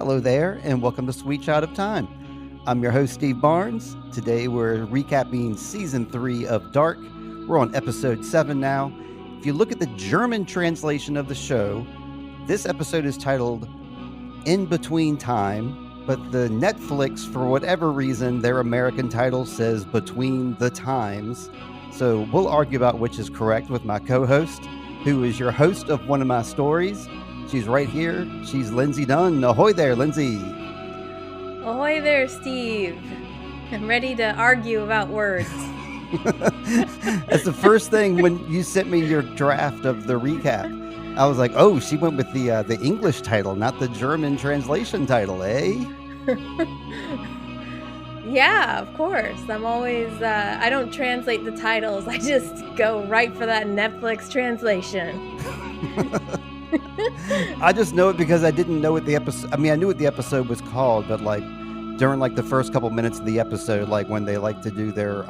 Hello there, and welcome to Sweet Child of Time. I'm your host, Steve Barnes. Today we're recapping season 3 of Dark. We're on episode 7 now. If you look at the German translation of the show, this episode is titled In Between Time, but the Netflix, for whatever reason, their American title says Between the Times. So we'll argue about which is correct with my co host, who is your host of one of my stories. She's right here. She's Lindsay Dunn. Ahoy there, Lindsay. Ahoy there, Steve. I'm ready to argue about words. That's the first thing when you sent me your draft of the recap. I was like, oh, she went with the English title, not the German translation title, eh? Yeah, of course. I'm always, I don't translate the titles. I just go right for that Netflix translation. I just know it because I didn't know what the episode. I mean, I knew what the episode was called, but like during like the first couple minutes of the episode, like when they like to do their,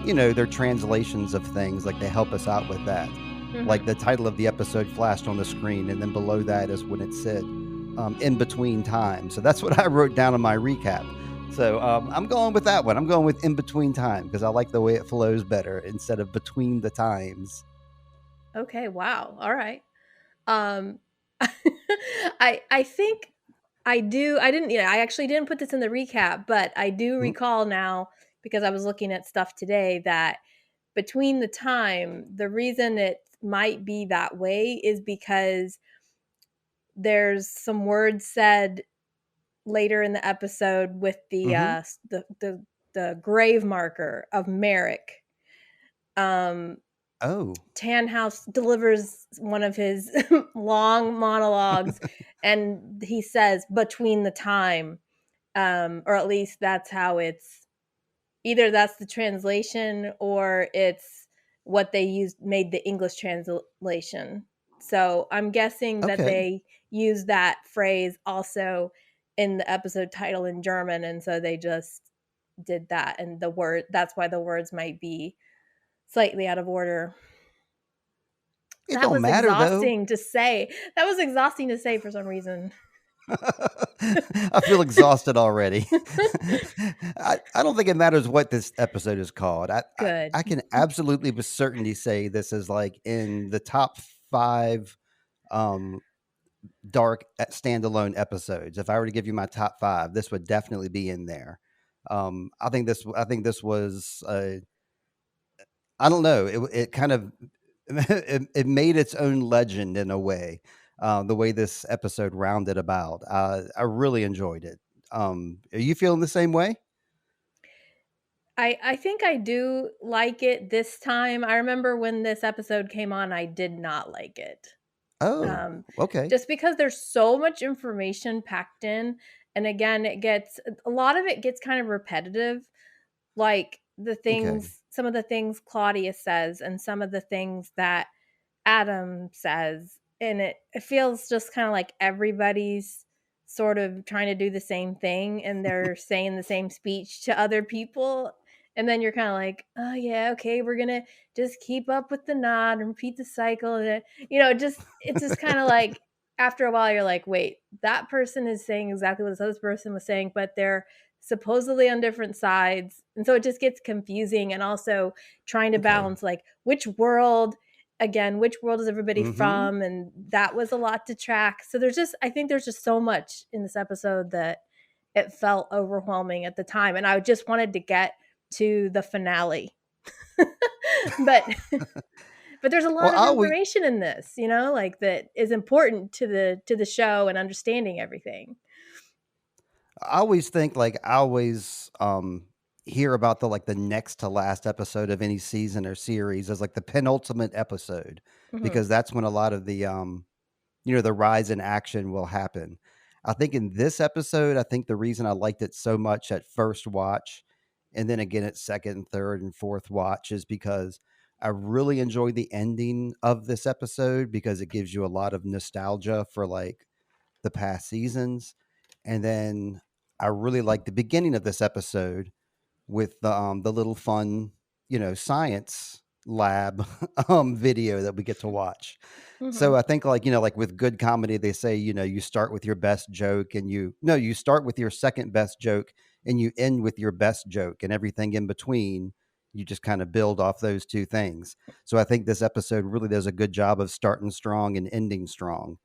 their translations of things, like they help us out with that. Mm-hmm. Like the title of the episode flashed on the screen, and then below that is when it said in between time. So that's what I wrote down in my recap. So I'm going with that one. I'm going with in between time because I like the way it flows better instead of between the times. Okay, wow. All right. I think I do. I actually didn't put this in the recap, but I do recall now because I was looking at stuff today that between the time, the reason it might be that way is because there's some words said later in the episode with the grave marker of Merrick. Tannhaus delivers one of his long monologues and he says between the time, or at least that's how it's, either that's the translation or it's what they made the English translation. So I'm guessing that they use that phrase also in the episode title in German, and so they just did that, and that's why the words might be slightly out of order. It don't matter exhausting to say. That was exhausting to say for some reason. I feel exhausted already. I don't think it matters what this episode is called. Good. I can absolutely with certainty say this is like in the top 5 dark standalone episodes. If I were to give you my top 5, this would definitely be in there. I think this was I don't know. It kind of it made its own legend in a way. The way this episode rounded about, I really enjoyed it. Are you feeling the same way? I think I do like it this time. I remember when this episode came on, I did not like it. Oh, okay. Just because there's so much information packed in, and again, a lot of it gets kind of repetitive, like some of the things Claudia says and some of the things that Adam says, and it feels just kind of like everybody's sort of trying to do the same thing and they're saying the same speech to other people, and then you're kind of like, oh yeah, okay, we're gonna just keep up with the nod and repeat the cycle, and it's just kind of like after a while you're like, wait, that person is saying exactly what this other person was saying, but they're supposedly on different sides, and so it just gets confusing, and also trying to balance like which world is everybody from, and that was a lot to track. So I think there's just so much in this episode that it felt overwhelming at the time, and I just wanted to get to the finale. but but there's a lot of information in this, like that is important to the show and understanding everything. I always think like I always hear about the next to last episode of any season or series as like the penultimate episode, because that's when a lot of the the rise in action will happen. I think in this episode, I think the reason I liked it so much at first watch and then again at second and third and fourth watch is because I really enjoyed the ending of this episode because it gives you a lot of nostalgia for like the past seasons. And then I really like the beginning of this episode with the little fun, science lab video that we get to watch. So Mhm. I think, like, like with good comedy, they say, you start with your best joke and you start with your second best joke and you end with your best joke, and everything in between, you just kind of build off those two things. So I think this episode really does a good job of starting strong and ending strong.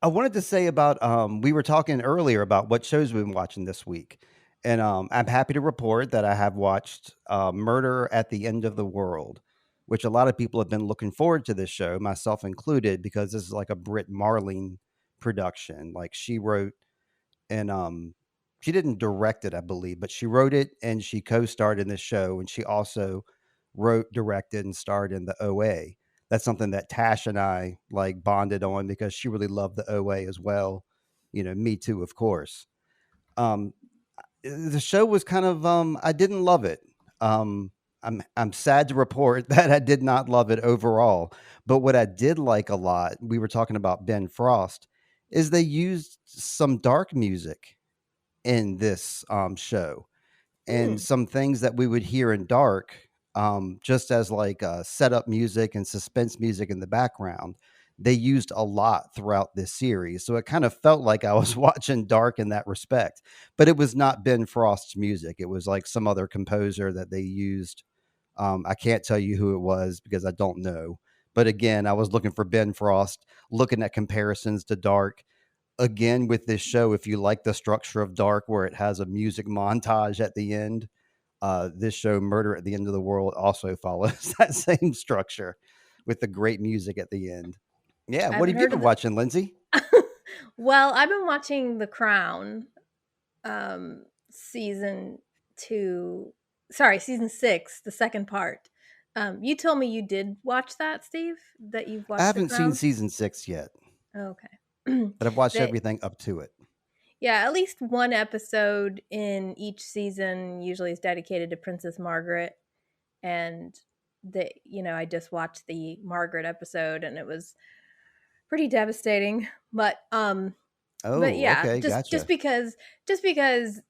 I wanted to say about we were talking earlier about what shows we've been watching this week. And I'm happy to report that I have watched Murder at the End of the World, which a lot of people have been looking forward to this show, myself included, because this is like a Britt Marling production. Like she wrote and she didn't direct it, I believe, but she wrote it and she co-starred in this show, and she also wrote, directed, and starred in the OA. That's something that Tash and I like bonded on because she really loved the OA as well. Me too, of course. Um, the show was kind of I didn't love it. I'm sad to report that I did not love it overall. But what I did like a lot, we were talking about Ben Frost, is they used some dark music in this show, and Hmm. some things that we would hear in dark, just as like setup music and suspense music in the background. They used a lot throughout this series, so it kind of felt like I was watching dark in that respect. But it was not Ben Frost's music; it was like some other composer that they used. I can't tell you who it was because I don't know. But again, I was looking for Ben Frost, looking at comparisons to Dark, again with this show. If you like the structure of Dark where it has a music montage at the end, this show Murder at the End of the World also follows that same structure with the great music at the end. Yeah, I what haven't have you heard been of the watching, Lindsay? Well, I've been watching The Crown, season 2 sorry, season 6, the second part. You told me you did watch that, Steve? That you've I watched The haven't seen Crown? season 6 yet, Okay. but I've watched That everything up to it. Yeah, at least one episode in each season usually is dedicated to Princess Margaret, and I just watched the Margaret episode and it was pretty devastating. But Oh, yeah, okay, just gotcha. because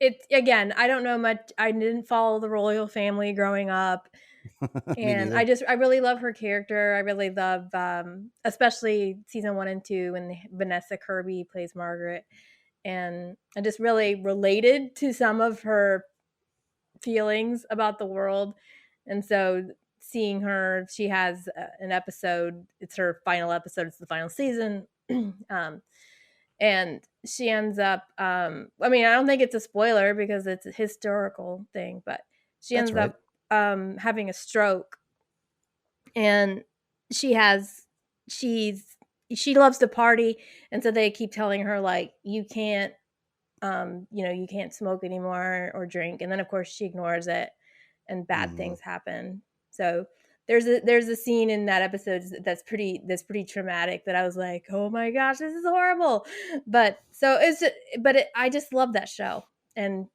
it again, I don't know much. I didn't follow the royal family growing up, Me and neither. I really love her character. I really love, especially season 1 and 2 when Vanessa Kirby plays Margaret, and I just really related to some of her feelings about the world. And so seeing her, she has an episode. It's her final episode. It's the final season. um, and she ends up, I mean, I don't think it's a spoiler because it's a historical thing, but she That's ends right. up having a stroke, and she has she's she loves to party, and so they keep telling her like you can't, you can't smoke anymore or drink, and then of course she ignores it and bad Hmm. things happen. So there's a scene in that episode that's pretty traumatic that I was like, "Oh my gosh, this is horrible." But so I just love that show, and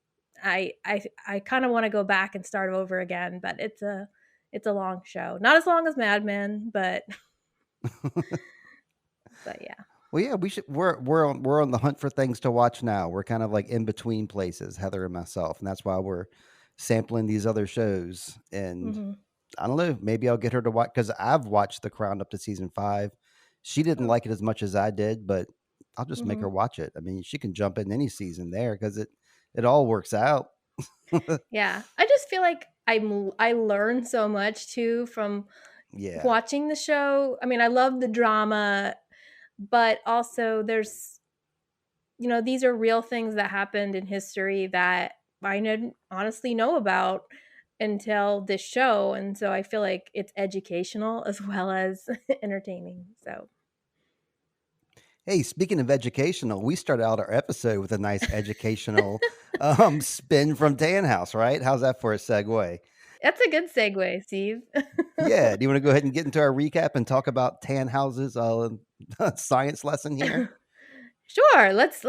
I kind of want to go back and start over again, but it's a long show. Not as long as Mad Men, but yeah. Well, yeah, we should. We're on the hunt for things to watch now. We're kind of like in between places, Heather and myself, and that's why we're sampling these other shows. And Mhm. I don't know, maybe I'll get her to watch because I've watched The Crown up to season 5. She didn't Oh. like it as much as I did, but I'll just make her Mhm. watch it. I mean, she can jump in any season there because it all works out. Yeah. I just feel like I learn so much too from Yeah. watching the show. I mean, I love the drama, but also these are real things that happened in history that I didn't honestly know about until this show. And so I feel like it's educational as well as entertaining. So, Hey, speaking of educational, we started out our episode with a nice educational spin from Tan House, right? How's that for a segue? that's a good segue, Steve. Yeah. Do you want to go ahead and get into our recap and talk about Tannhauser's science lesson here? Sure, let's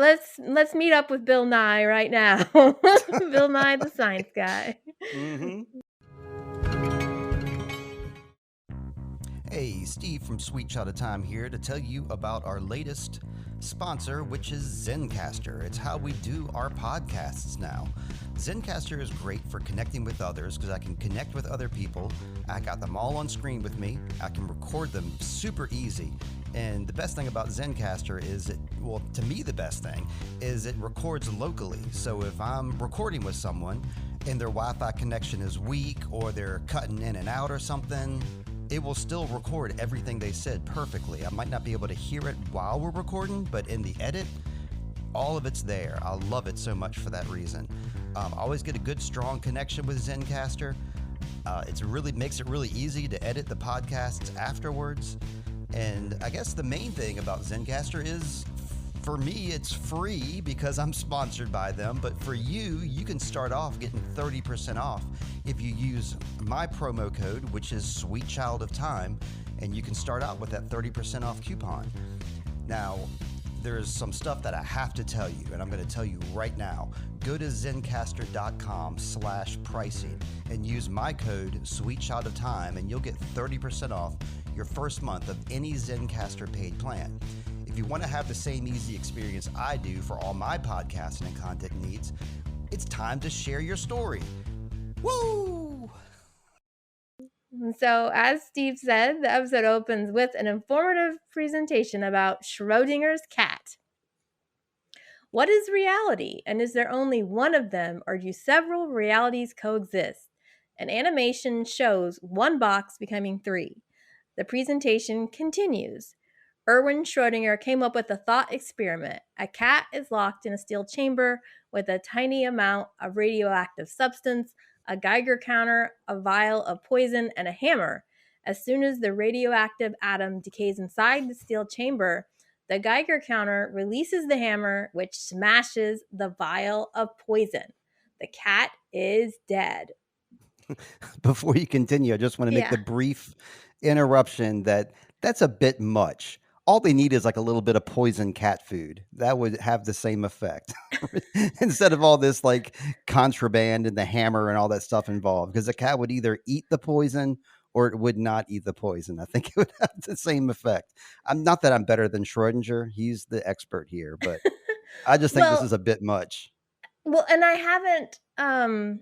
meet up with Bill Nye right now. Bill Nye the science guy. Hmm. Hey, Steve from Sweet Shot of Time here to tell you about our latest sponsor, which is Zencastr. It's how we do our podcasts now. Zencastr is great for connecting with others because I can connect with other people. I got them all on screen with me. I can record them super easy. And the best thing about Zencastr is to me, the best thing is it records locally. So if I'm recording with someone and their Wi-Fi connection is weak or they're cutting in and out or something, it will still record everything they said perfectly. I might not be able to hear it while we're recording, but in the edit, all of it's there. I love it so much for that reason. I always get a good, strong connection with Zencastr. It really makes it really easy to edit the podcasts afterwards. And I guess the main thing about Zencastr is, for me, it's free because I'm sponsored by them. But for you, you can start off getting 30% off if you use my promo code, which is Sweet Child of Time, and you can start out with that 30% off coupon. Now, there's some stuff that I have to tell you, and I'm going to tell you right now. Go to zencastr.com/pricing and use my code Sweet Child of Time, and you'll get 30% off your first month of any Zencastr paid plan. If you want to have the same easy experience I do for all my podcasting and content needs, it's time to share your story. Woo! So, as Steve said, the episode opens with an informative presentation about Schrodinger's cat. What is reality, and is there only one of them, or do several realities coexist? An animation shows one box becoming three. The presentation continues. Erwin Schrödinger came up with a thought experiment. A cat is locked in a steel chamber with a tiny amount of radioactive substance, a Geiger counter, a vial of poison, and a hammer. As soon as the radioactive atom decays inside the steel chamber, the Geiger counter releases the hammer, which smashes the vial of poison. The cat is dead. Before you continue, I just want to make Yeah. the brief interruption that's a bit much. All they need is like a little bit of poison cat food. That would have the same effect instead of all this like contraband and the hammer and all that stuff involved. Because the cat would either eat the poison or it would not eat the poison. I think it would have the same effect. I'm not that I'm better than Schrodinger. He's the expert here, but I just think this Well, is a bit much. and I haven't I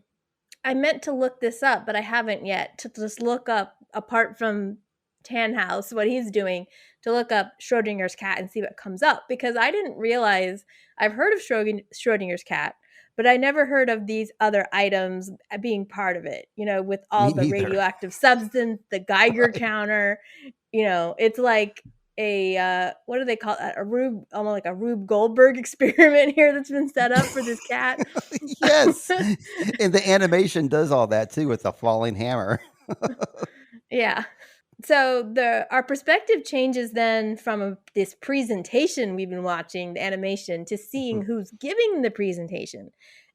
meant to look this up, but I haven't yet, to just look up, apart from Tannhaus, what he's doing, to look up Schrodinger's cat and see what comes up, because I didn't realize, I've heard of Schrodinger's cat, but I never heard of these other items being part of it, with all Me the neither. radioactive substance, the Geiger Right. counter, it's like a what do they call it? Almost like a Rube Goldberg experiment here that's been set up for this cat. Yes. And the animation does all that too with the falling hammer. Yeah. So our perspective changes then from this presentation we've been watching, the animation, to seeing who's giving the presentation.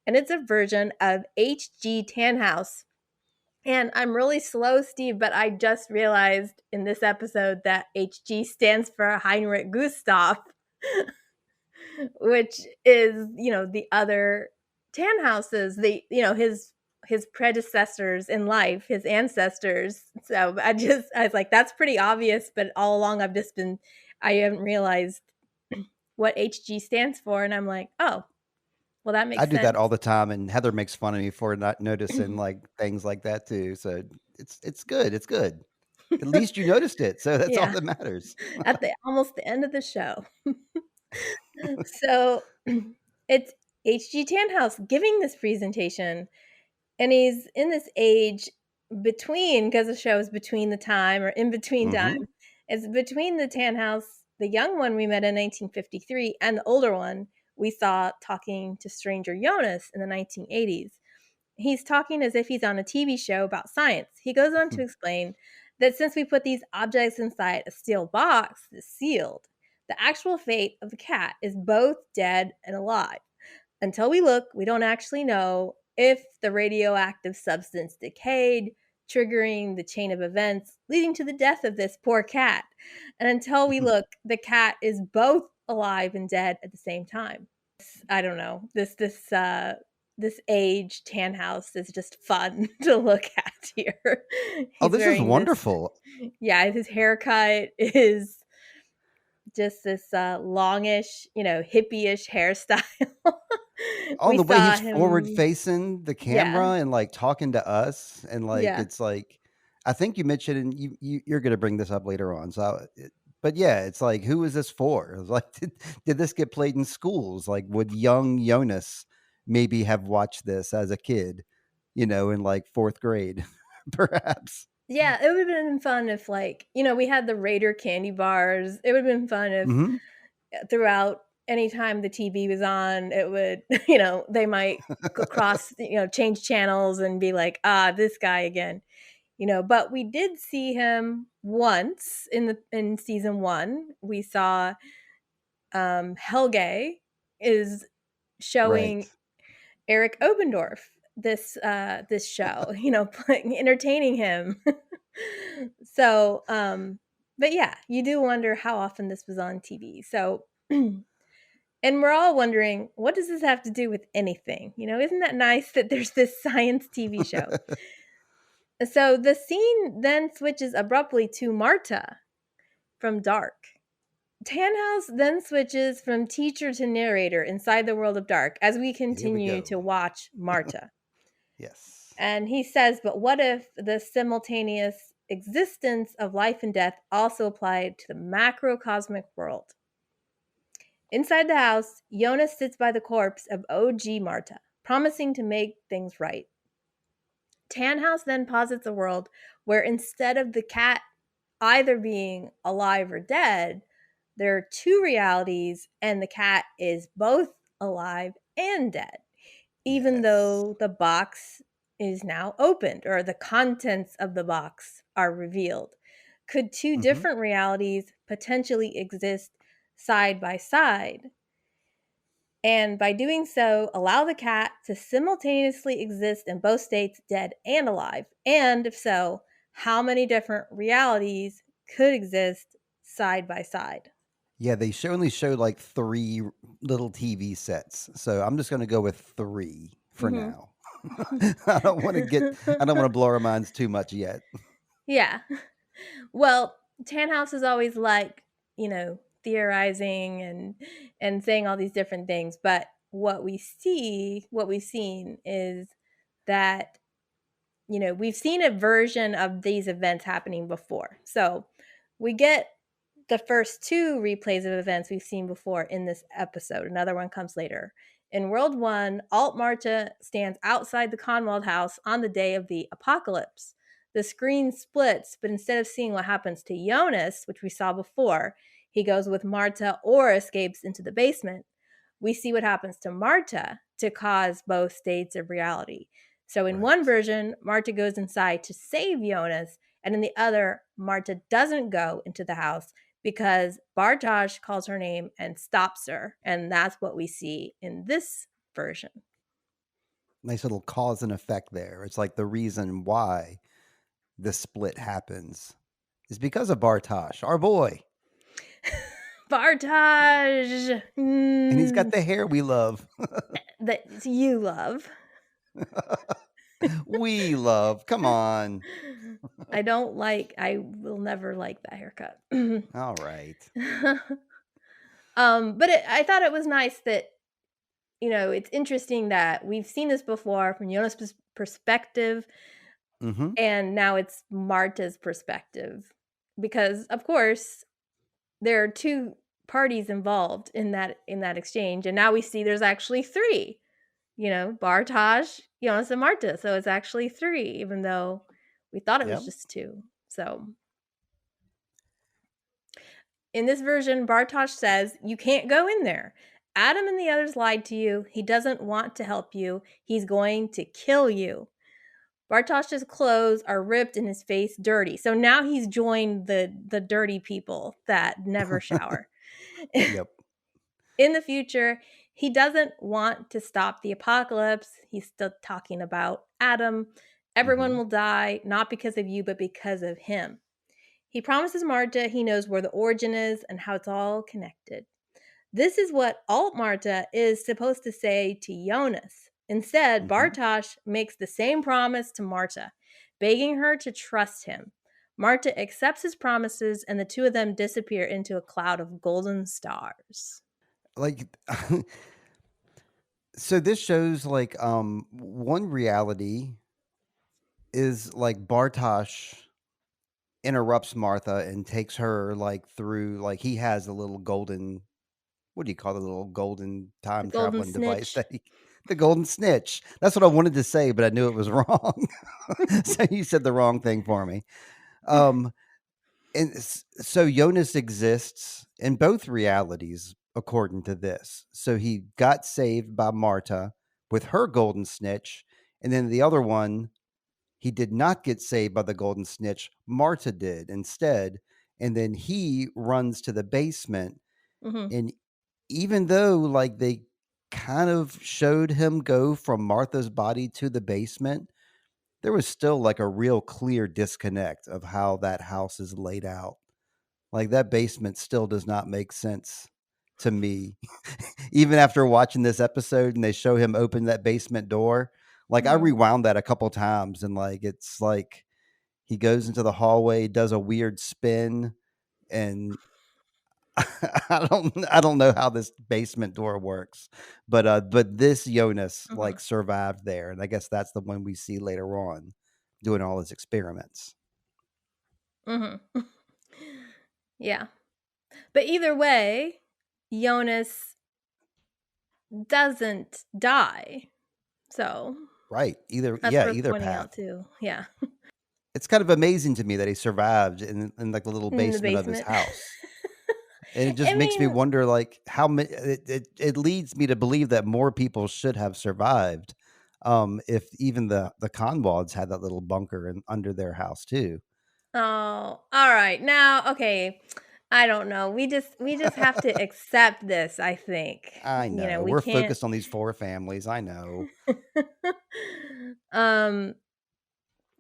And it's a version of H.G. Tannhaus. And I'm really slow, Steve, but I just realized in this episode that HG stands for Heinrich Gustav, which is, the other Tannhauses, his predecessors in life, his ancestors. So I was like, that's pretty obvious, but all along I haven't realized what HG stands for. And I'm like, oh, well, that I makes do that all sense. the time, and Heather makes fun of me for not noticing, like, things like that too, so it's good, it's good. At least you noticed it, so that's all Yeah, that matters. at the almost the end of the show. So it's H.G. Tannhaus giving this presentation, and he's in this age between, because the show is between the time, or in between time. Mhm. It's between the Tannhaus, the young one we met in 1953, and the older one we saw talking to Stranger Jonas in the 1980s. He's talking as if he's on a TV show about science. He goes on to explain that since we put these objects inside a steel box that's sealed, the actual fate of the cat is both dead and alive. Until we look, we don't actually know if the radioactive substance decayed, triggering the chain of events leading to the death of this poor cat. And until we look, the cat is both alive and dead at the same time. I don't know. this age Tannhaus is just fun to look at here. Oh, He's this is wearing this, wonderful. yeah, his haircut is just this longish, hippie-ish hairstyle. Oh, We the way saw he's forward him, facing the yeah, camera and, like, talking to us, and, like, yeah. it's like I think you mentioned, and you're gonna bring this up later on, so but yeah, it's like, who is this for? It's like, did this get played in schools? Like, would young Jonas maybe have watched this as a kid, in, like, 4th grade, perhaps? Yeah, it would've been fun if, like, we had the Raider candy bars. It would've been fun if, Mhm. throughout anytime the TV was on, it would they might cross, change channels and be like, "Ah, this guy again." But we did see him once in season 1. We saw, Helge is Right. showing Eric Obendorf this show, playing entertaining him. So, but yeah, you do wonder how often this was on TV. So, and we're all wondering, what does this have to do with anything? Isn't that nice that there's this science TV show? So the scene then switches abruptly to Marta from Dark. Tannhaus then switches from teacher to narrator inside the world of Dark as we Here we continue to go. watch Marta. Yes. And he says, but what if the simultaneous existence of life and death also applied to the macrocosmic world? Inside the house, Jonas sits by the corpse of OG Marta, promising to make things right. Tannhaus then posits a world where instead of the cat either being alive or dead, there are two realities, and the cat is both alive and dead, even Yes. though the box is now opened or the contents of the box are revealed. Could two Mhm. different realities potentially exist side by side? And by doing so, allow the cat to simultaneously exist in both states, dead and alive? And if so, how many different realities could exist side by side? Yeah, they only showed, like, 3 little TV sets, so I'm just gonna go with 3 for Hmm. now. I don't wanna blow our minds too much yet. Yeah. Well, Tannhaus is always like, theorizing and saying all these different things, but what we've seen is that, we've seen a version of these events happening before. So, we get the first two replays of events we've seen before in this episode. Another one comes later. In World 1, Alt Marta stands outside the Conwald house on the day of the apocalypse. The screen splits, but instead of seeing what happens to Jonas, which we saw before, he goes with Marta or escapes into the basement. We see what happens to Marta to cause both states of reality. So in one Right. version, Marta goes inside to save Jonas, and in the other, Marta doesn't go into the house because Bartosz calls her name and stops her. And that's what we see in this version. Nice little cause and effect there. It's like the reason why the split happens is because of Bartosz, our boy, Bartosz! and he's got the hair we love. That you love. We love. Come on. I will never like that haircut. Alright. But I thought it was nice that, it's interesting that we've seen this before from Jonas' perspective, Mhm. and now it's Marta's perspective. Because of course, there are two parties involved in that exchange, and now we see there's actually three. Bartosz, Jonas, and Marta. So it's actually three, even though we thought it was Yep. just two. So in this version, Bartosz says, "You can't go in there. Adam and the others lied to you. He doesn't want to help you. He's going to kill you." Bartosz's clothes are ripped and his face dirty. So now he's joined the dirty people that never shower. Yep. In the future, he doesn't want to stop the apocalypse. He's still talking about Adam. Everyone Mhm. will die, not because of you, but because of him. He promises Marta he knows where the origin is and how it's all connected. This is what Alt Marta is supposed to say to Jonas. Instead, Mhm. Bartosz makes the same promise to Marta, begging her to trust him. Marta accepts his promises, and the two of them disappear into a cloud of golden stars. Like, so this shows like one reality is like Bartosz interrupts Martha and takes her like through like he has a little golden, what do you call the little golden The time golden traveling device snitch. that he, the golden snitch. That's what I wanted to say, but I knew it was wrong. So you said the wrong thing for me. Um and so Jonas exists in both realities according to this. So he got saved by Marta with her golden snitch, and then the other one he did not get saved by the golden snitch. Marta did instead. And then he runs to the basement. Mhm. And even though, like, they kind of showed him go from Martha's body to the basement, there was still like a real clear disconnect of how that house is laid out. Like, that basement still does not make sense to me. Even after watching this episode and they show him open that basement door, like, I Mhm. rewound that a couple times and, like, it's like he goes into the hallway, does a weird spin, and I don't know how this basement door works, but this Jonas, Mhm. like, survived there, and I guess that's the one we see later on doing all his experiments. Mhm. Yeah. But either way, Jonas doesn't die. So, Right, that's worth either pointing out path. too. Yeah. It's kind of amazing to me that he survived in, like, the little In the basement of his basement. house, and it just I makes me mean, wonder, like, how many. It leads me to believe that more people should have survived, if even the Conwads had that little bunker in under their house too. oh, alright. Now, okay, I don't know. We just have to accept this, I think. I You know, know, we we're can't. focused on these 4 families, I know. Um,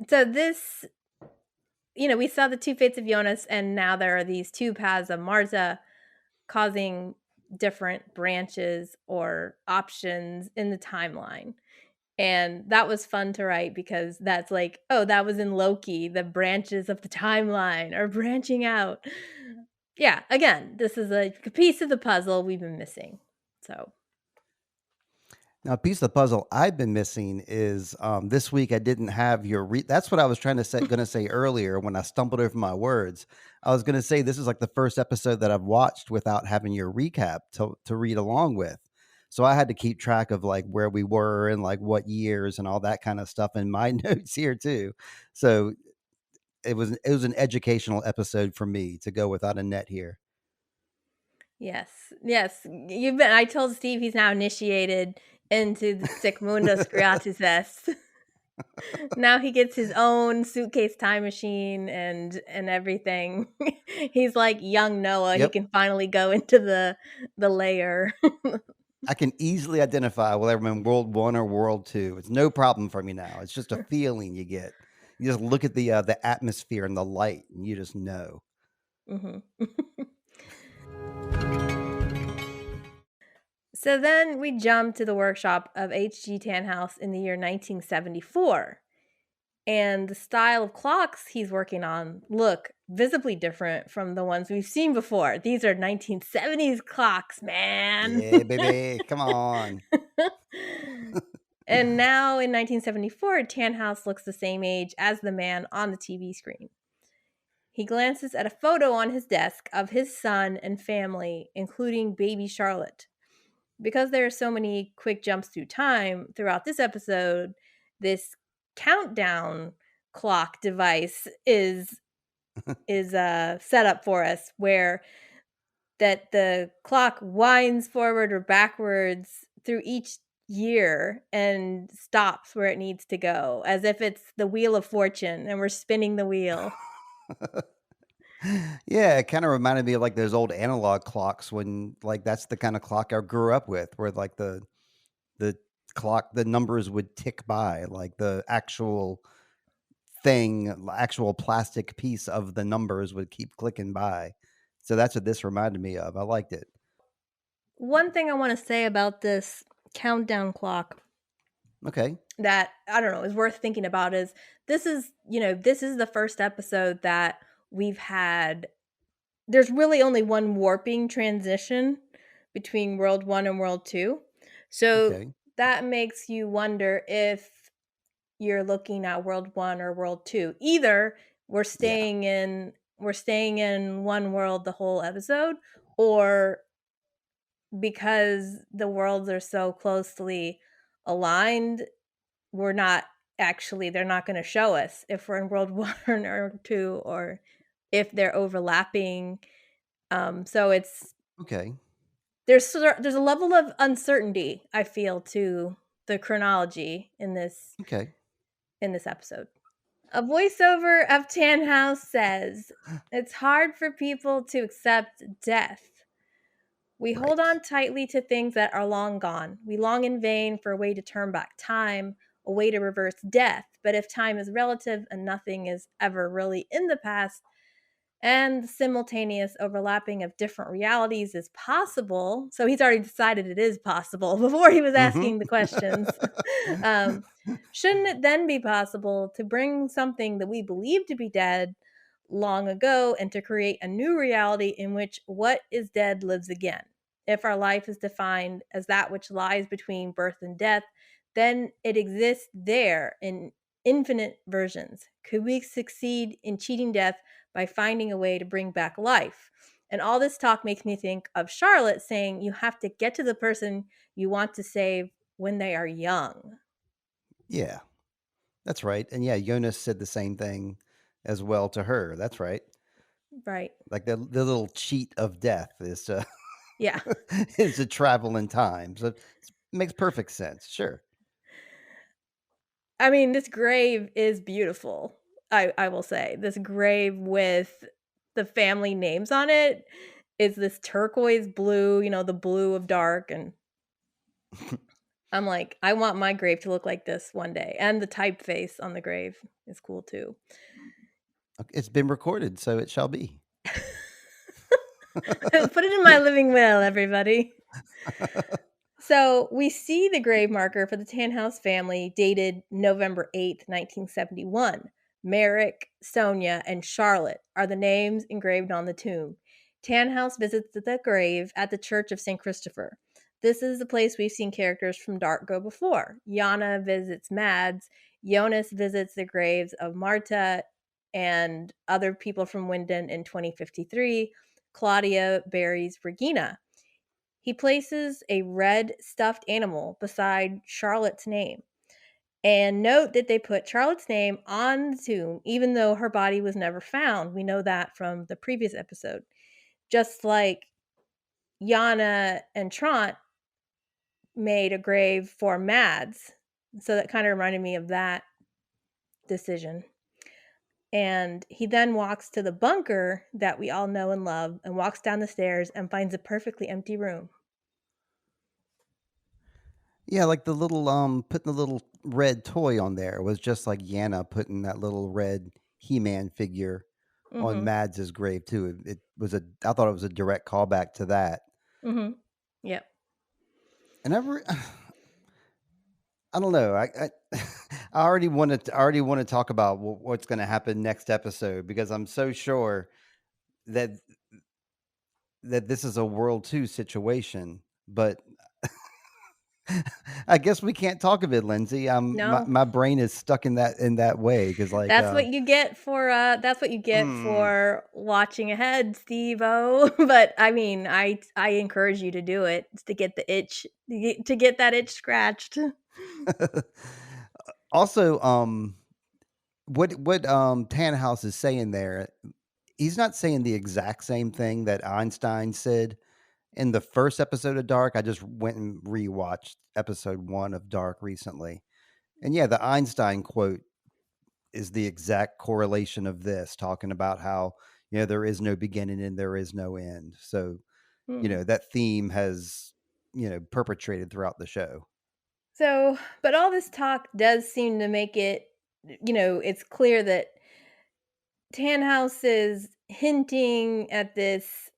so this, we saw the 2 fates of Jonas, and now there are these 2 paths of Marta causing different branches or options in the timeline. And that was fun to write because that's like, "Oh, that was in Loki, the branches of the timeline are branching out." Yeah, again, this is like a piece of the puzzle we've been missing. So Now, a piece of the puzzle I've been missing is, this week I didn't have your that's what I was trying to say gonna say earlier when I stumbled over my words. I was gonna say this is like the first episode that I've watched without having your recap to read along with. So I had to keep track of, like, where we were and, like, what years and all that kinda stuff in my notes here too. So it was an educational episode for me to go without a net here. yes, yes, you've been I told Steve he's now initiated into the Sigmundus Gratis. Now he gets his own suitcase time machine and everything. He's like young Noah, he Yep. can finally go into the lair. I can easily identify whether I'm in World 1 or World 2. It's no problem for me now. It's just a feeling you get. You just look at the atmosphere and the light, and you just know. Mhm. So then we jump to the workshop of H.G. Tannhaus in the year 1974. And the style of clocks he's working on look visibly different from the ones we've seen before. These are 1970s clocks, man. Yeah, baby, come on. And now in 1974, Tannhaus looks the same age as the man on the TV screen. He glances at a photo on his desk of his son and family, including baby Charlotte. Because there are so many quick jumps through time throughout this episode, this countdown clock device is set up for us where that the clock winds forward or backwards through each year and stops where it needs to go as if it's the wheel of fortune and we're spinning the wheel. Yeah, it kinda reminded me of, like, those old analog clocks when, like, that's the kinda clock I grew up with, where, like, the the numbers would tick by, like, the actual plastic piece of the numbers would keep clicking by. So that's what this reminded me of. I liked it. One thing I want to say about this countdown clock Okay. that I don't know is worth thinking about is this is the first episode that we've had. There's really only one warping transition between World 1 and World 2. So Okay. that makes you wonder if you're looking at World 1 or World 2. Either Yeah. we're staying in one world the whole episode, or because the worlds are so closely aligned, we're not they're not going to show us if we're in World 1 or 2, or if they're overlapping. So it's Okay. there's a level of uncertainty I feel to the chronology Okay. in this episode. A voiceover of Tannhaus says, "It's hard for people to accept death. We hold Right. on tightly to things that are long gone. We long in vain for a way to turn back time, a way to reverse death. But if time is relative and nothing is ever really in the past, and the simultaneous overlapping of different realities is possible." So he's already decided it is possible before he was Mhm. asking the questions. um, shouldn't it then be possible to bring something that we believe to be dead long ago and to create a new reality in which what is dead lives again? If our life is defined as that which lies between birth and death, then it exists there in infinite versions. Could we succeed in cheating death by finding a way to bring back life? And all this talk makes me think of Charlotte saying you have to get to the person you want to save when they are young. Yeah. That's right. And yeah, Jonas said the same thing as well to her. That's right. Right. Like the little cheat of death is to Yeah. is to travel in time. So it makes perfect sense. Sure. I mean, this grave is beautiful. I will say. This grave with the family names on it is this turquoise blue, the blue of dark, and I'm like, I want my grave to look like this one day. And the typeface on the grave is cool too. It's been recorded, so it shall be. Put it in my living will, everybody. So we see the grave marker for the Tannhaus family dated November 8th, 1971. Merrick, Sonia, and Charlotte are the names engraved on the tomb. Tannhaus visits the grave at the Church of St. Christopher. This is the place we've seen characters from Dark go before. Yana visits Mads. Jonas visits the graves of Marta and other people from Winden in 2053. Claudia buries Regina. He places a red stuffed animal beside Charlotte's name. And note that they put Charlotte's name on the tomb, even though her body was never found. We know that from the previous episode. Just like Yana and Trant made a grave for Mads. So that kind of reminded me of that decision. And he then walks to the bunker that we all know and love and walks down the stairs and finds a perfectly empty room. Yeah, like the little putting the little red toy on there was just like Yana putting that little red He-Man figure on Mhm. Mads's grave too. It was a I thought it was a direct callback to that. Mhm. Yep. And I don't know. I already want to talk about what's going to happen next episode because I'm so sure that this is a World 2 situation, but I guess we can't talk of it, Lindsay. My No. my brain is stuck in that way because like That's what you get mm, for watching ahead, Steve-O. But I mean, I encourage you to do it to get the itch to get that itch scratched. also what Tannhaus is saying there, he's not saying the exact same thing that Einstein said in the first episode of Dark. I just went and rewatched episode 1 of Dark recently. And yeah, the Einstein quote is the exact correlation of this, talking about how, there is no beginning and there is no end. So, Hmm. that theme has, perpetrated throughout the show. So, but all this talk does seem to make it, it's clear that Tannhaus is hinting at this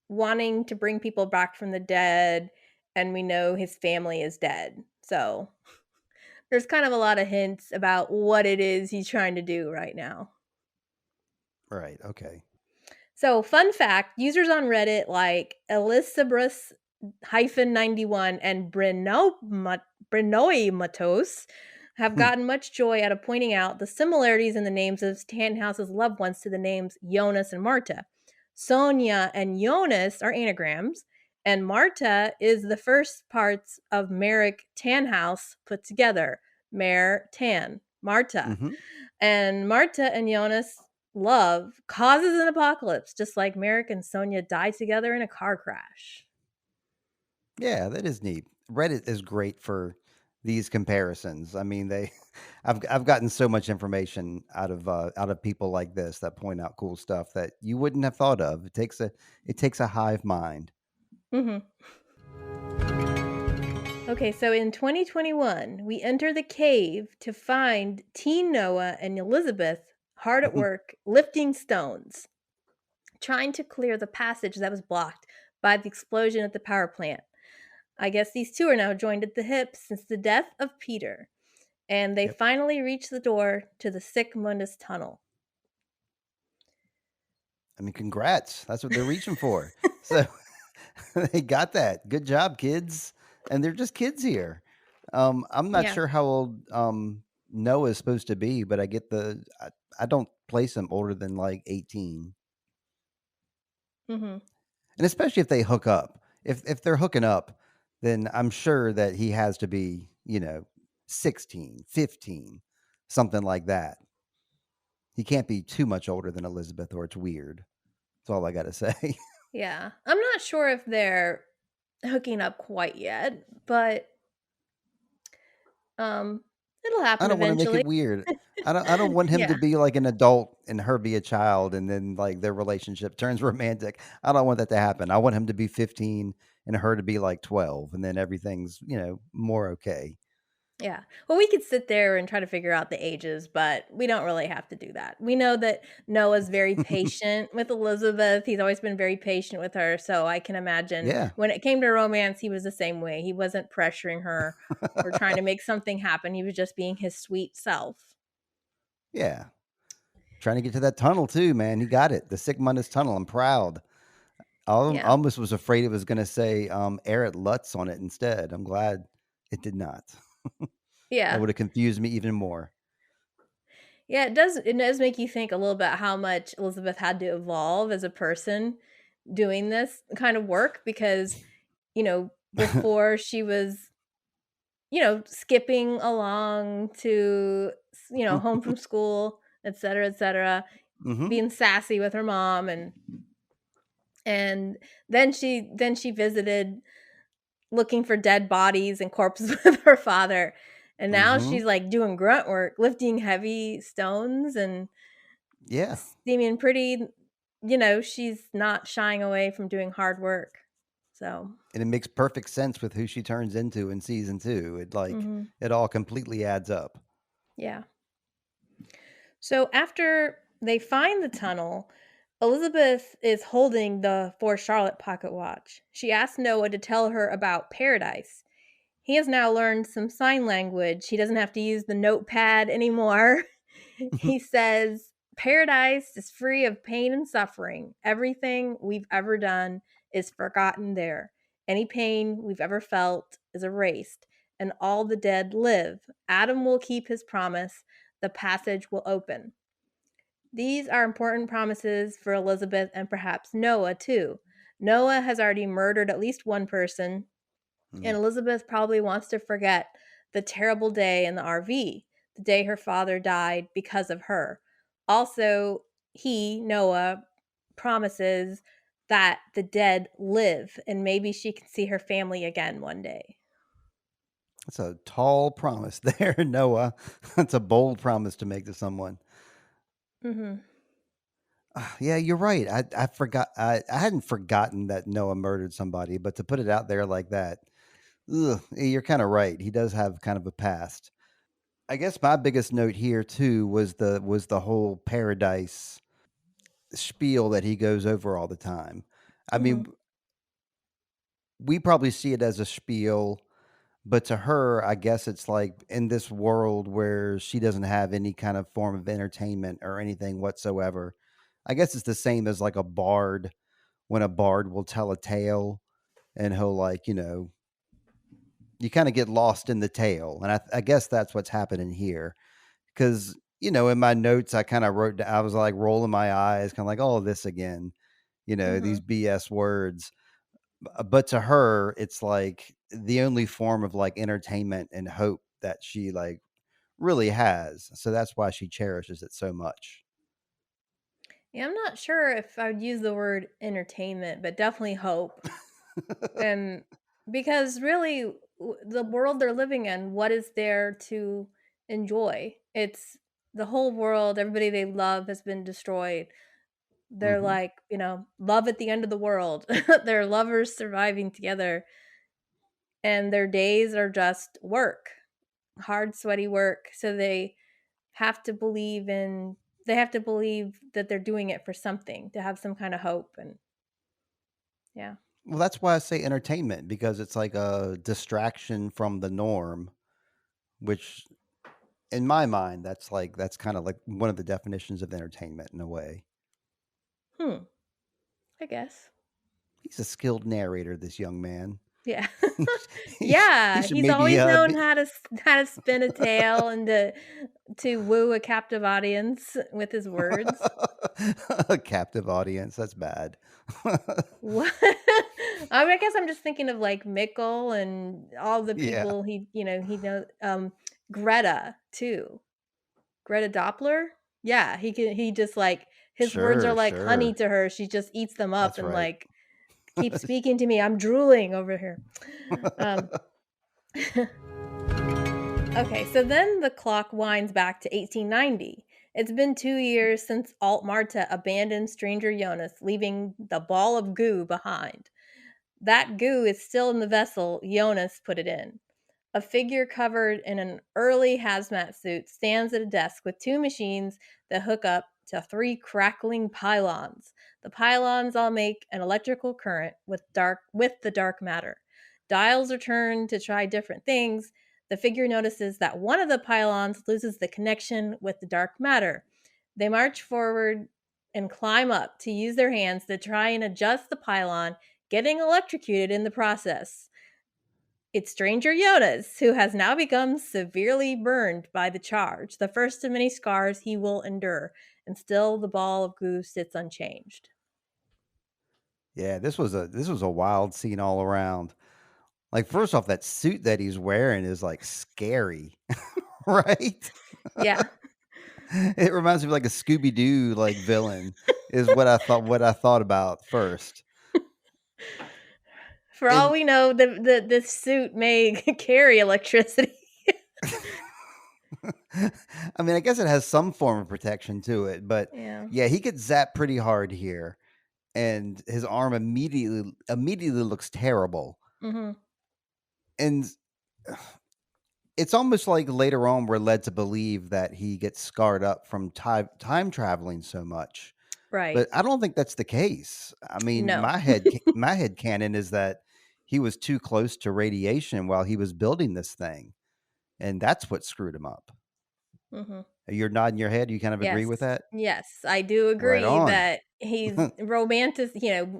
wanting to bring people back from the dead, and we know his family is dead. So There's kind of a lot of hints about what it is he's trying to do right now. Right. Okay. So, fun fact, users on Reddit like Elisabris-91 and Brinoimatos have Hmm. gotten much joy out of pointing out the similarities in the names of Tannhouse's loved ones to the names Jonas and Marta. Sonia and Jonas are anagrams, and Marta is the first parts of Merrick Tannhouse put together. Mare Tan, Marta. Hmm. And Marta and Jonas' love causes an apocalypse, just like Merrick and Sonia die together in a car crash. Yeah, that is neat. Reddit is great for these comparisons. I mean, they, I've gotten so much information out of people like this that point out cool stuff that you wouldn't have thought of. It takes a hive mind. Mhm. Okay, so in 2021, we enter the cave to find teen Noah and Elizabeth hard at work lifting stones, trying to clear the passage that was blocked by the explosion at the power plant. I guess these two are now joined at the hip since the death of Peter, and they Yep. finally reach the door to the Sick Mundus tunnel. I mean, congrats. That's what they're reaching for. So they got that. Good job, kids. And they're just kids here. I'm not Yeah. sure how old Noah is supposed to be, but I don't place him older than like 18. Mhm. And especially if they hook up. If they're hooking up, then I'm sure that he has to be, 16, 15, something like that. He can't be too much older than Elizabeth or it's weird. That's all I got to say. Yeah. I'm not sure if they're hooking up quite yet, but um it'll I happen don't wanna make eventually. it weird. I don't want him to Yeah. be like an adult and her be a child and then, like, their relationship turns romantic. I don't want that to happen. I want him to be 15 and her to be, like, 12, and then everything's, more okay. Yeah. Well, we could sit there and try to figure out the ages, but we don't really have to do that. We know that Noah's very patient with Elizabeth. He's always been very patient with her. So I can imagine Yeah. when it came to romance, he was the same way. He wasn't pressuring her or trying to make something happen. He was just being his sweet self. Yeah. Trying to get to that tunnel too, man. He got it. The Sigmundus tunnel. I'm proud. I Yeah. almost was afraid it was gonna say, Eric Lutz on it instead. I'm glad it did not. That Yeah. would have confused me even more. Yeah, it does make you think a little bit how much Elizabeth had to evolve as a person doing this kind of work because, before she was skipping along to, home from school, et cetera, Mhm. being sassy with her mom and then she visited looking for dead bodies and corpses with her father. And now she's Mhm. like doing grunt work, lifting heavy stones and Yeah. seeming pretty, she's not shying away from doing hard work. So, And it makes perfect sense with who she turns into in season 2. mhm, It all completely adds up. yeah. So after they find the tunnel, Elizabeth is holding the For Charlotte pocket watch. She asks Noah to tell her about paradise. He has now learned some sign language. He doesn't have to use the notepad anymore. He says, Paradise is free of pain and suffering. Everything we've ever done is forgotten there. Any pain we've ever felt is erased, and all the dead live. Adam will keep his promise. The passage will open. These are important promises for Elizabeth and perhaps Noah, too. Noah has already murdered at least one person, and Mm. Elizabeth probably wants to forget the terrible day in the RV, the day her father died because of her. Also, Noah, promises that the dead live and maybe she can see her family again one day. That's a tall promise there, Noah. That's a bold promise to make to someone. Mhm. Yeah, you're right. I forgot. I hadn't forgotten that Noah murdered somebody, but to put it out there like that, ugh, you're kind of right. He does have kind of a past. I guess my biggest note here too was the whole paradise spiel that he goes over all the time. I mean, Mhm. we probably see it as a spiel, But to her, I guess it's like in this world where she doesn't have any kind of form of entertainment or anything whatsoever. I guess it's the same as like a bard when a bard will tell a tale and he'll like, you kind of get lost in the tale. And I guess that's what's happening here. Cause, in my notes, I kind of I was like rolling my eyes, kind of like, oh, this again, these Mhm. BS words. But to her, it's like the only form of like entertainment and hope that she like really has. So that's why she cherishes it so much. Yeah, I'm not sure if I would use the word entertainment, but definitely hope. And because really, the world they're living in, what is there to enjoy? It's the whole world, everybody they love has been destroyed. They're Hmm. like, love at the end of the world. They're lovers surviving together, and their days are just work, hard, sweaty work. So they have to believe that they're doing it for something, to have some kind of hope. And yeah. Well, that's why I say entertainment because it's like a distraction from the norm, which in my mind, that's kind of like one of the definitions of entertainment in a way. Hmm. I guess. He's a skilled narrator, this young man. Yeah. He Yeah, should he's maybe always known how to spin a tale and to woo a captive audience with his words. a captive audience. That's bad. What? I guess I'm just thinking of, like, Mickle and all the Yeah, people he knows, Greta too. Greta Doppler? Yeah, he just, like his words are sure, like honey sure. to her, she just eats them up That's and, right. like, keeps speaking to me, I'm drooling over here. Um Okay, so then the clock winds back to 1890. It's been 2 years since Alt Marta abandoned stranger Jonas, leaving the ball of goo behind. That goo is still in the vessel Jonas put it in. A figure covered in an early hazmat suit stands at a desk with two machines that hook up to three crackling pylons. The pylons all make an electrical current with the dark matter. Dials are turned to try different things. The figure notices that one of the pylons loses the connection with the dark matter. They march forward and climb up to use their hands to try and adjust the pylon, getting electrocuted in the process. It's Stranger Jonas, who has now become severely burned by the charge, the first of many scars he will endure, and still the ball of goo sits unchanged. Yeah, this was a wild scene all around. Like first off, that suit that he's wearing is like scary, right? Yeah. It reminds me of like a Scooby Doo like villain is what I thought about first. For all And we know, the suit may carry electricity. I mean, I guess it has some form of protection to it, but Yeah. yeah, he gets zapped pretty hard here, and his arm immediately looks terrible. Mhm. And it's almost like later on we're led to believe that he gets scarred up from time traveling so much. Right. But I don't think that's the case. I mean, No. my head canon is that he was too close to radiation while he was building this thing, and that's what screwed him up. Mhm. You're nodding your head. You kind of agree Yes. with that? Yes, I do Right agree on. that he's romantic,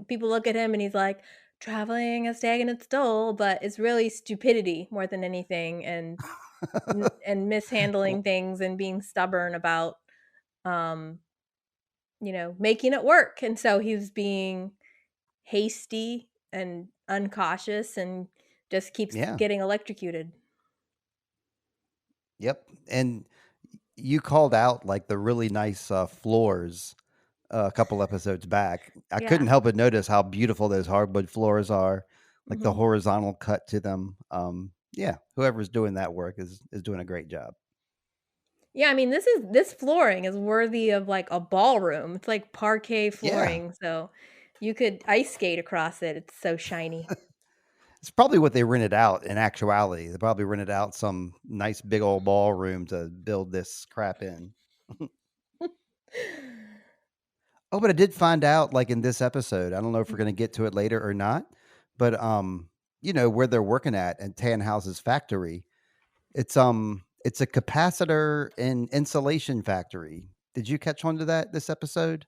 people look at him and he's like, "Traveling has taken its toll," but it's really stupidity more than anything, and mishandling Well, things and being stubborn about, um, making it work, and so he was being hasty and uncautious and just keeps yeah. getting electrocuted. Yep. And you called out like the really nice floors a couple episodes back. I couldn't Yeah. help but notice how beautiful those hardwood floors are, like the Mhm. horizontal cut to them. Yeah, whoever's doing that work is doing a great job. Yeah, I mean, this flooring is worthy of, like, a ballroom. It's like parquet Yeah, flooring, so you could ice skate across it. It's so shiny. it's probably what they rented out. In actuality, they probably rented out some nice big old ballroom to build this crap in. Oh, but I did find out, like in this episode, I don't know if we're gonna get to it later or not, but where they're working at Tannhouse's factory. It's a capacitor and insulation factory. Did you catch on to that this episode?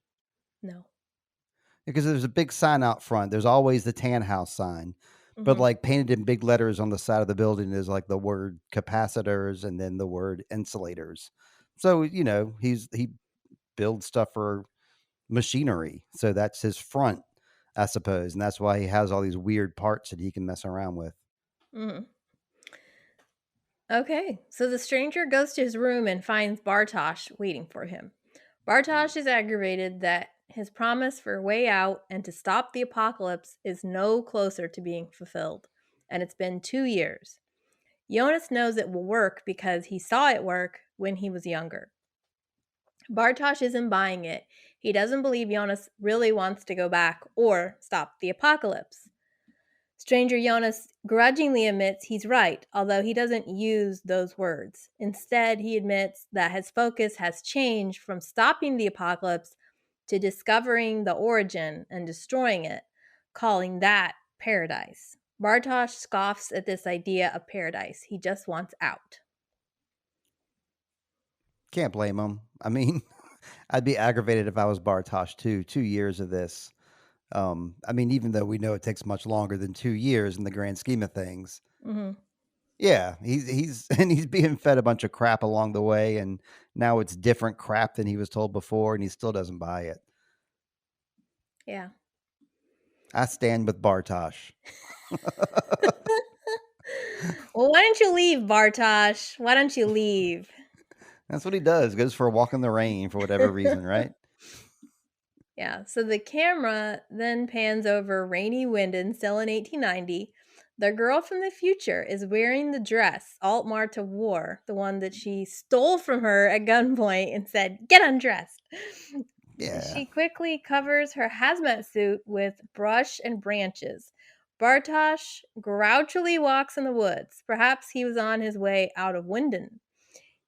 No. Because there's a big sign out front. There's always the tan house sign, but Mhm. like painted in big letters on the side of the building is like the word capacitors and then the word insulators. So, he builds stuff for machinery. So that's his front, I suppose. And that's why he has all these weird parts that he can mess around with. Mhm. Okay, so the stranger goes to his room and finds Bartosz waiting for him. Mm. Bartosz is aggravated that his promise for a way out and to stop the apocalypse is no closer to being fulfilled, and it's been 2 years. Jonas knows it will work because he saw it work when he was younger. Bartosz isn't buying it. He doesn't believe Jonas really wants to go back or stop the apocalypse. Stranger Jonas grudgingly admits he's right, although he doesn't use those words. Instead, he admits that his focus has changed from stopping the apocalypse to discovering the origin and destroying it, calling that paradise. Bartosz scoffs at this idea of paradise. He just wants out. Can't blame him. I mean, I'd be aggravated if I was Bartosh too. 2 years of this. I mean, even though we know it takes much longer than 2 years in the grand scheme of things. Hmm. Yeah, he's and he's being fed a bunch of crap along the way, and now it's different crap than he was told before, and he still doesn't buy it. Yeah. I stand with Bartosh. Well, why don't you leave, Bartosz? Why don't you leave? That's what he does. Goes for a walk in the rain for whatever reason, right? Yeah, so the camera then pans over rainy Winden, still in 1890. The girl from the future is wearing the dress Alt Marta wore, the one that she stole from her at gunpoint and said, "Get undressed." Yeah. She quickly covers her hazmat suit with brush and branches. Bartosz grouchily walks in the woods. Perhaps he was on his way out of Winden.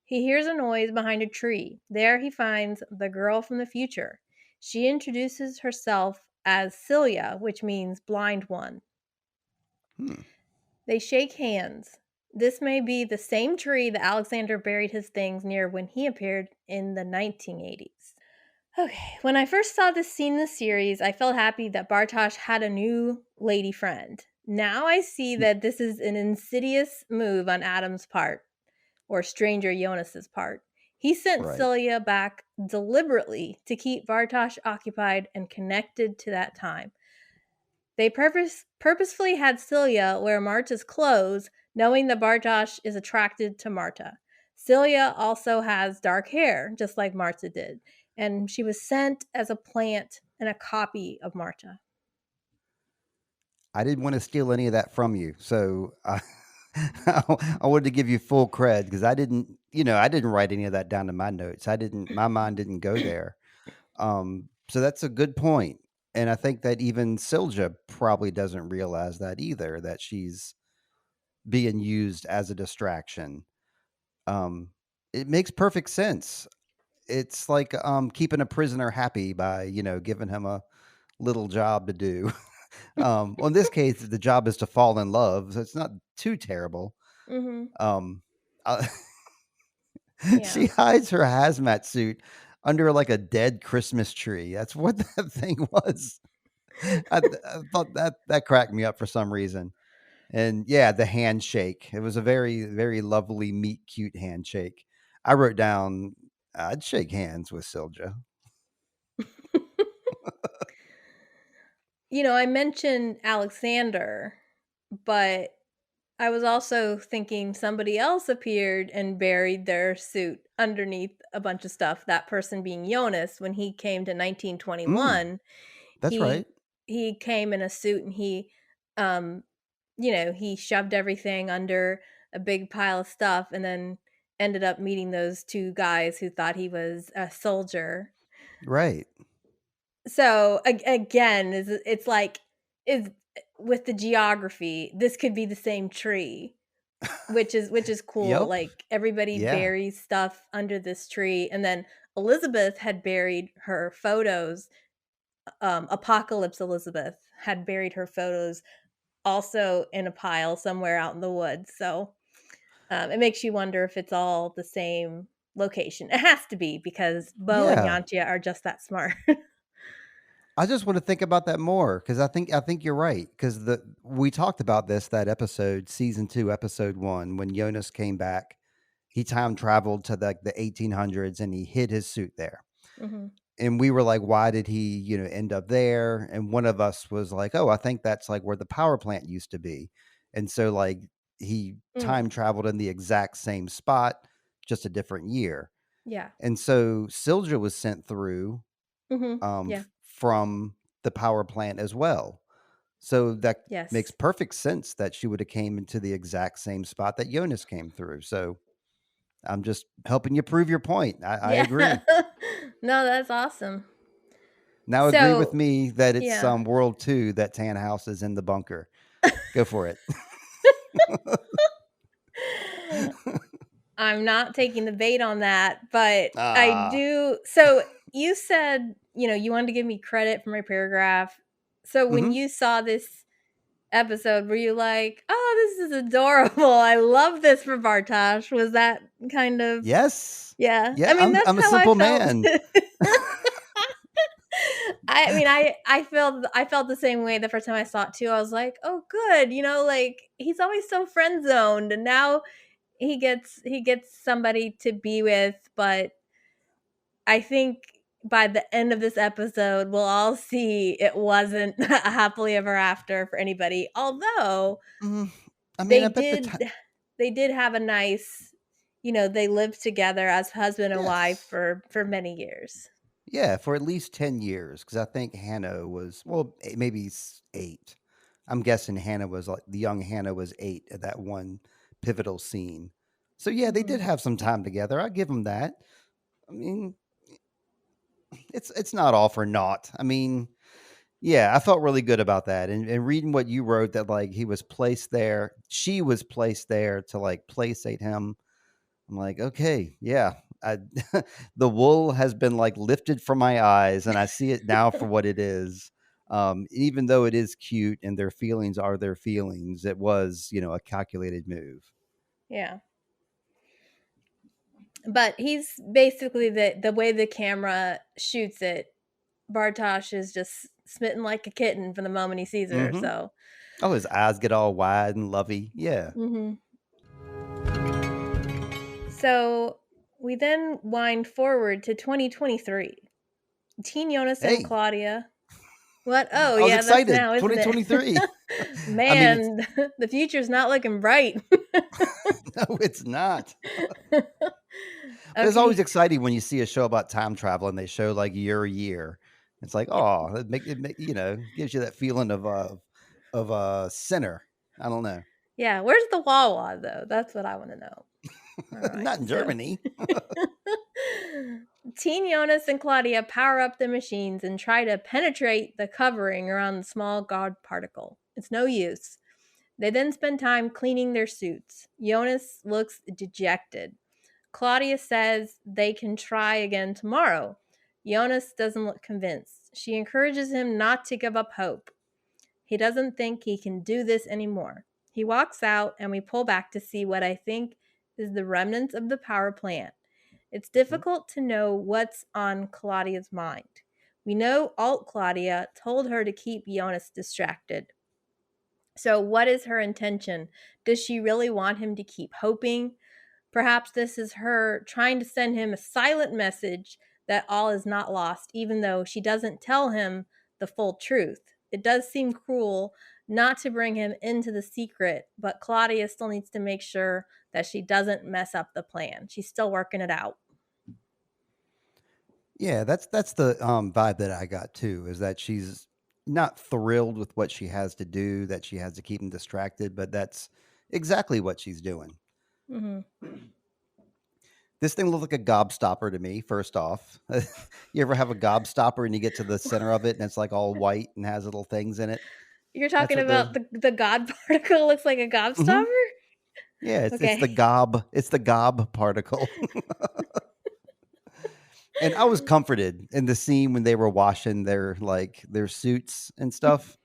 He hears a noise behind a tree. There he finds the girl from the future. She introduces herself as Celia, which means blind one. Hmm. They shake hands. This may be the same tree that Alexander buried his things near when he appeared in the 1980s. Okay, when I first saw this scene in the series, I felt happy that Bartosz had a new lady friend. Now I see that this is an insidious move on Adam's part, or Stranger Jonas's part. He sent Right. Celia back deliberately to keep Bartosz occupied and connected to that time. They purposefully had Celia wear Marta's clothes, knowing that Bartosz is attracted to Marta. Celia also has dark hair, just like Marta did, and she was sent as a plant and a copy of Marta. I didn't want to steal any of that from you, so I wanted to give you full cred because I didn't write any of that down in my notes. My mind didn't go there. So that's a good point, and I think that even Silja probably doesn't realize that either, that she's being used as a distraction. Um, it makes perfect sense. It's like keeping a prisoner happy by giving him a little job to do. Well, in this case, the job is to fall in love, so it's not too terrible. Mm-hmm. Um, uh, Yeah. she hides her hazmat suit under like a dead Christmas tree. That's what that thing was. I thought that cracked me up for some reason. And yeah, the handshake. It was a very, very lovely, meet cute handshake. I wrote down, I'd shake hands with Silja. I mentioned Alexander, but I was also thinking somebody else appeared and buried their suit underneath a bunch of stuff. That person being Jonas, when he came to Mm, 1921, that's right. he came in a suit and um, he shoved everything under a big pile of stuff and then ended up meeting those two guys who thought he was a soldier. Right. So again, it's like is with the geography, this could be the same tree, which is cool. Yep. Like everybody Yeah. buries stuff under this tree, and then Elizabeth had buried her photos. Apocalypse Elizabeth had buried her photos also in a pile somewhere out in the woods. So it makes you wonder if it's all the same location. It has to be because Bo and Yeah. Yantia are just that smart. I just want to think about that more because I think you're right because the we talked about this that episode season 2 episode 1 when Jonas came back. He time traveled to the 1800s and he hid his suit there. hmm And we were like, why did he, end up there? And one of us was like, oh, I think that's like where the power plant used to be. And so like he Mm, time traveled in the exact same spot, just a different year. yeah. And so Sildra was sent through Yeah. from the power plant as well. So that makes Yes. perfect sense that she would have came into the exact same spot that Jonas came through. So I'm just helping you prove your point. I Yeah. agree. No, that's awesome. Now agree with So, me that it's yeah. World 2 that Tannhaus is in the bunker. Go for it. I'm not taking the bait on that, but I Ah. do. So you said, you wanted to give me credit for my paragraph. So when Mhm. you saw this episode, were you like, oh, this is adorable. I love this for Bartosh? Was that kind of, Yes. yeah. Yeah, I mean, I'm that's I'm a how I simple felt. man. I mean, I felt the same way the first time I saw it too. I was like, "Oh, good," like he's always so friend zoned, and now he gets somebody to be with. But I think by the end of this episode, we'll all see it wasn't a happily ever after for anybody. Although Mm, I mean, they I bet the did, ti they did have a nice, they lived together as husband and wife yes. for many years. Yeah, for at least 10 years because I think Hannah was, well, maybe 8. I'm guessing Hannah was like the young Hannah was 8 at that one pivotal scene. So yeah, they did hmm have some time together. I give them that. I mean, it's not all for naught. I mean, yeah, I felt really good about that. And reading what you wrote that like he was placed there, she was placed there to like placate him. I'm like, okay, yeah. I, the wool has been like lifted from my eyes and I see it now for what it is. Even though it is cute and their feelings are their feelings, it was, a calculated move. Yeah. But he's basically the way the camera shoots it. Bartosh is just smitten like a kitten from the moment he sees her. Hmm. So, Oh, his eyes get all wide and lovey. Yeah. hmm so we then wind forward to 2023. Teen Jonas and Hey, Claudia. What? Oh, I was yeah, that's excited. now, isn't it? 2023. I mean, it's Man, the future's not looking bright. no, it's not. But it's always Okay. exciting when you see a show about time travel and they show like your year. It's like, Yeah. oh, gives you that feeling of a sinner. I don't know. Yeah. Where's the Wawa, though? That's what I want to know. All right. Not in So Germany. Teen Jonas and Claudia power up the machines and try to penetrate the covering around the small God particle. It's no use. They then spend time cleaning their suits. Jonas looks dejected. Claudia says they can try again tomorrow. Jonas doesn't look convinced. She encourages him not to give up hope. He doesn't think he can do this anymore. He walks out, and we pull back to see what I think is the remnants of the power plant. It's difficult to know what's on Claudia's mind. We know Alt Claudia told her to keep Jonas distracted. So, what is her intention? Does she really want him to keep hoping? Perhaps this is her trying to send him a silent message that all is not lost, even though she doesn't tell him the full truth. It does seem cruel not to bring him into the secret, but Claudia still needs to make sure that she doesn't mess up the plan. She's still working it out. Yeah, that's the vibe that I got too, is that she's not thrilled with what she has to do, that she has to keep him distracted, but that's exactly what she's doing. hmm This thing looked like a gobstopper to me, first off. You ever have a gobstopper and you get to the center of it and it's like all white and has little things in it? You're That's talking what about the God particle looks like a Mhm. gobstopper? Yeah, it's the Okay. gob particle. And I was comforted in the scene when they were washing their suits and stuff.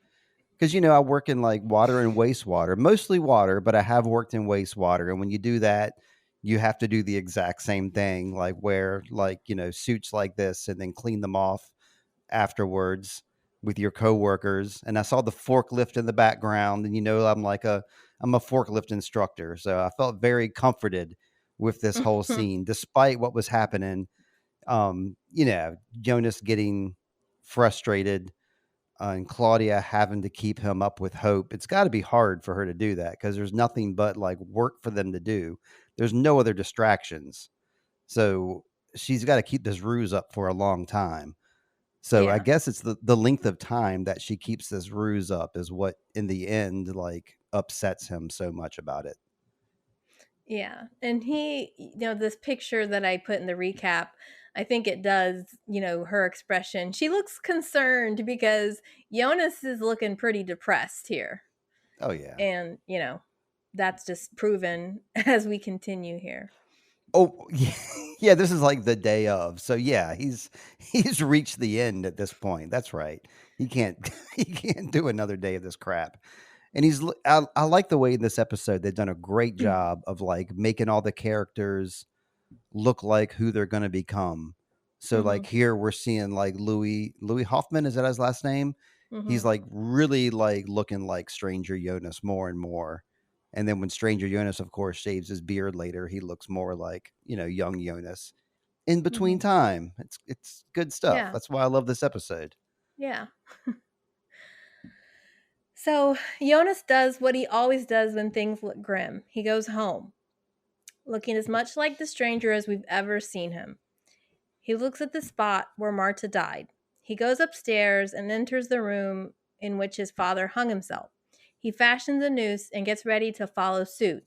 because I work in like water and wastewater, mostly water, but I have worked in wastewater. And when you do that, you have to do the exact same thing, like wear like suits like this, and then clean them off afterwards with your coworkers. And I saw the forklift in the background, and I'm a forklift instructor, so I felt very comforted with this whole scene, despite what was happening. Jonas getting frustrated, and Claudia having to keep him up with hope. It's got to be hard for her to do that because there's nothing but like work for them to do. There's no other distractions. So she's got to keep this ruse up for a long time. So I Yeah. guess it's the length of time that she keeps this ruse up is what in the end like upsets him so much about it. Yeah. And this picture that I put in the recap, I think it does, her expression. She looks concerned because Jonas is looking pretty depressed here. Oh yeah. And, that's just proven as we continue here. Oh yeah, yeah. This is like the day of. So yeah, he's reached the end at this point. That's right. He can't he can't do another day of this crap. And I like the way in this episode they've done a great job of like making all the characters look like who they're going to become. So like Mhm. here we're seeing like Louis Hoffman, is that his last name? He's Mhm. like really like looking like Stranger Jonas more and more. And then when Stranger Jonas, of course, shaves his beard later, he looks more like young Jonas. In between Mhm. time, it's good stuff. Yeah. That's why I love this episode. Yeah. So Jonas does what he always does when things look grim. He goes home, looking as much like the stranger as we've ever seen him. He looks at the spot where Marta died. He goes upstairs and enters the room in which his father hung himself. He fashions a noose and gets ready to follow suit.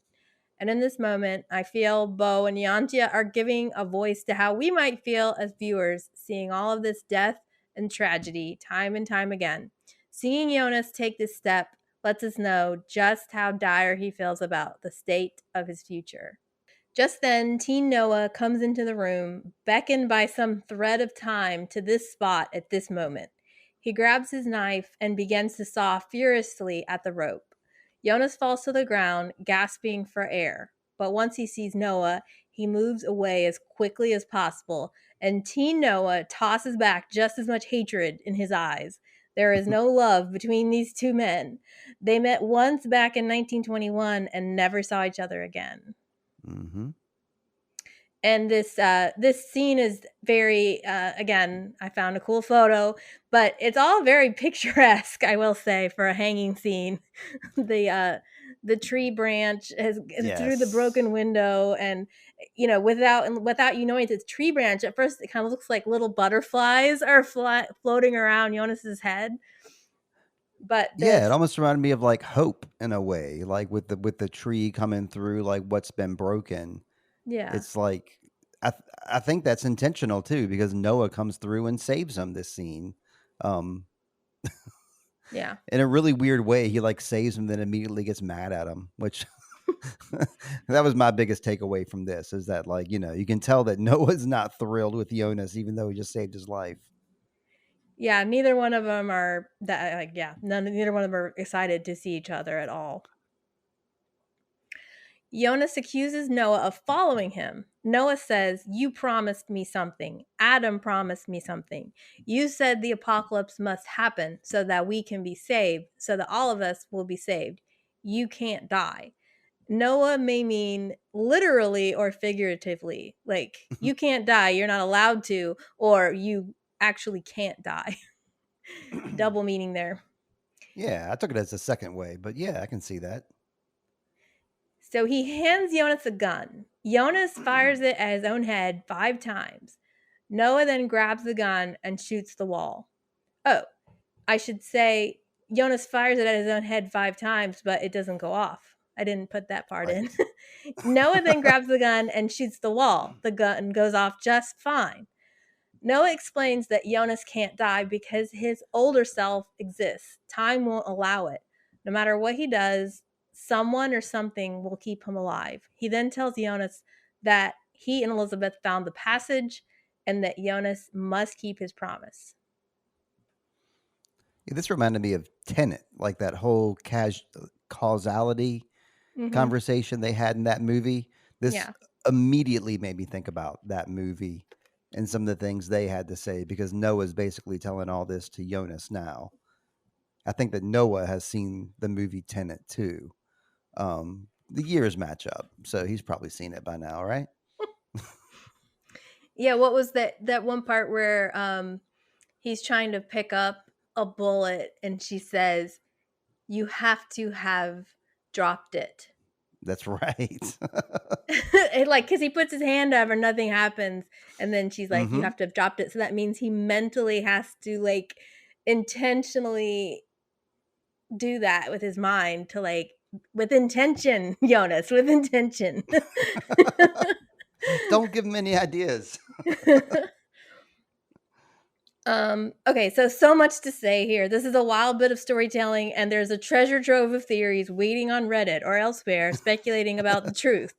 And in this moment, I feel Bo and Yantia are giving a voice to how we might feel as viewers seeing all of this death and tragedy time and time again. Seeing Jonas take this step lets us know just how dire he feels about the state of his future. Just then, Teen Noah comes into the room, beckoned by some thread of time to this spot at this moment. He grabs his knife and begins to saw furiously at the rope. Jonas falls to the ground, gasping for air. But once he sees Noah, he moves away as quickly as possible, and Teen Noah tosses back just as much hatred in his eyes. There is no love between these two men. They met once back in 1921 and never saw each other again. Hmm. And this scene is very again, I found a cool photo, but it's all very picturesque, I will say, for a hanging scene. The tree branch has through the Yes. broken window, and without you knowing it's a tree branch, at first it kind of looks like little butterflies are floating around Jonas's head. But Yeah, it this almost reminded me of like Hope in a way, like with the tree coming through like what's been broken. Yeah. It's like I think that's intentional too because Noah comes through and saves him this scene. Um Yeah. in a really weird way, he like saves him then immediately gets mad at him, which that was my biggest takeaway from this is that like, you can tell that Noah's not thrilled with Jonas even though he just saved his life. Yeah, neither one of them are that like yeah, neither one of them are excited to see each other at all. Jonas accuses Noah of following him. Noah says, "You promised me something. Adam promised me something. You said the apocalypse must happen so that we can be saved, so that all of us will be saved. You can't die." Noah may mean literally or figuratively. Like, you can't die, you're not allowed to, or you actually can't die. Double meaning there. Yeah, I took it as a second way, but yeah, I can see that. So he hands Jonas a gun. Jonas fires it at his own head 5 times. Noah then grabs the gun and shoots the wall. Oh, I should say Jonas fires it at his own head 5 times, but it doesn't go off. I didn't put that part in. Right. Noah then grabs the gun and shoots the wall. The gun goes off just fine. Noah explains that Jonas can't die because his older self exists. Time won't allow it. No matter what he does, someone or something will keep him alive. He then tells Jonas that he and Elizabeth found the passage and that Jonas must keep his promise. Yeah, this reminded me of Tenet, like that whole causality Mm-hmm. conversation they had in that movie. This Yeah. immediately made me think about that movie and some of the things they had to say because Noah's basically telling all this to Jonas now. I think that Noah has seen the movie Tenet too. The years match up, so he's probably seen it by now, right? Yeah, what was that one part where he's trying to pick up a bullet and she says, "You have to have dropped it." That's right. Like, because he puts his hand up and nothing happens, and then she's like, "You Hmm. have to have dropped it." So that means he mentally has to like intentionally do that with his mind to like with intention, Jonas, with intention. Don't give him any ideas. Okay, so much to say here. This is a wild bit of storytelling, and there's a treasure trove of theories waiting on Reddit or elsewhere speculating about the truth.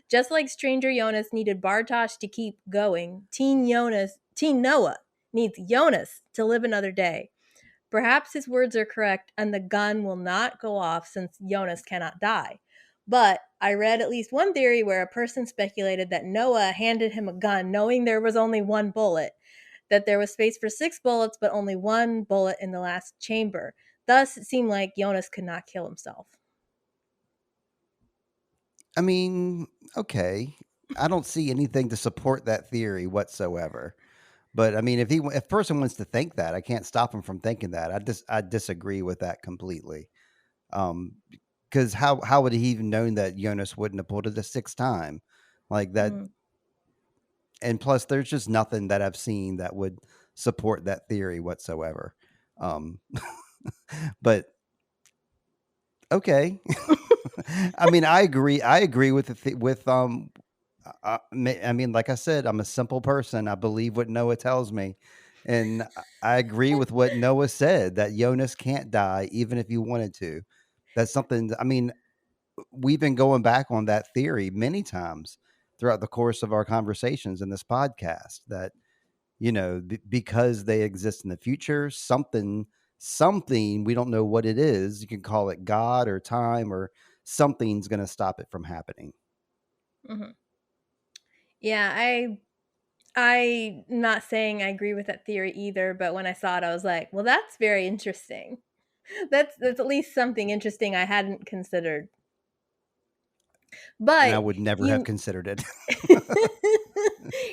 Just like Stranger Jonas needed Bartosz to keep going, Teen Noah needs Jonas to live another day. Perhaps his words are correct, and the gun will not go off since Jonas cannot die. But I read at least one theory where a person speculated that Noah handed him a gun knowing there was only one bullet, that there was space for 6 bullets, but only one bullet in the last chamber. Thus, it seemed like Jonas could not kill himself. I mean, okay. I don't see anything to support that theory whatsoever. But I mean, if a person wants to think that, I can't stop him from thinking that. I disagree with that completely. Um, because how would he even known that Jonas wouldn't have pulled it a sixth time, like that? Mm. And plus, there's just nothing that I've seen that would support that theory whatsoever. Um, but okay. I mean, I agree. I agree with with I mean, like I said, I'm a simple person. I believe what Noah tells me, and I agree with what Noah said that Jonas can't die even if he wanted to. That's something. I mean, we've been going back on that theory many times throughout the course of our conversations in this podcast. That because they exist in the future, something we don't know what it is. You can call it God or time or something's going to stop it from happening. Hmm. Yeah, I'm not saying I agree with that theory either, but when I saw it, I was like, well, that's very interesting. That's at least something interesting I hadn't considered. And I But would never have you considered it.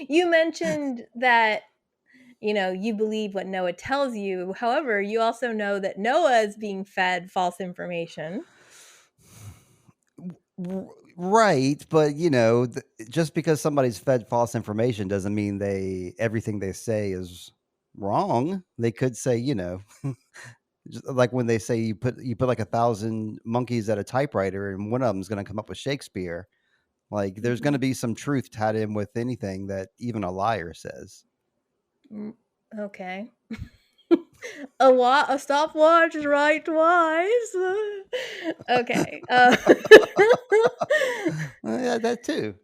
you mentioned that you believe what Noah tells you. However, you also know that Noah is being fed false information. Right, but just because somebody's fed false information doesn't mean everything they say is wrong. They could say, just like when they say you put like 1,000 monkeys at a typewriter and one of them's going to come up with Shakespeare. Like there's going Mhm. to be some truth tied in with anything that even a liar says. Mm, okay. A stopwatch is right twice. Okay. Yeah, that too.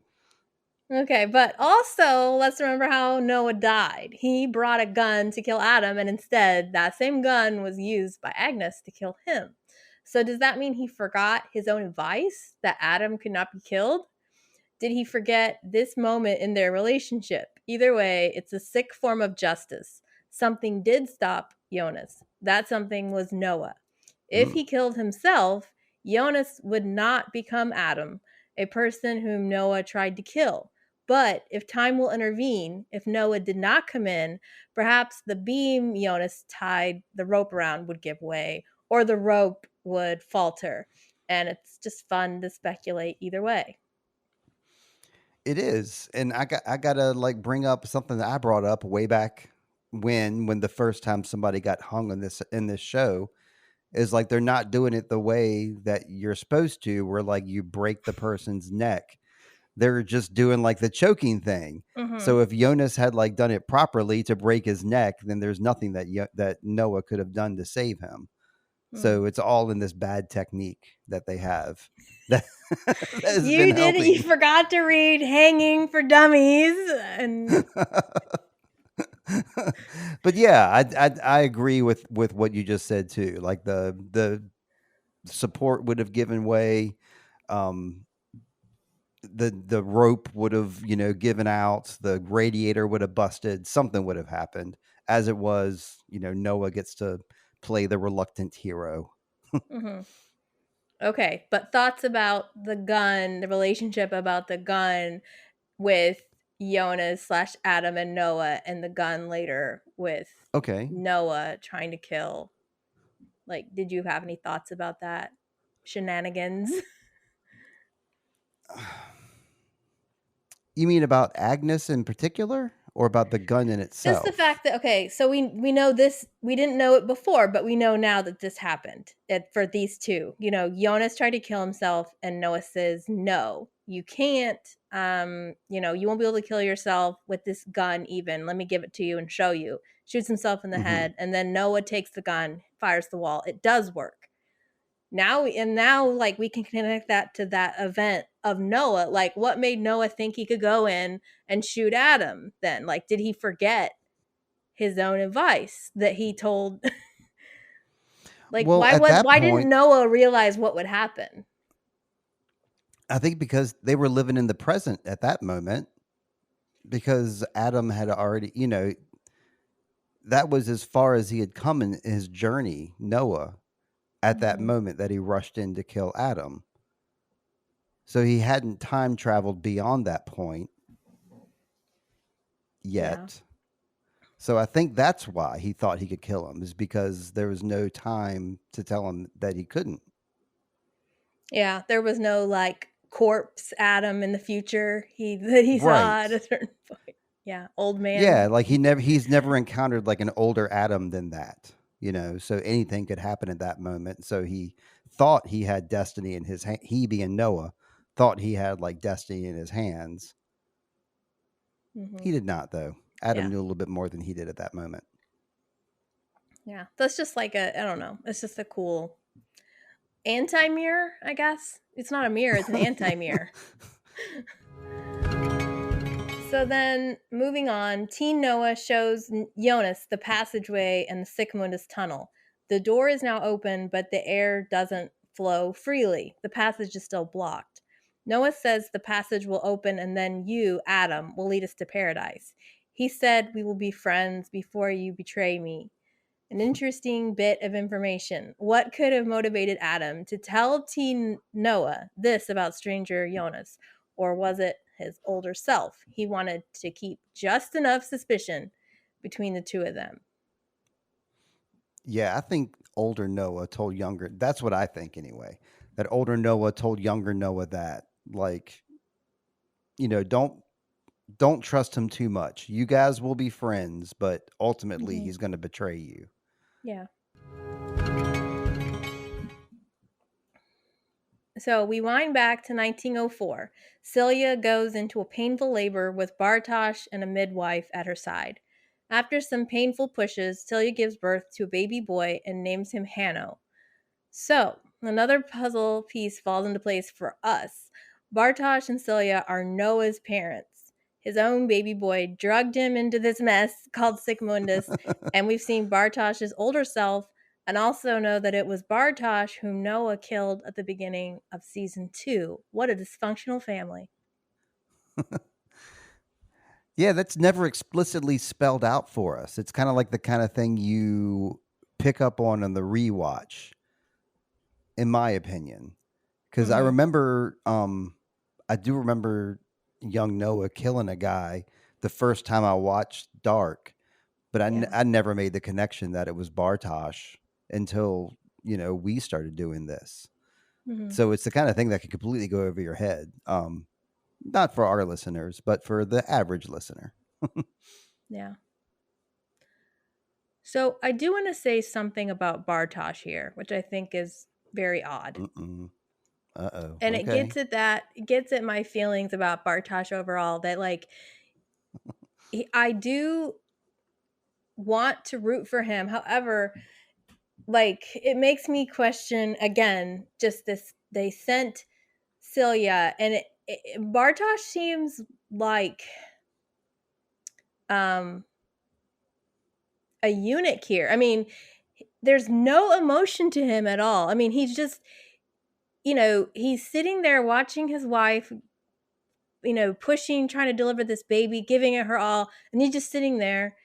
Okay, but also let's remember how Noah died. He brought a gun to kill Adam, and instead, that same gun was used by Agnes to kill him. So, does that mean he forgot his own advice that Adam could not be killed? Did he forget this moment in their relationship? Either way, it's a sick form of justice. Something did stop Jonas. That something was Noah. If Mm. he killed himself, Jonas would not become Adam, a person whom Noah tried to kill. But if time will intervene, if Noah did not come in, perhaps the beam Jonas tied the rope around would give way, or the rope would falter. And it's just fun to speculate either way. It is, and I gotta like bring up something that I brought up way back when the first time somebody got hung in this show is like they're not doing it the way that you're supposed to, where like you break the person's neck. They're just doing like the choking thing. Mm-hmm. So if Jonas had like done it properly to break his neck, then there's nothing that Noah could have done to save him. Mm. So it's all in this bad technique that they have that, that has been You did you helping. forgot to read Hanging for Dummies and But yeah, I agree with what you just said too. Like the support would have given way. Um, the rope would have, given out, the radiator would have busted, something would have happened. As it was, Noah gets to play the reluctant hero. Mhm. Okay, but thoughts about the gun, the relationship about the gun with Jonas slash Adam and Noah, and the gun later with Okay. Noah trying to kill. Like, did you have any thoughts about that shenanigans? You mean about Agnes in particular, or about the gun in Just the itself? fact that, okay, so we know this, we didn't know it before, but we know now that this happened for these two. Jonas tried to kill himself, and Noah says, "No, you can't. You won't be able to kill yourself with this gun. Even let me give it to you and show you." Shoots himself in the Hmm. head, and then Noah takes the gun, fires the wall. It does work. Now, like, we can connect that to that event of Noah. Like, what made Noah think he could go in and shoot Adam? Then, like, did he forget his own advice that he told? Like, Well, at that why didn't point, Noah realize what would happen? I think because they were living in the present at that moment, because Adam had already, that was as far as he had come in his journey, Noah, at that Mhm. moment that he rushed in to kill Adam. So he hadn't time traveled beyond that point Yeah. yet. So I think that's why he thought he could kill him, is because there was no time to tell him that he couldn't. Yeah, there was no, like, corpse Adam in the future that he saw Right. at a certain point. Yeah, old man. Yeah, like he's never encountered like an older Adam than that, so anything could happen at that moment. So he thought he had destiny in his hand. He being Noah thought he had like destiny in his hands. Mhm. He did not though. Adam Yeah. knew a little bit more than he did at that moment. Yeah. That's just like I don't know. It's just a cool anti-mirror, I guess. It's not a mirror, it's an anti-mirror. So then, moving on, Teen Noah shows Jonas the passageway and the Sycamundus tunnel. The door is now open, but the air doesn't flow freely. The passage is still blocked. Noah says the passage will open and then you, Adam, will lead us to paradise. He said, "We will be friends before you betray me." An interesting bit of information. What could have motivated Adam to tell teen Noah this about stranger Jonas? Or was it his older self? He wanted to keep just enough suspicion between the two of them. Yeah, I think older Noah told younger. That's what I think anyway. That older Noah told younger Noah that, like, don't trust him too much. You guys will be friends, but ultimately Mm-hmm. he's going to betray you. Yeah. So we wind back to 1904. Celia goes into a painful labor with Bartosh and a midwife at her side. After some painful pushes, Celia gives birth to a baby boy and names him Hanno. So, another puzzle piece falls into place for us. Bartosh and Celia are Noah's parents. His own baby boy drugged him into this mess called Sigmundus, and we've seen Bartosh's older self and also know that it was Bartosh whom Noah killed at the beginning of season 2. What a dysfunctional family. Yeah, that's never explicitly spelled out for us. It's kind of like the kind of thing you pick up on the rewatch, in my opinion. Because Mhm. I do remember young Noah killing a guy the first time I watched Dark, but Yeah. I never made the connection that it was Bartosh until, we started doing this. Mhm. So it's the kind of thing that can completely go over your head. Not for our listeners, but for the average listener. Yeah. So, I do want to say something about Bartosh here, which I think is very odd. Mm-mm. Uh-oh. And it Okay. gets at my feelings about Bartosh overall, that, like, I do want to root for him. However, like, it makes me question again just this. They sent Celia, and Bartosh seems like, um a eunuch here. I mean, there's no emotion to him at all. I mean, he's just, he's sitting there watching his wife, pushing, trying to deliver this baby, giving it her all, and he's just sitting there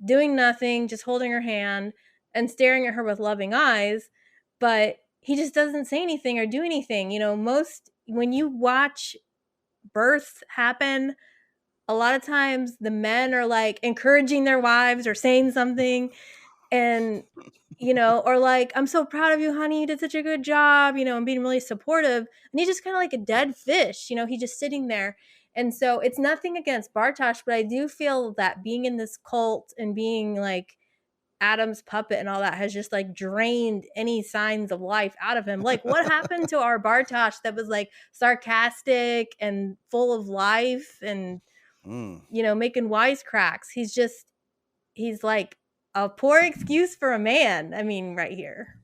doing nothing, just holding her hand and staring at her with loving eyes. But he just doesn't say anything or do anything. Most when you watch births happen, a lot of times the men are like encouraging their wives or saying something, and or like, I'm so proud of you, honey, you did such a good job, and being really supportive. And he's just kind of like a dead fish, he's just sitting there. And so it's nothing against Bartosz, but I do feel that being in this cult and being like Adam's puppet and all that has just like drained any signs of life out of him. Like, what happened to our Bartosz that was like sarcastic and full of life and making wisecracks? He's like a poor excuse for a man. I mean, right here.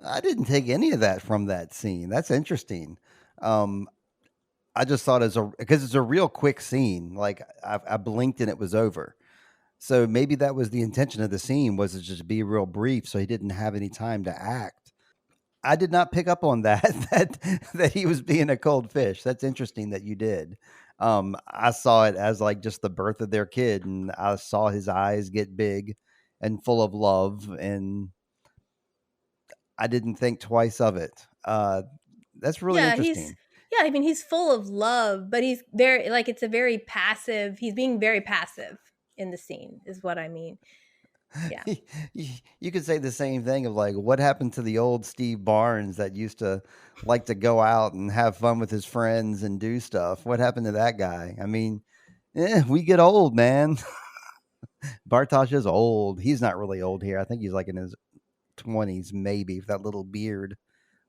I didn't take any of that from that scene. That's interesting. Um, I just thought because it's a real quick scene. Like I blinked and it was over. So maybe that was the intention of the scene, was to just be real brief, so he didn't have any time to act. I did not pick up on that that he was being a cold fish. That's interesting that you did. I saw it as like just the birth of their kid, and I saw his eyes get big and full of love, and I didn't think twice of it. That's really Yeah, he's interesting. yeah, I mean, he's full of love, but he's very like, it's a very passive. He's being very passive in the scene is what I mean. Yeah. You could say the same thing of like, what happened to the old Steve Barnes that used to like to go out and have fun with his friends and do stuff? What happened to that guy? I mean, we get old, man. Bartosz is old. He's not really old here. I think he's like in his 20s, maybe, with that little beard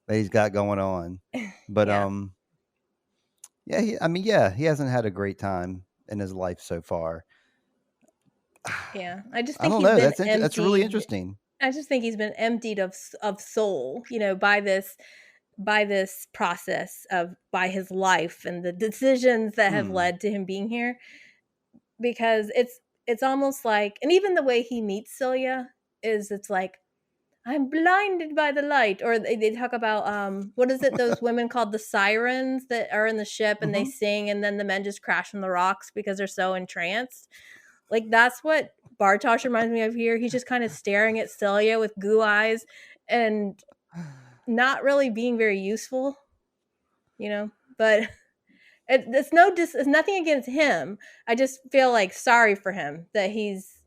that he's got going on. But Yeah. yeah, yeah, he hasn't had a great time in his life so far. Yeah. I just I think don't he's know. been That's really emptied. interesting. I just think he's been emptied of soul, by this process of by his life and the decisions that have Hmm. led to him being here. Because it's almost like, and even the way he meets Celia is, it's like, I'm blinded by the light. Or they talk about, what is it, those women called the sirens that are in the ship and they Hmm. sing, and then the men just crash on the rocks because they're so entranced. Like, that's what Bartosz reminds me of here. He's just kind of staring at Celia with goo eyes and not really being very useful, but it's nothing against him. I just feel like sorry for him that he's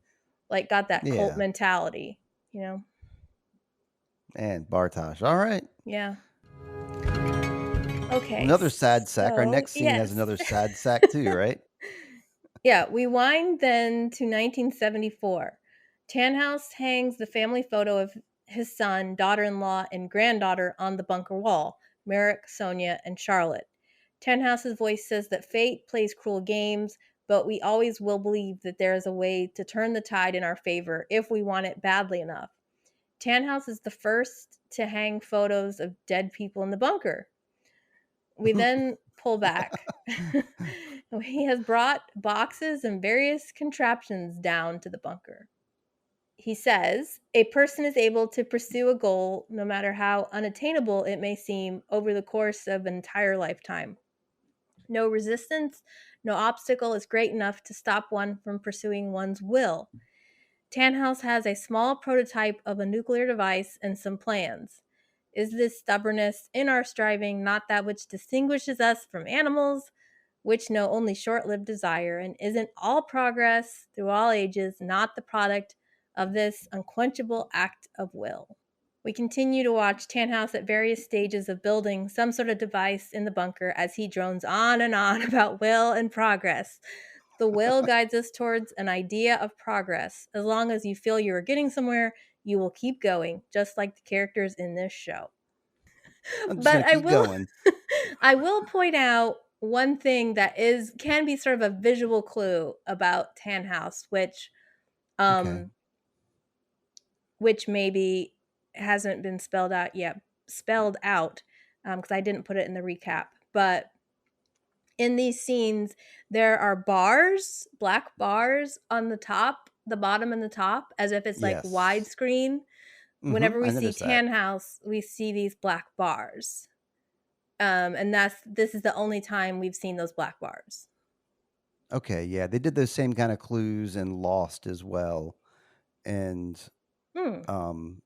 like got that cult Yeah. mentality, you know? And Bartosz. All right. Yeah. Okay. Another sad sack. Our So, next scene has yes. another sad sack too, right? Yeah, we wind then to 1974. Tannhaus hangs the family photo of his son, daughter-in-law, and granddaughter on the bunker wall, Merrick, Sonia, and Charlotte. Tannhaus's voice says that fate plays cruel games, but we always will believe that there is a way to turn the tide in our favor if we want it badly enough. Tannhaus is the first to hang photos of dead people in the bunker. We then pull back. He has brought boxes and various contraptions down to the bunker. He says, a person is able to pursue a goal, no matter how unattainable it may seem, over the course of an entire lifetime. No resistance, no obstacle is great enough to stop one from pursuing one's will. Tannhaus has a small prototype of a nuclear device and some plans. Is this stubbornness in our striving not that which distinguishes us from animals, which know only short lived desire, and isn't all progress through all ages not the product of this unquenchable act of will? We continue to watch Tannhaus at various stages of building some sort of device in the bunker as he drones on and on about will and progress. The will guides us towards an idea of progress. As long as you feel you are getting somewhere, you will keep going, just like the characters in this show. I'm just But gonna I keep will going. I will point out one thing that can be sort of a visual clue about Tannhaus, Okay. um which maybe hasn't been spelled out, because I didn't put it in the recap. But in these scenes, there are bars, black bars on the top the bottom and the top as if it's like Yes. widescreen. Whenever we I see noticed that. tan house, we see these black bars. And this is the only time we've seen those black bars. Okay, yeah, they did those same kinda clues in Lost as well, and, Hmm.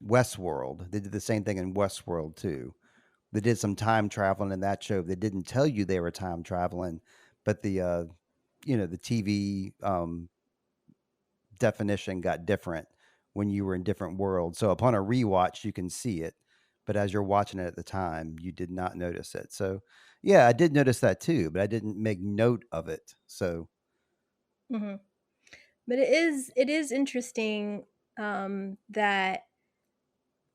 Westworld. They did the same thing in Westworld too. They did some time traveling in that show. They didn't tell you they were time traveling, but the TV, definition got different when you were in different worlds. So upon a rewatch, you can see it, but as you're watching it at the time, you did not notice it. So, yeah, I did notice that too, but I didn't make note of it. So, Mhm. But it is interesting, that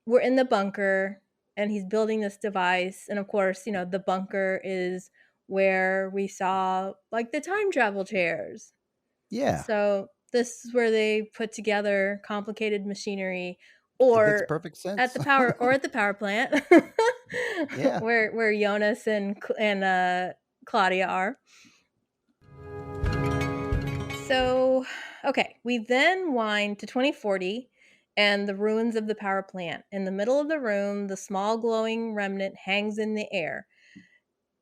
we're in the bunker and he's building this device, and of course, the bunker is where we saw, like, the time travel chairs. yeah, So, this is where they put together complicated machinery it makes or perfect at sense. the power plant Yeah. where Jonas and Claudia are. So, okay, we then wind to 2040 and the ruins of the power plant. In the middle of the room, the small glowing remnant hangs in the air.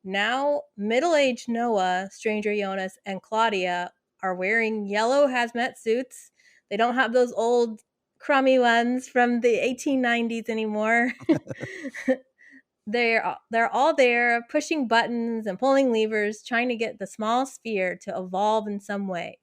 Now, middle aged Noah, Stranger Jonas, and Claudia are wearing yellow hazmat suits. They don't have those old crummy ones from the 1890s anymore. They're all there pushing buttons and pulling levers, trying to get the small sphere to evolve in some way.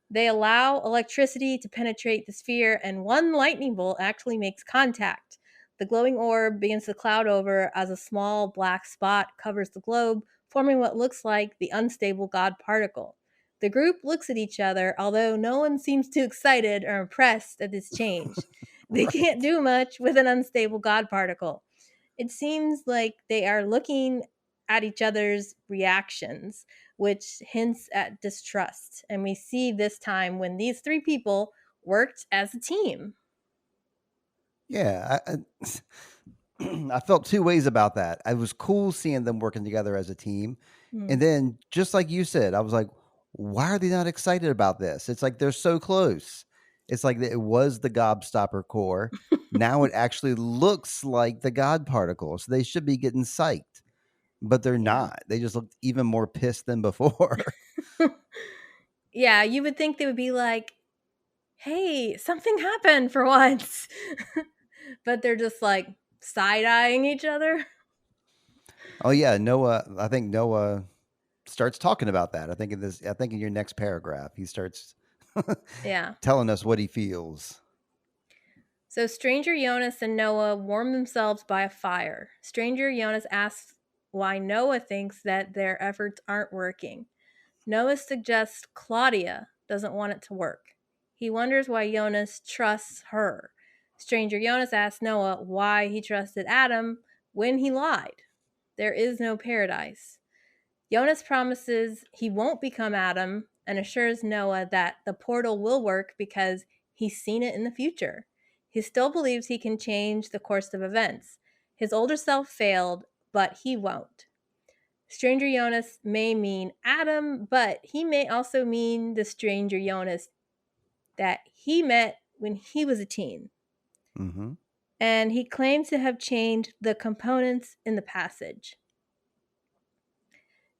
They allow electricity to penetrate the sphere, and one lightning bolt actually makes contact. The glowing orb begins to cloud over as a small black spot covers the globe, forming what looks like the unstable God particle. The group looks at each other, although no one seems too excited or impressed at this change. They can't Right. do much with an unstable God particle. It seems like they are looking at each other's reactions, which hints at distrust. And we see this time when these three people worked as a team. Yeah, I felt 2 ways about that. It was cool seeing them working together as a team, and Mm. then, just like you said, I was like, "Why are they not excited about this?" It's like they're so close. It's like it was the Gobstopper core. Now it actually looks like the God particle, so they should be getting psyched, but they're Yeah. not. They just looked even more pissed than before. Yeah, you would think they would be like, hey, something happened for once. But they're just like side eyeing each other. Oh, yeah, I think Noah starts talking about that. I think in your next paragraph, he starts Yeah. telling us what he feels. So Stranger Jonas and Noah warm themselves by a fire. Stranger Jonas asks why Noah thinks that their efforts aren't working. Noah suggests Claudia doesn't want it to work. He wonders why Jonas trusts her. Stranger Jonas asks Noah why he trusted Adam when he lied. There is no paradise. Jonas promises he won't become Adam and assures Noah that the portal will work because he's seen it in the future. He still believes he can change the course of events. His older self failed, but he won't. Stranger Jonas may mean Adam, but he may also mean the stranger Jonas that he met when he was a teen. Mhm. And he claims to have changed the components in the passage.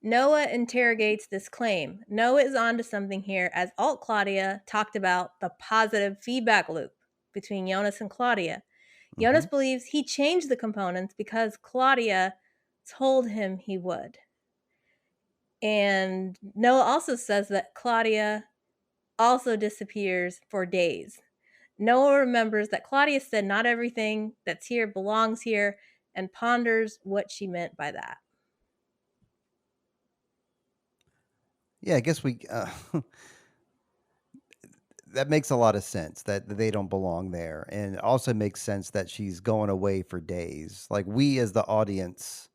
Noah interrogates this claim. Noah is onto something here, as Alt Claudia talked about the positive feedback loop between Jonas and Claudia. Jonas Mhm. believes he changed the components because Claudia told him he would. And Noah also says that Claudia also disappears for days. Noah remembers that Claudia said not everything that's here belongs here and ponders what she meant by that. Yeah, I guess we that makes a lot of sense that they don't belong there, and it also makes sense that she's going away for days. Like, we as the audience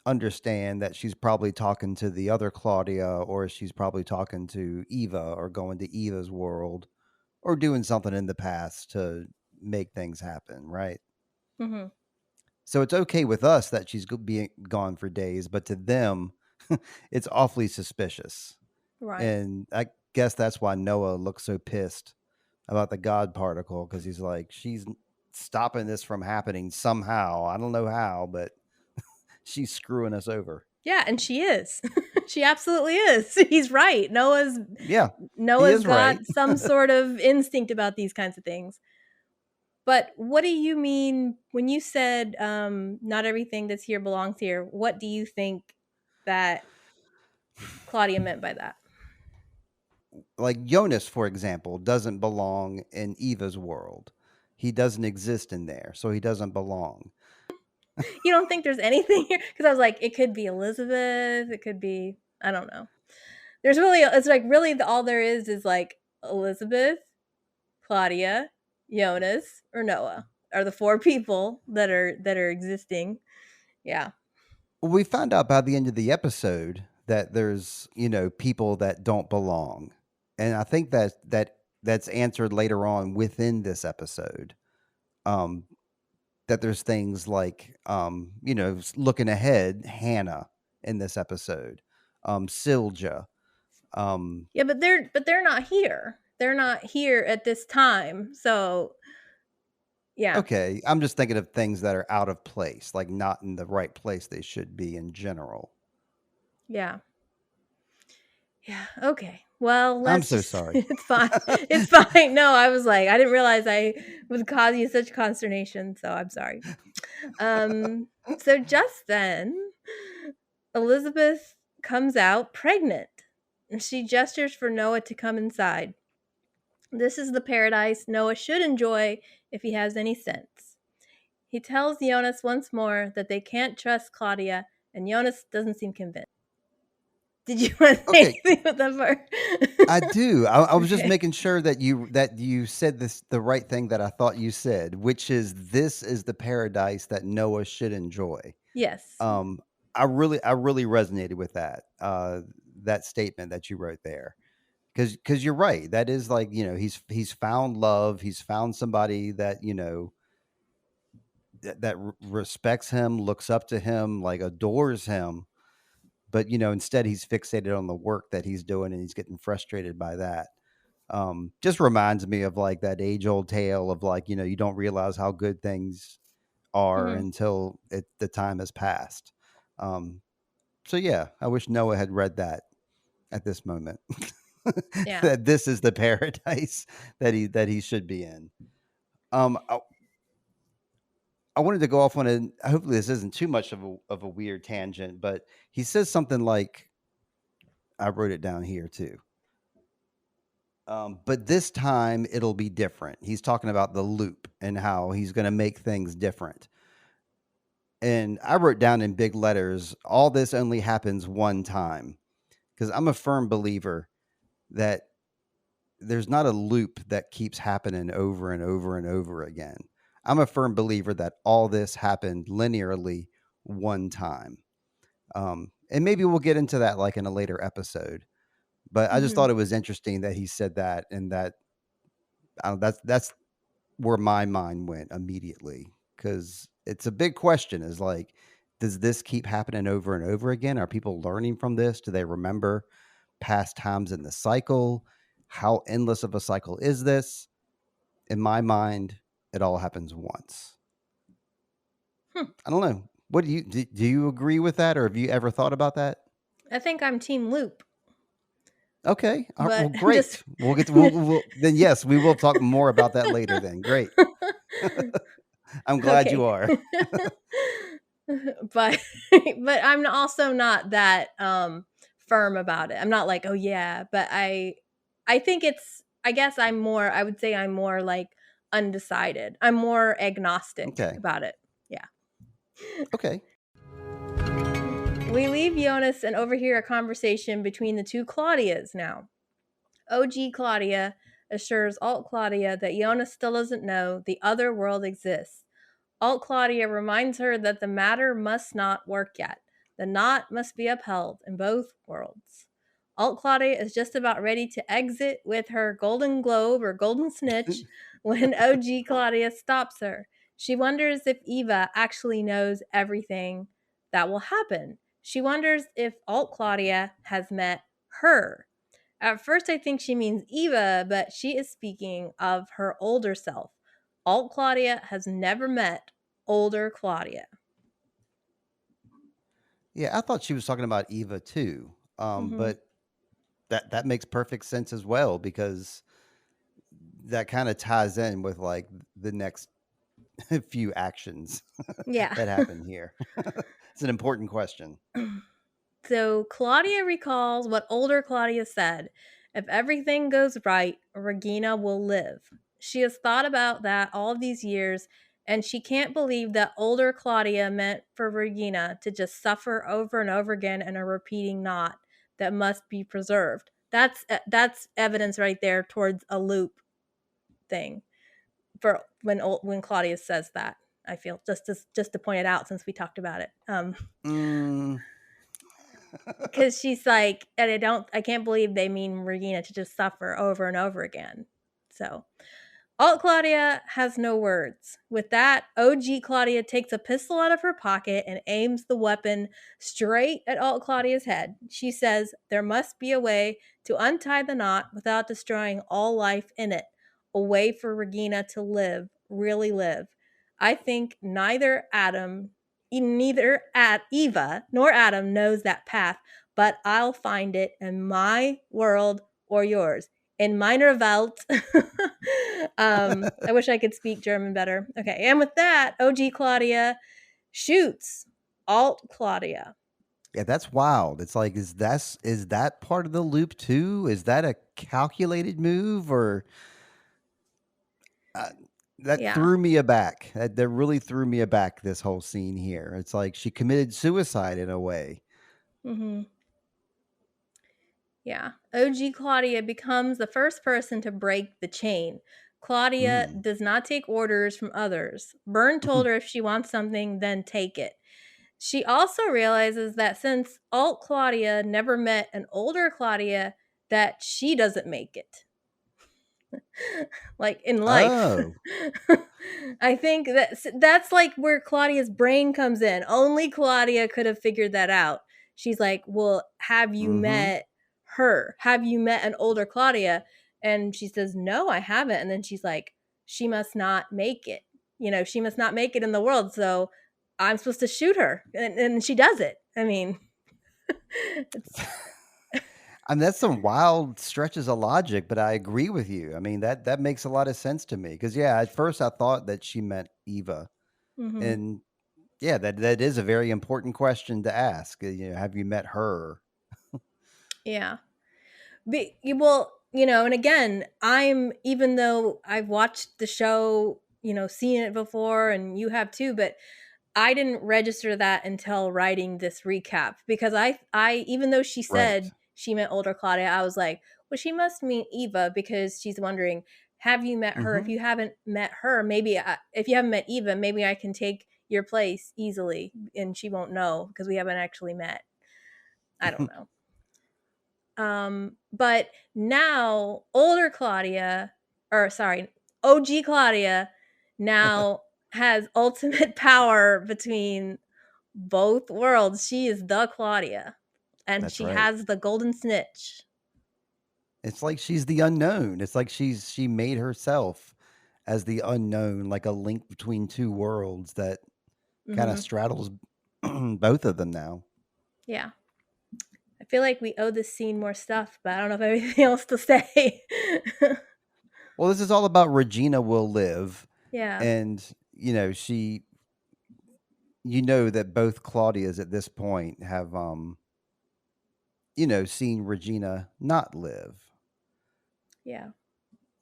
understand that she's probably talking to the other Claudia, or she's probably talking to Eva, or going to Eva's world, or doing something in the past to make things happen, right? Mhm. So it's okay with us that she's being gone for days, but to them, it's awfully suspicious. Right. And guess that's why Noah looks so pissed about the God particle, because he's like, she's stopping this from happening somehow. I don't know how, but she's screwing us over. Yeah, and she is. She absolutely is. He's right. Yeah, he Noah's is right. got some sort of instinct about these kinds of things. But what do you mean when you said not everything that's here belongs here? What do you think that Claudia meant by that? Like Jonas, for example, doesn't belong in Eva's world. He doesn't exist in there, so he doesn't belong. You don't think there's anything here? Because I was like, it could be Elizabeth. It could be, I don't know. It's like really all there is like Elizabeth, Claudia, Jonas, or Noah are the four people that are existing. Yeah. We found out by the end of the episode that there's, people that don't belong. And I think that's answered later on within this episode. Um, that there's things like, looking ahead, Hannah in this episode, Silja. Yeah, but they're not here. They're not here at this time. So yeah. Okay, I'm just thinking of things that are out of place, like not in the right place they should be in general. Yeah. Yeah. Okay. Well, I'm let's so just sorry. it's fine. It's fine. No, I was like, I didn't realize I would cause you such consternation, so I'm sorry. So just then, Elizabeth comes out pregnant, and she gestures for Noah to come inside. This is the paradise Noah should enjoy if he has any sense. He tells Jonas once more that they can't trust Claudia, and Jonas doesn't seem convinced. Did you want to say Okay, anything with that I part? do. I was just Okay. making sure that you said this the right thing that I thought you said, which is this is the paradise that Noah should enjoy. Yes. Um, I really resonated with that statement that you wrote there, because you're right. That is like, he's found love. He's found somebody that respects him, looks up to him, like adores him. But instead he's fixated on the work that he's doing, and he's getting frustrated by that. Just reminds me of like that age old tale of like, you don't realize how good things are Hmm. until the time has passed. Um, so yeah, I wish Noah had read that at this moment. Yeah. That this is the paradise that he should be in. I wanted to go off on a, hopefully this isn't too much of a weird tangent, but he says something like, I wrote it down here too. But this time it'll be different. He's talking about the loop and how he's going to make things different. And I wrote down in big letters, all this only happens one time. Because I'm a firm believer that there's not a loop that keeps happening over and over and over again. I'm a firm believer that all this happened linearly one time. And maybe we'll get into that like in a later episode. But I just Hmm. thought it was interesting that he said that, and that that's where my mind went immediately, because it's a big question. Is like, does this keep happening over and over again? Are people learning from this? Do they remember past times in the cycle? How endless of a cycle is this? In my mind, it all happens once. Hmm. I don't know. What do you agree with that, or have you ever thought about that? I think I'm Team Loop, Okay. Well, but just great. We'll get to, then yes, we will talk more about that later then. Great. I'm glad you okay. are. But but I'm also not that firm about it. I'm not like, "Oh yeah," but I think it's I guess I would say I'm more like undecided. I'm more agnostic Okay. about it. Yeah. Okay. We leave Jonas and overhear a conversation between the two Claudias now. OG Claudia assures Alt Claudia that Jonas still doesn't know the other world exists. Alt Claudia reminds her that the matter must not work yet. The knot must be upheld in both worlds. Alt Claudia is just about ready to exit with her golden globe or golden snitch when OG Claudia stops her. She wonders if Eva actually knows everything that will happen. She wonders if Alt Claudia has met her. At first, I think she means Eva, but she is speaking of her older self. Alt Claudia has never met older Claudia. Yeah, I thought she was talking about Eva too. Hmm. But that makes perfect sense as well because that kind of ties in with like the next few actions Yeah. that happen here. It's an important question. So Claudia recalls what older Claudia said: if everything goes right, Regina will live. She has thought about that all these years, and she can't believe that older Claudia meant for Regina to just suffer over and over again in a repeating knot that must be preserved. That's evidence right there towards a loop thing for when Claudia says that. I feel just to point it out since we talked about it. Mm, Because she's like, and I can't believe they mean Regina to just suffer over and over again. So Alt Claudia has no words. With that, OG Claudia takes a pistol out of her pocket and aims the weapon straight at Alt Claudia's head. She says there must be a way to untie the knot without destroying all life in it. A way for Regina to live, really live. I think neither at Eva nor Adam knows that path, but I'll find it in my world or yours. In meiner Welt. I wish I could speak German better. Okay, and with that, OG Claudia shoots Alt Claudia. yeah, that's wild. It's like, is that part of the loop too? Is that a calculated move or uh, that Yeah. threw me aback? That really threw me aback. This whole scene here. It's like she committed suicide in a way. Hmm. Yeah. OG Claudia becomes the first person to break the chain. Claudia Mm. does not take orders from others. Byrne told her if she wants something, then take it. She also realizes that since Alt Claudia never met an older Claudia, that she doesn't make it. Like in life. Oh. I think that's like where Claudia's brain comes in. Only Claudia could have figured that out. She's like, "Well, have you Mm-hmm. met her? Have you met an older Claudia?" And she says, "No, I haven't." And then she's like, "She must not make it. She must not make it in the world. So I'm supposed to shoot her." And she does it. I mean, it's I mean, that's some wild stretches of logic, but I agree with you. I mean, that makes a lot of sense to me because yeah, at first I thought that she meant Eva, mhm, and yeah, that is a very important question to ask. Have you met her? yeah. Well, and again, even though I've watched the show, seen it before, and you have too, but I didn't register that until writing this recap because even though she Right. said she meant older Claudia, I was like, well, she must mean Eva because she's wondering, have you met her? If Hmm. you haven't met her, if you haven't met Eva, maybe I can take your place easily, and she won't know because we haven't actually met. I don't know. But now older Claudia, or sorry, OG Claudia now has ultimate power between both worlds. She is the Claudia, and That's she right. has the golden snitch. It's like she's the unknown. It's like she made herself as the unknown, like a link between two worlds that kind of Hmm. straddles both of them now. Yeah. I feel like we owe this scene more stuff, but I don't know if I have anything else to say. Well, this is all about Regina will live, Yeah. and that both Claudias at this point have seen Regina not live. Yeah.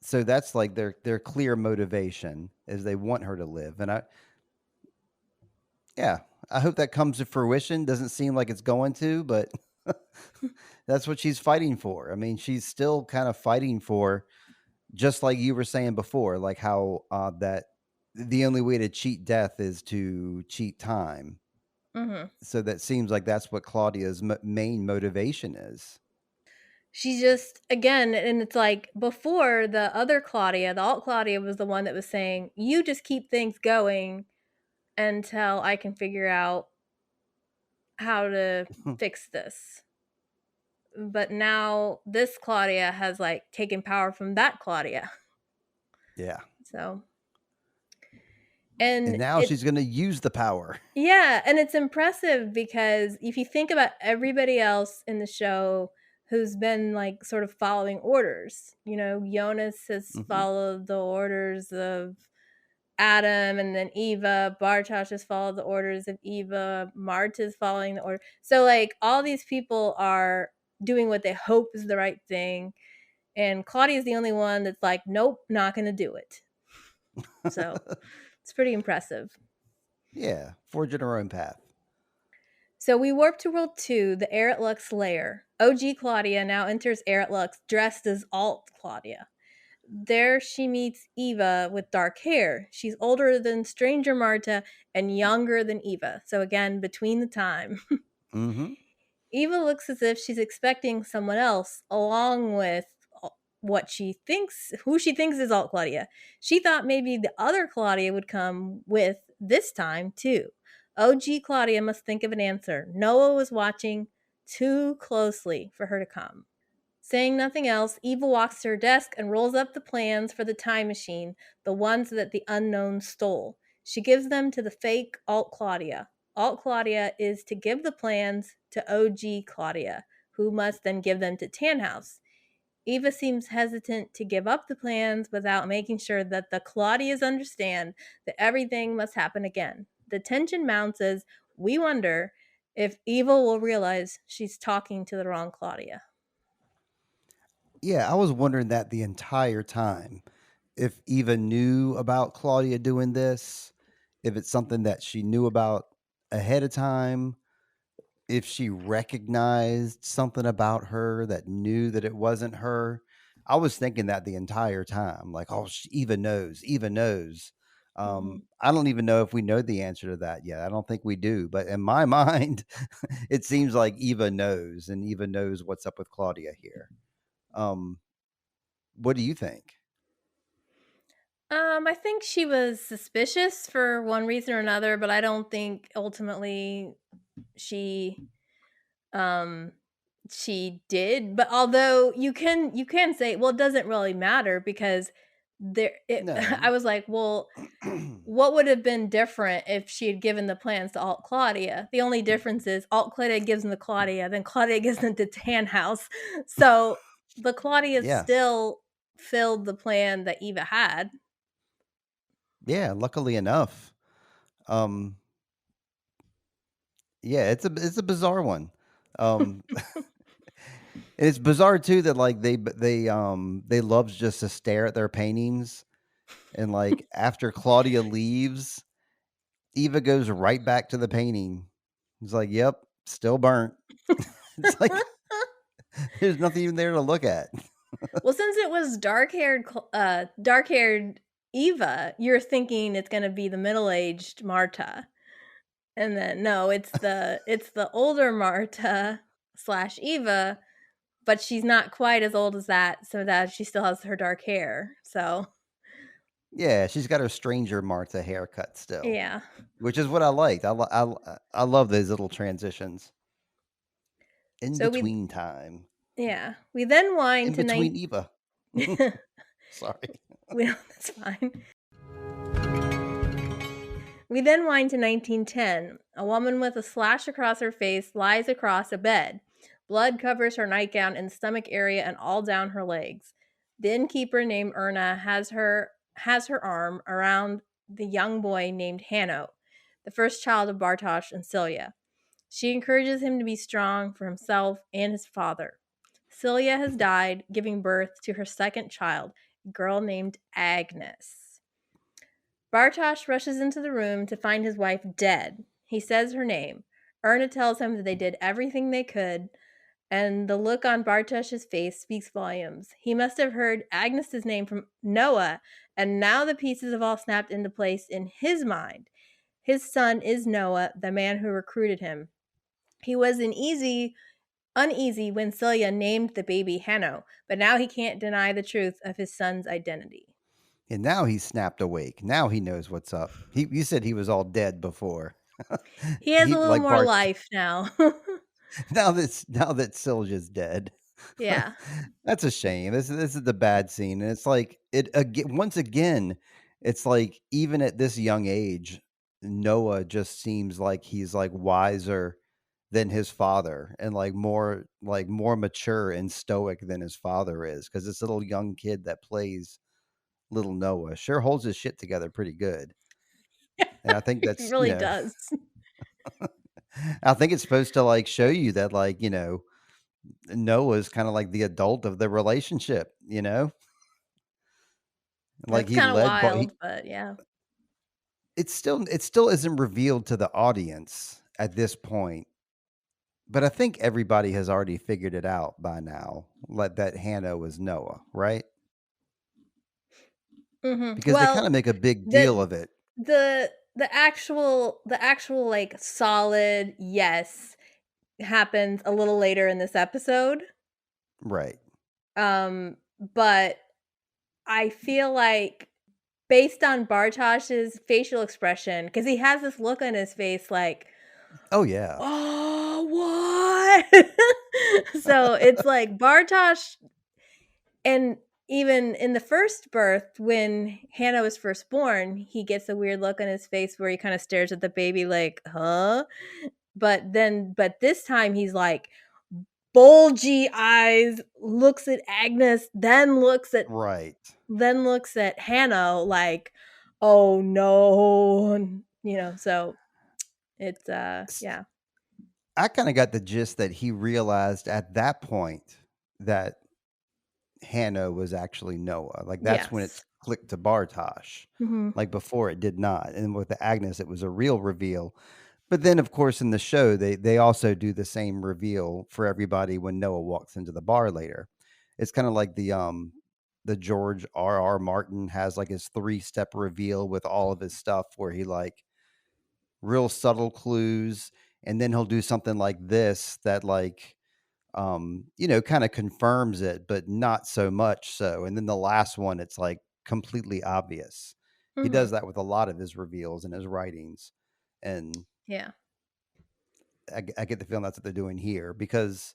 So that's like their clear motivation is they want her to live. And yeah, I hope that comes to fruition. Doesn't seem like it's going to, but that's what she's fighting for. I mean, she's still kind of fighting for, just like you were saying before, like how that the only way to cheat death is to cheat time. Hmm. So that seems like that's what Claudia's main motivation is. She just, again, and it's like before, the other Claudia, the alt Claudia, was the one that was saying, you just keep things going until I can figure out how to fix this. but now this Claudia has like taken power from that Claudia. Yeah. So, And and now it she's gonna use the power. yeah, and it's impressive because if you think about everybody else in the show who's been like sort of following orders, you know, Jonas has Mhm. followed the orders of Adam, and then Eva, Bartosz has followed the orders of Eva, Marta's following the order. So like all these people are doing what they hope is the right thing. And Claudia's the only one that's like, nope, not gonna do it. So it's pretty impressive. Yeah, forging her own path. So we warp to World 2, the Air Lux lair. OG Claudia now enters Air Lux dressed as Alt Claudia. There she meets Eva with dark hair. She's older than Stranger Marta and younger than Eva. So again, between the time. Mhm. Eva looks as if she's expecting someone else along with who she thinks is Alt Claudia. She thought maybe the other Claudia would come with this time too. OG Claudia must think of an answer. Noah was watching too closely for her to come. Saying nothing else, Eva walks to her desk and rolls up the plans for the time machine, the ones that the unknown stole. She gives them to the fake Alt Claudia. Alt Claudia is to give the plans to OG Claudia, who must then give them to Tannhaus. Eva seems hesitant to give up the plans without making sure that the Claudias understand that everything must happen again. The tension mounts as we wonder if Eva will realize she's talking to the wrong Claudia. Yeah, I was wondering that the entire time. If Eva knew about Claudia doing this, if it's something that she knew about ahead of time, if she recognized something about her that knew that it wasn't her. I was thinking that the entire time, like, oh, Eva knows. Eva knows. Mhm. I don't even know if we know the answer to that yet. I don't think we do. But in my mind, it seems like Eva knows, and Eva knows what's up with Claudia here. Um, what do you think? I think she was suspicious for one reason or another, but I don't think ultimately she um she did. But although you can say, well, it doesn't really matter because I No. was like, well, what would have been different if she had given the plans to Alt Claudia? The only difference is Alt Claudia gives them to Claudia, then Claudia gives them to Tannhaus. So the Claudia Yeah. still filled the plan that Eva had. Yeah. Luckily enough. Um, yeah, it's a bizarre one. Um, And it's bizarre too that, like, they love just to stare at their paintings, and, like, after Claudia leaves, Eva goes right back to the painting. It's like, "Yep, still burnt." It's like, there's nothing even there to look at. Well, since it was dark-haired Eva, you're thinking it's gonna be the middle-aged Marta, and then no, it's the older Marta slash Eva, but she's not quite as old as that, so that she still has her dark hair. So Yeah, she's got her stranger Martha haircut still, yeah, which is what I liked. I love those little transitions. In so we between time. we then wind In to between nine. Eva. Sorry. We that's fine. We then wind to 1910. A woman with a slash across her face lies across a bed. Blood covers her nightgown and stomach area and all down her legs. The innkeeper named Erna has her arm around the young boy named Hanno, the first child of Bartosz and Celia. She encourages him to be strong for himself and his father. Celia has died, giving birth to her second child, a girl named Agnes. Bartosz rushes into the room to find his wife dead. He says her name. Erna tells him that they did everything they could, and the look on Bartosz's face speaks volumes. He must have heard Agnes's name from Noah, and now the pieces have all snapped into place in his mind. His son is Noah, the man who recruited him. He was uneasy when Celia named the baby Hanno, but now he can't deny the truth of his son's identity. And now he's snapped awake. Now he knows what's up. You said he was all dead before. He has He a little like more Bart life now. Now that Silja's dead. Yeah. That's a shame. This is the bad scene, and it's like it again. Once again, it's like even at this young age, Noah just seems like he's like wiser than his father, and like more mature and stoic than his father is. Because this little young kid that plays little Noah sure holds his shit together pretty good, and I think He that's really does. I think it's supposed to like show you that Noah's kind of like the adult of the relationship, like That's he kinda led, but wild, but yeah. it still isn't revealed to the audience at this point. But I think everybody has already figured it out by now, like that Hannah was Noah, right? Mhm. Because they kind Well, of make a big deal the of it, the actual, like, solid yes happens a little later in this episode, right? but I feel like based on Bartosh's facial expression, because he has this look on his face like, Oh yeah, "Oh, what?" So, it's like Bartosh and even in the first birth, when Hannah was first born, he gets a weird look on his face where he kinda stares at the baby like, "Huh?" But this time he's like bulgy eyes, looks at Agnes, right. then looks at Hannah like, "Oh, no." So it's, S- yeah. I kind of got the gist that he realized at that point that Hannah was actually Noah. Like that's when it's Yes. clicked to Bartosh. Mhm. Like before it did not. And with the Agnes, it was a real reveal. But then of course in the show they also do the same reveal for everybody when Noah walks into the bar later. It's kind of like the George R. R. Martin has like his 3-step reveal with all of his stuff where he like real subtle clues, and then he'll do something like this that like kind of confirms it, but not so much so. And then the last one, it's like completely obvious. He Mhm. does that with a lot of his reveals and his writings. And Yeah. I get the feeling that's what they're doing here because,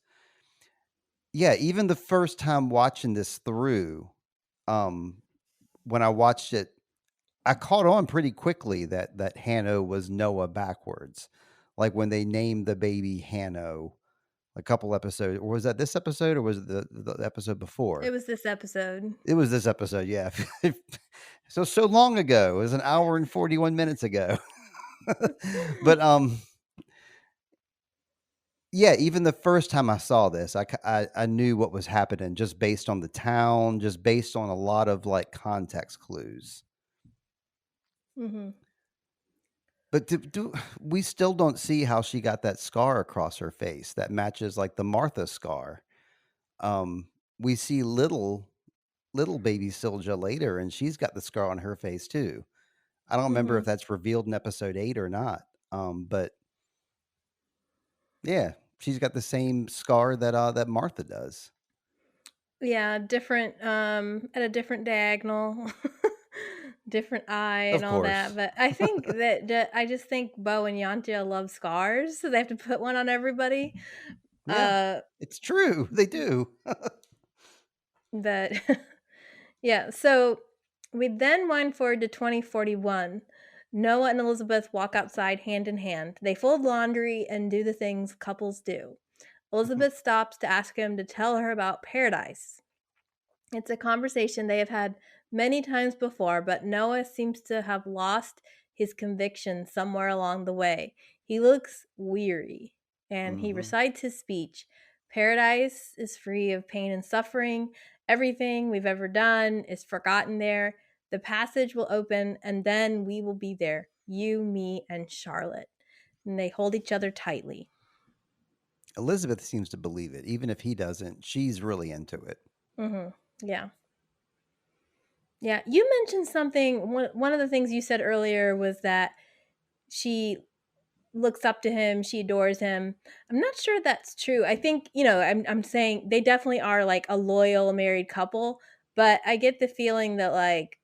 yeah, even the first time watching this through, um, when I watched it, I caught on pretty quickly that Hanno was Noah backwards. Like when they named the baby Hanno a couple episodes, or was that this episode or was it the episode It before? was this episode. It was this episode, yeah. So long ago. It was an hour and 41 minutes ago. But, yeah, even the first time I saw this, I knew what was happening just based on the town, just based on a lot of, like, context clues. Mhm. But do we still don't see how she got that scar across her face that matches, like, the Martha scar. We see little baby Silja later, and she's got the scar on her face too. I don't remember if Mhm. that's revealed in episode 8 or not. But yeah, she's got the same scar that Martha does. Yeah, different, at a different diagonal, different eye and Of all that, course. but I think that I just think Bo and Yantia love scars, so they have to put one on everybody, Yeah, uh, it's true. They do. but yeah, so we then wind forward to 2041. Noah and Elizabeth walk outside hand in hand. They fold laundry and do the things couples do. Elizabeth stops to ask him to tell her about paradise. It's a conversation they have had many times before, but Noah seems to have lost his conviction somewhere along the way. He looks weary and he Mhm. recites his speech. Paradise is free of pain and suffering. Everything we've ever done is forgotten there. The passage will open and then we will be there. You, me, and Charlotte. And they hold each other tightly. Elizabeth seems to believe it. Even if he doesn't, she's really into it. Yeah. Yeah. You mentioned something. One of the things you said earlier was that she looks up to him, she adores him. I'm not sure that's true. I think, I'm saying they definitely are like a loyal married couple, but I get the feeling that like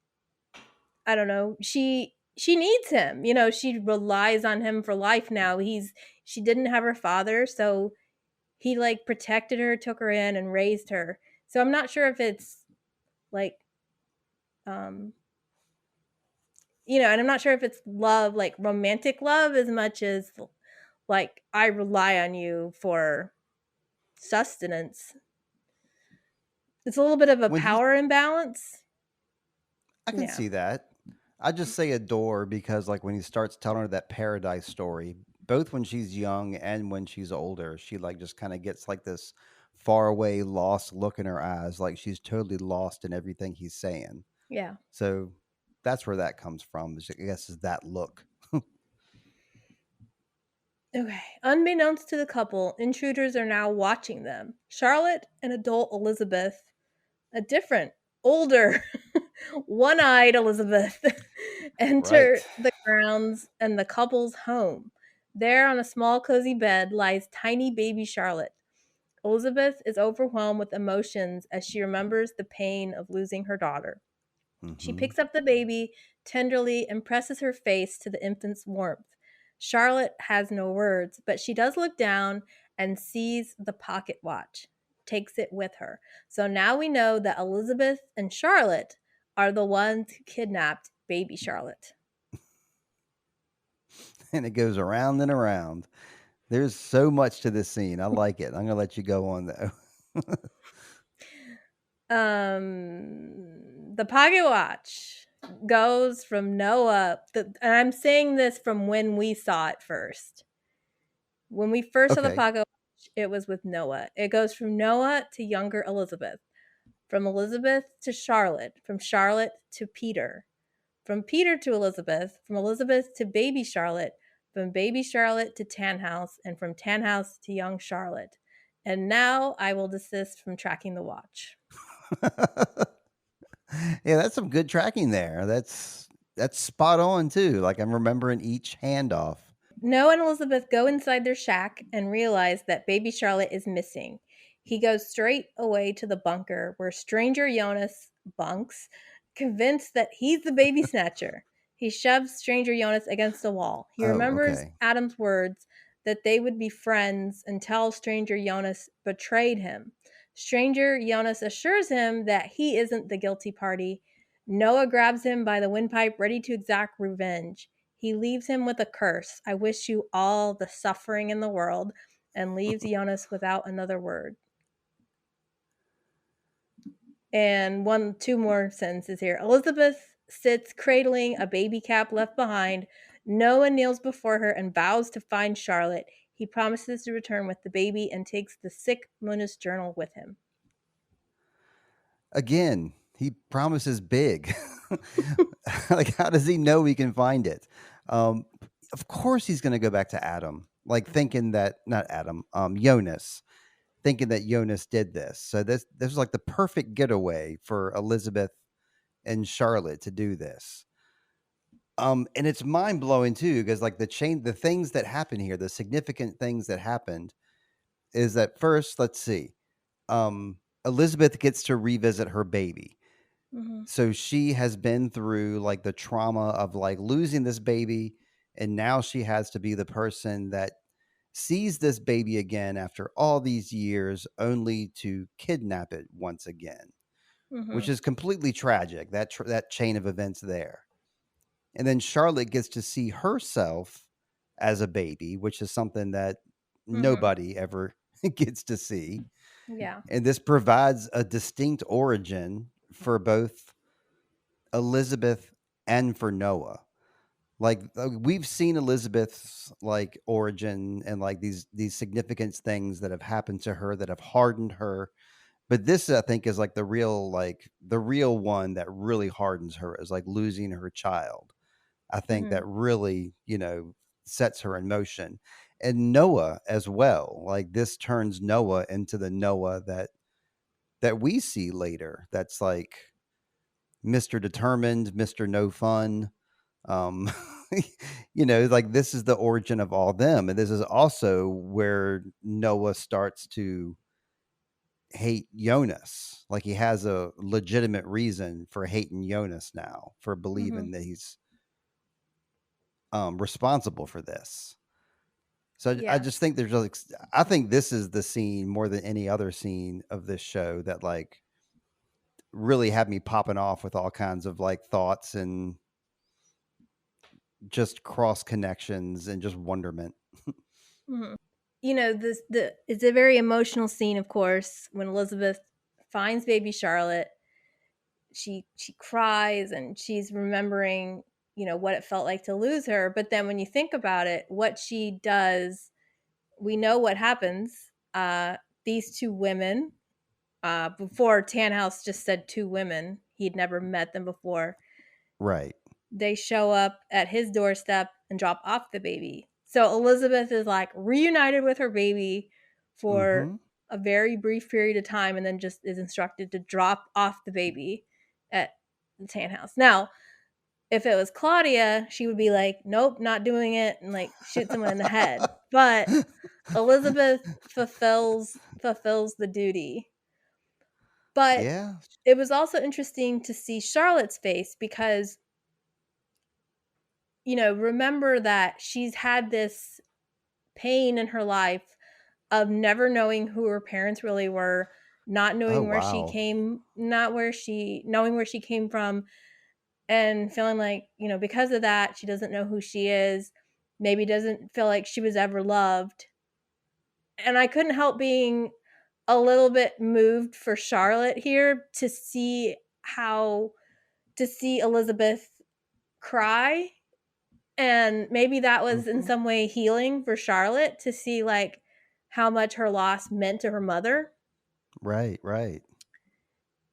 I don't know, she needs him. She relies on him for life now. She didn't have her father, so he like protected her, took her in, and raised her. So I'm not sure if it's like, um, and I'm not sure if it's love, like romantic love, as much as like I rely on you for sustenance. It's a little bit of a When he power imbalance. I can Yeah. see that. I just say adore because like when he starts telling her that paradise story, both when she's young and when she's older, she like just kind of gets like this far away lost look in her eyes, like she's totally lost in everything he's saying. Yeah. So that's where that comes from. I guess is that look. Okay. Unbeknownst to the couple, intruders are now watching them. Charlotte and adult Elizabeth, a different, older, one eyed Elizabeth, enter Right. the grounds and the couple's home. There, on a small, cozy bed, lies tiny baby Charlotte. Elizabeth is overwhelmed with emotions as she remembers the pain of losing her daughter. She Hmm. picks up the baby tenderly and presses her face to the infant's warmth. Charlotte has no words, but she does look down and sees the pocket watch, takes it with her. So now we know that Elizabeth and Charlotte are the ones who kidnapped baby Charlotte. And it goes around and around. There's so much to this scene. I like it. I'm gonna let you go on though. The pocket watch goes from Noah, and I'm saying this from when we saw it first. When we first saw the Okay. pocket watch, it was with Noah. It goes from Noah to younger Elizabeth, from Elizabeth to Charlotte, from Charlotte to Peter, from Peter to Elizabeth, from Elizabeth to baby Charlotte, from baby Charlotte to Tannhouse, and from Tannhouse to young Charlotte. And now I will desist from tracking the watch. Yeah, that's some good tracking there. That's spot on too. Like I'm remembering each handoff. Noah and Elizabeth go inside their shack and realize that baby Charlotte is missing. He goes straight away to the bunker where stranger Jonas bunks, convinced that he's the baby snatcher. He shoves stranger Jonas against a wall. He Oh, remembers okay. Adam's words that they would be friends until stranger Jonas betrayed him. Stranger Jonas assures him that he isn't the guilty party. Noah grabs him by the windpipe, ready to exact revenge. He leaves him with a curse. I wish you all the suffering in the world, and leaves Jonas without another word. And two more sentences here. Elizabeth sits cradling a baby cap left behind. Noah kneels before her and vows to find Charlotte. He promises to return with the baby and takes the sick Muna's journal with him. Again, he promises big. Like, how does he know he can find it? Um, of course, he's going to go back to Adam, like thinking that not Adam, Jonas, thinking that Jonas did this. So this was like the perfect getaway for Elizabeth and Charlotte to do this. And it's mind blowing too, because like the things that happen here, the significant things that happened is that first, let's see, Elizabeth gets to revisit her baby. Mm-hmm. So she has been through like the trauma of like losing this baby, and now she has to be the person that sees this baby again after all these years, only to kidnap it once again, Mm-hmm. which is completely tragic. That chain of events there. And then Charlotte gets to see herself as a baby, which is something that Mm-hmm. nobody ever gets to see. Yeah. And this provides a distinct origin for both Elizabeth and for Noah. Like we've seen Elizabeth's like origin and like these significant things that have happened to her that have hardened her. But this I think is like the real one that really hardens her is like losing her child. I think Mm-hmm. that really, sets her in motion. And Noah as well. Like this turns Noah into the Noah that we see later. That's like Mr. Determined, Mr. No Fun. Um like this is the origin of all them. And this is also where Noah starts to hate Jonas. Like he has a legitimate reason for hating Jonas now, for Mm-hmm. believing that he's responsible for this. So I Yeah. just think there's like, I think this is the scene more than any other scene of this show that like really had me popping off with all kinds of like thoughts and just cross connections and just wonderment. Mhm. You know, it's a very emotional scene, of course, when Elizabeth finds baby Charlotte. She cries and she's remembering, what it felt like to lose her. But then when you think about it, what she does, we know what happens. These two women, before Tannhaus just said two women, he'd never met them before. Right. They show up at his doorstep and drop off the baby. So Elizabeth is like reunited with her baby for Mm-hmm. a very brief period of time and then just is instructed to drop off the baby at the tan house. Now, if it was Claudia, she would be like, nope, not doing it, and like shoot someone in the head. But Elizabeth fulfills the duty. But Yeah. it was also interesting to see Charlotte's face because remember that she's had this pain in her life of never knowing who her parents really were, not Oh knowing where she wow. came, not where she, knowing where she came from, and feeling like, because of that, she doesn't know who she is, maybe doesn't feel like she was ever loved. And I couldn't help being a little bit moved for Charlotte here how, to see Elizabeth cry. And maybe that was in Mm-hmm. some way healing for Charlotte to see like how much her loss meant to her mother. Right. Right.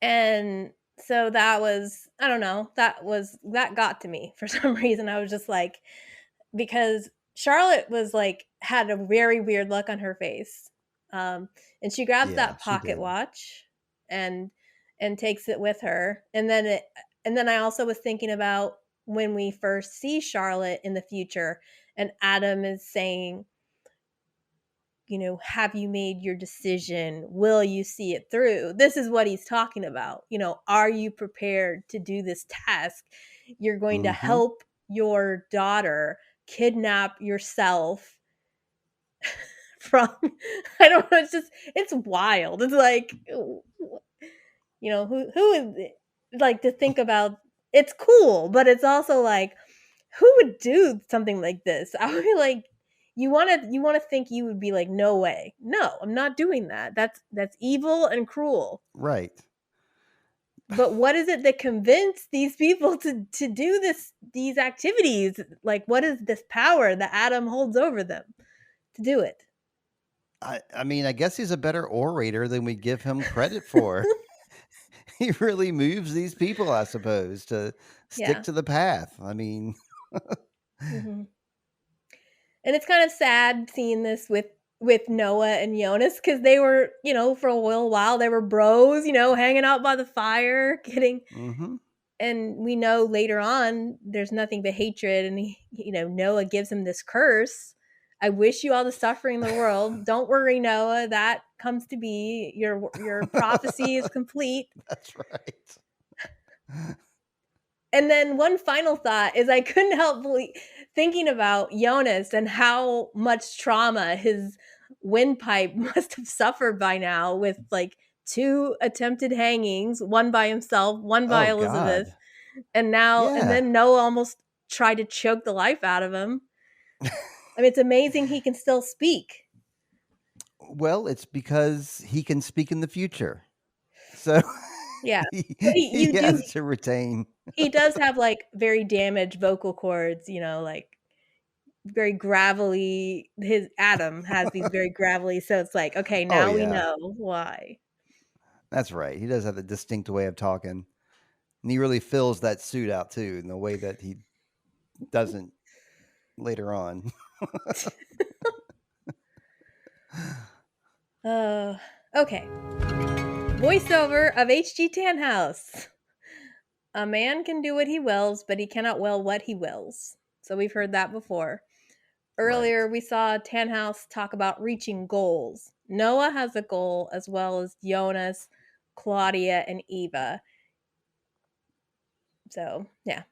And so that was, I don't know, that got to me for some reason. I was just like, because Charlotte was like, had a very weird look on her face. And she grabs Yeah, that she pocket did. watch and takes it with her. And then I also was thinking about when we first see Charlotte in the future and Adam is saying, have you made your decision? Will you see it through? This is what he's talking about. Are you prepared to do this task? You're going to Mm-hmm. help your daughter kidnap yourself from, I don't know, it's wild. It's like, who is it? Like, to think about, it's cool, but it's also like, who would do something like this? I would be like, you want to think you would be like, no way, no, I'm not doing that. That's evil and cruel. Right. But what is it that convinced these people to do these activities? Like, what is this power that Adam holds over them to do it? I mean, I guess he's a better orator than we give him credit for. He really moves these people, I suppose, to stick Yeah. to the path. I mean, Hmm. And it's kind of sad seeing this with Noah and Jonas because they were, for a little while they were bros, hanging out by the fire, getting. mhm. And we know later on there's nothing but hatred, and Noah gives him this curse. I wish you all the suffering in the world. Don't worry, Noah, that comes to be. Your prophecy is complete. That's right. And then one final thought is I couldn't help thinking about Jonas and how much trauma his windpipe must have suffered by now with like two attempted hangings, one by himself, one by Oh Elizabeth. god. And Yeah. then Noah almost tried to choke the life out of him. I mean, it's amazing he can still speak. Well, it's because he can speak in the future. So Yeah. he, But he has to retain. he does have like very damaged vocal cords, like very gravelly. His Adam has these very gravelly, so it's like, okay, Oh now we yeah. know why. That's right. He does have a distinct way of talking. And he really fills that suit out too in the way that he doesn't later on. Okay. Voiceover of H.G. Tannhaus. A man can do what he wills, but he cannot will what he wills. So we've heard that before. Right. Earlier, we saw Tannhaus talk about reaching goals. Noah has a goal, as well as Jonas, Claudia, and Eva. So, yeah.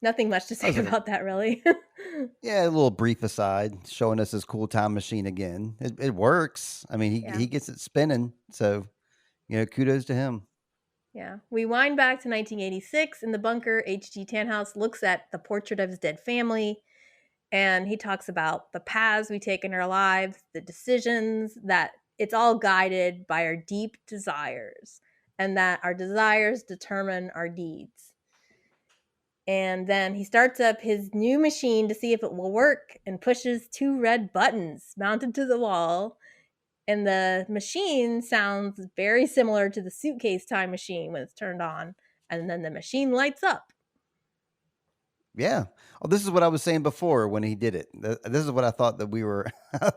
Nothing much to I say was like, about that, really. yeah, a little brief aside showing us his cool time machine again. It works. I mean, Yeah, he gets it spinning. So, kudos to him. yeah. We wind back to 1986. In the bunker, H.G. Tannhaus looks at the portrait of his dead family, and he talks about the paths we take in our lives, the decisions, that it's all guided by our deep desires, and that our desires determine our deeds. And then he starts up his new machine to see if it will work and pushes two red buttons mounted to the wall. And the machine sounds very similar to the suitcase time machine when it's turned on. And then the machine lights up. Yeah. Oh, this is what I was saying before when he did it. This is what I thought that we were.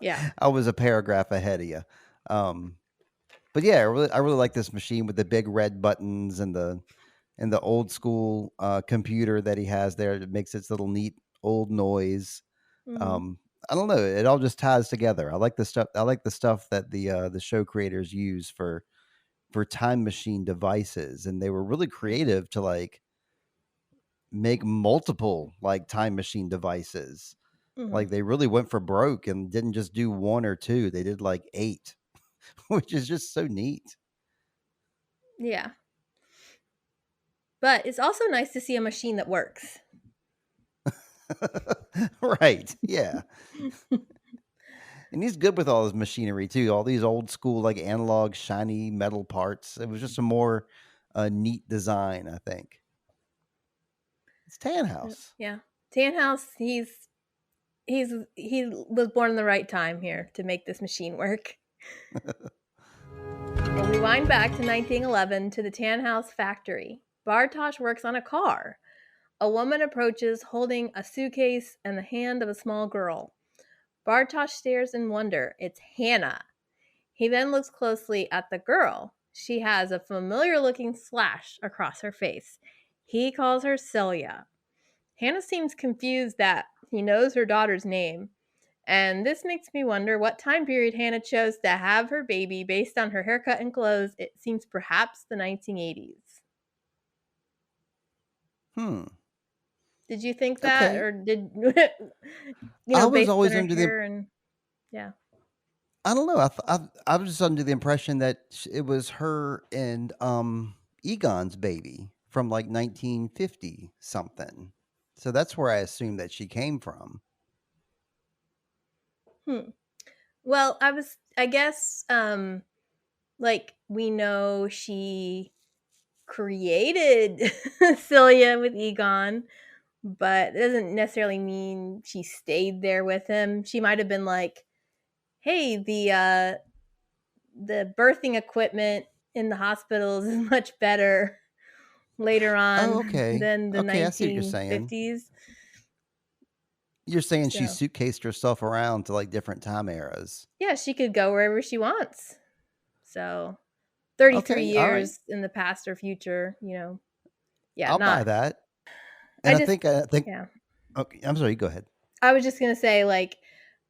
Yeah. I was a paragraph ahead of you. Um, but yeah, I really like this machine with the big red buttons and the old school computer that he has there. It makes its little neat old noise. Mm-hmm. Um, I don't know. It all just ties together. I like the stuff. I like the stuff that the show creators use for time machine devices, and they were really creative to like make multiple like time machine devices. Mm-hmm. Like they really went for broke and didn't just do one or two. They did like eight, which is just so neat. Yeah. But it's also nice to see a machine that works. Right. Yeah. And he's good with all his machinery too. All these old school, like analog, shiny metal parts. It was just a more neat design, I think. It's Tannhaus. Yeah. Tannhaus, he was born in the right time here to make this machine work. And we wind back to 1911 to the Tannhaus factory. Bartosz works on a car. A woman approaches holding a suitcase and the hand of a small girl. Bartosz stares in wonder. It's Hannah. He then looks closely at the girl. She has a familiar looking slash across her face. He calls her Celia. Hannah seems confused that he knows her daughter's name. And this makes me wonder what time period Hannah chose to have her baby based on her haircut and clothes. It seems perhaps the 1980s. Hmm. Did you think that, Okay. or did I was based on always her under the hair and yeah. I don't know. I was just under the impression that it was her and Egon's baby from like 1950 something. So that's where I assumed that she came from. Hmm. Well, I guess like we know she created Celia with Egon, but it doesn't necessarily mean she stayed there with him. She might have been like, "Hey, the birthing equipment in the hospitals is much better later Oh, on okay. than the Okay, I see what you're saying. 1950s." You're saying she So, suitcased herself around to like different time eras. yeah, she could go wherever she wants. So, 33 Okay, all right. years in the past or future, yeah, I'll buy not that. And I just I think yeah. okay, I'm sorry, go ahead. I was just gonna say, like,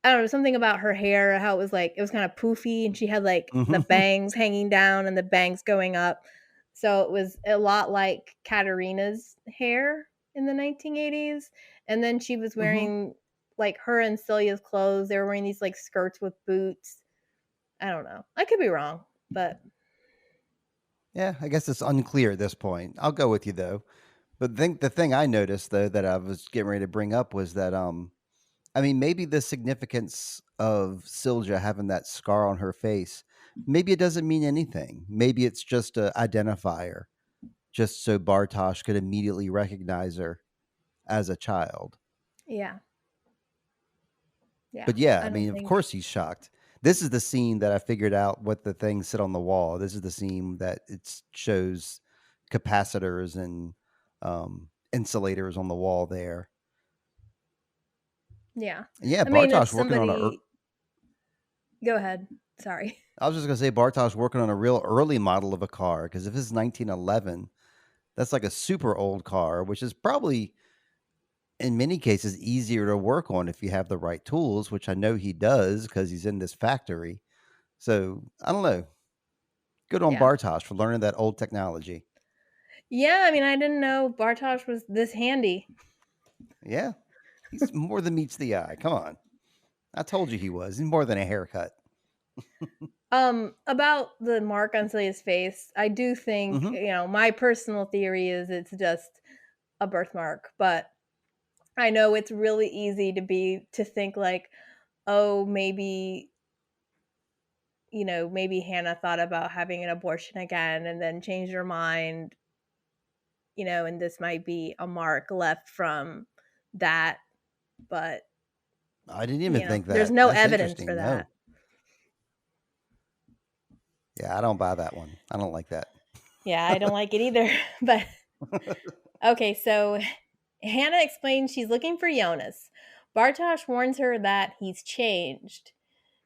I don't know, something about her hair, how it was like it was kind of poofy, and she had like the Mhm. bangs hanging down and the bangs going up. So it was a lot like Katarina's hair in the 1980s. And then she was Mhm. wearing like her and Celia's clothes. They were wearing these like skirts with boots. I don't know. I could be wrong, but Yeah, I guess it's unclear at this point. I'll go with you though. But think the thing I noticed though that I was getting ready to bring up was that I mean maybe the significance of Silja having that scar on her face, maybe it doesn't mean anything. Maybe it's just a identifier, just so Bartosh could immediately recognize her as a child. yeah, yeah. But yeah, I I mean, don't of think course he's shocked. This is the scene that I figured out what the things sit on the wall. This is the scene that it shows capacitors and insulators on the wall there. yeah. And yeah, I mean, if Bartosh working on somebody go ahead. Sorry. I was just gonna say Bartosh working on a real early model of a car because if it's 1911, that's like a super old car, which is probably in many cases easier to work on if you have the right tools, which I know he does because he's in this factory. So I don't know. Good on Yeah. Bartosh for learning that old technology. Yeah, I mean, I didn't know Bartosh was this handy. Yeah, he's more than meets the eye. Come on. I told you he was. He's more than a haircut. About the mark on Celia's face, I do think, Mhm. my personal theory is it's just a birthmark, but I know it's really easy to think like, oh, maybe Hannah thought about having an abortion again and then changed her mind, and this might be a mark left from that, but I didn't even think there's that. no That's evidence interesting. for that. No. Yeah, I don't buy that one. I don't like that. Yeah, I don't like it either. But okay, so Hannah explains she's looking for Jonas. Bartosz warns her that he's changed.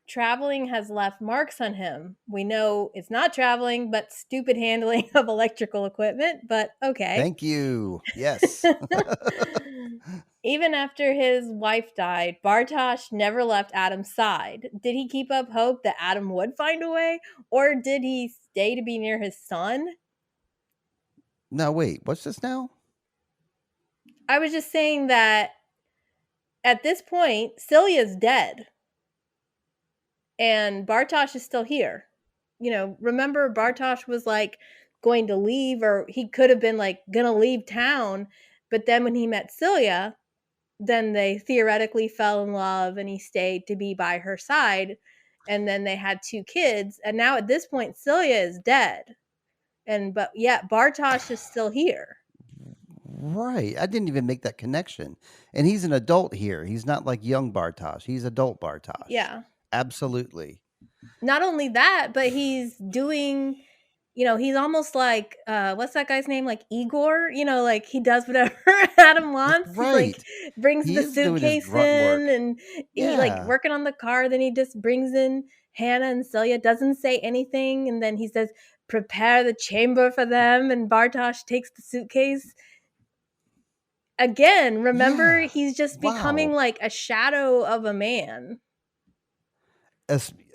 Traveling has left marks on him. We know it's not traveling, but stupid handling of electrical equipment, but okay. Thank you. Yes. Even after his wife died, Bartosz never left Adam's side. Did he keep up hope that Adam would find a way, or did he stay to be near his son? No, wait. What's this now? I was just saying that at this point, Celia's dead and Bartosz is still here. Remember Bartosz was like going to leave, or he could have been like gonna leave town, but then when he met Celia, then they theoretically fell in love and he stayed to be by her side. And then they had two kids. And now at this point, Celia is dead. But yet Bartosz is still here. Right. I didn't even make that connection. And he's an adult here. He's not like young Bartosz. He's adult Bartosz. Yeah. Absolutely. Not only that, but he's doing, he's almost like, what's that guy's name? Like Igor, like he does whatever Adam wants. He's like, Right. brings He the is doing his suitcase grunt in work. and he like Yeah. working on the car. Then he just brings in Hannah and Celia, doesn't say anything. And then he says, prepare the chamber for them. And Bartosz takes the suitcase. Again, remember, Yeah. he's just becoming Wow. like a shadow of a man.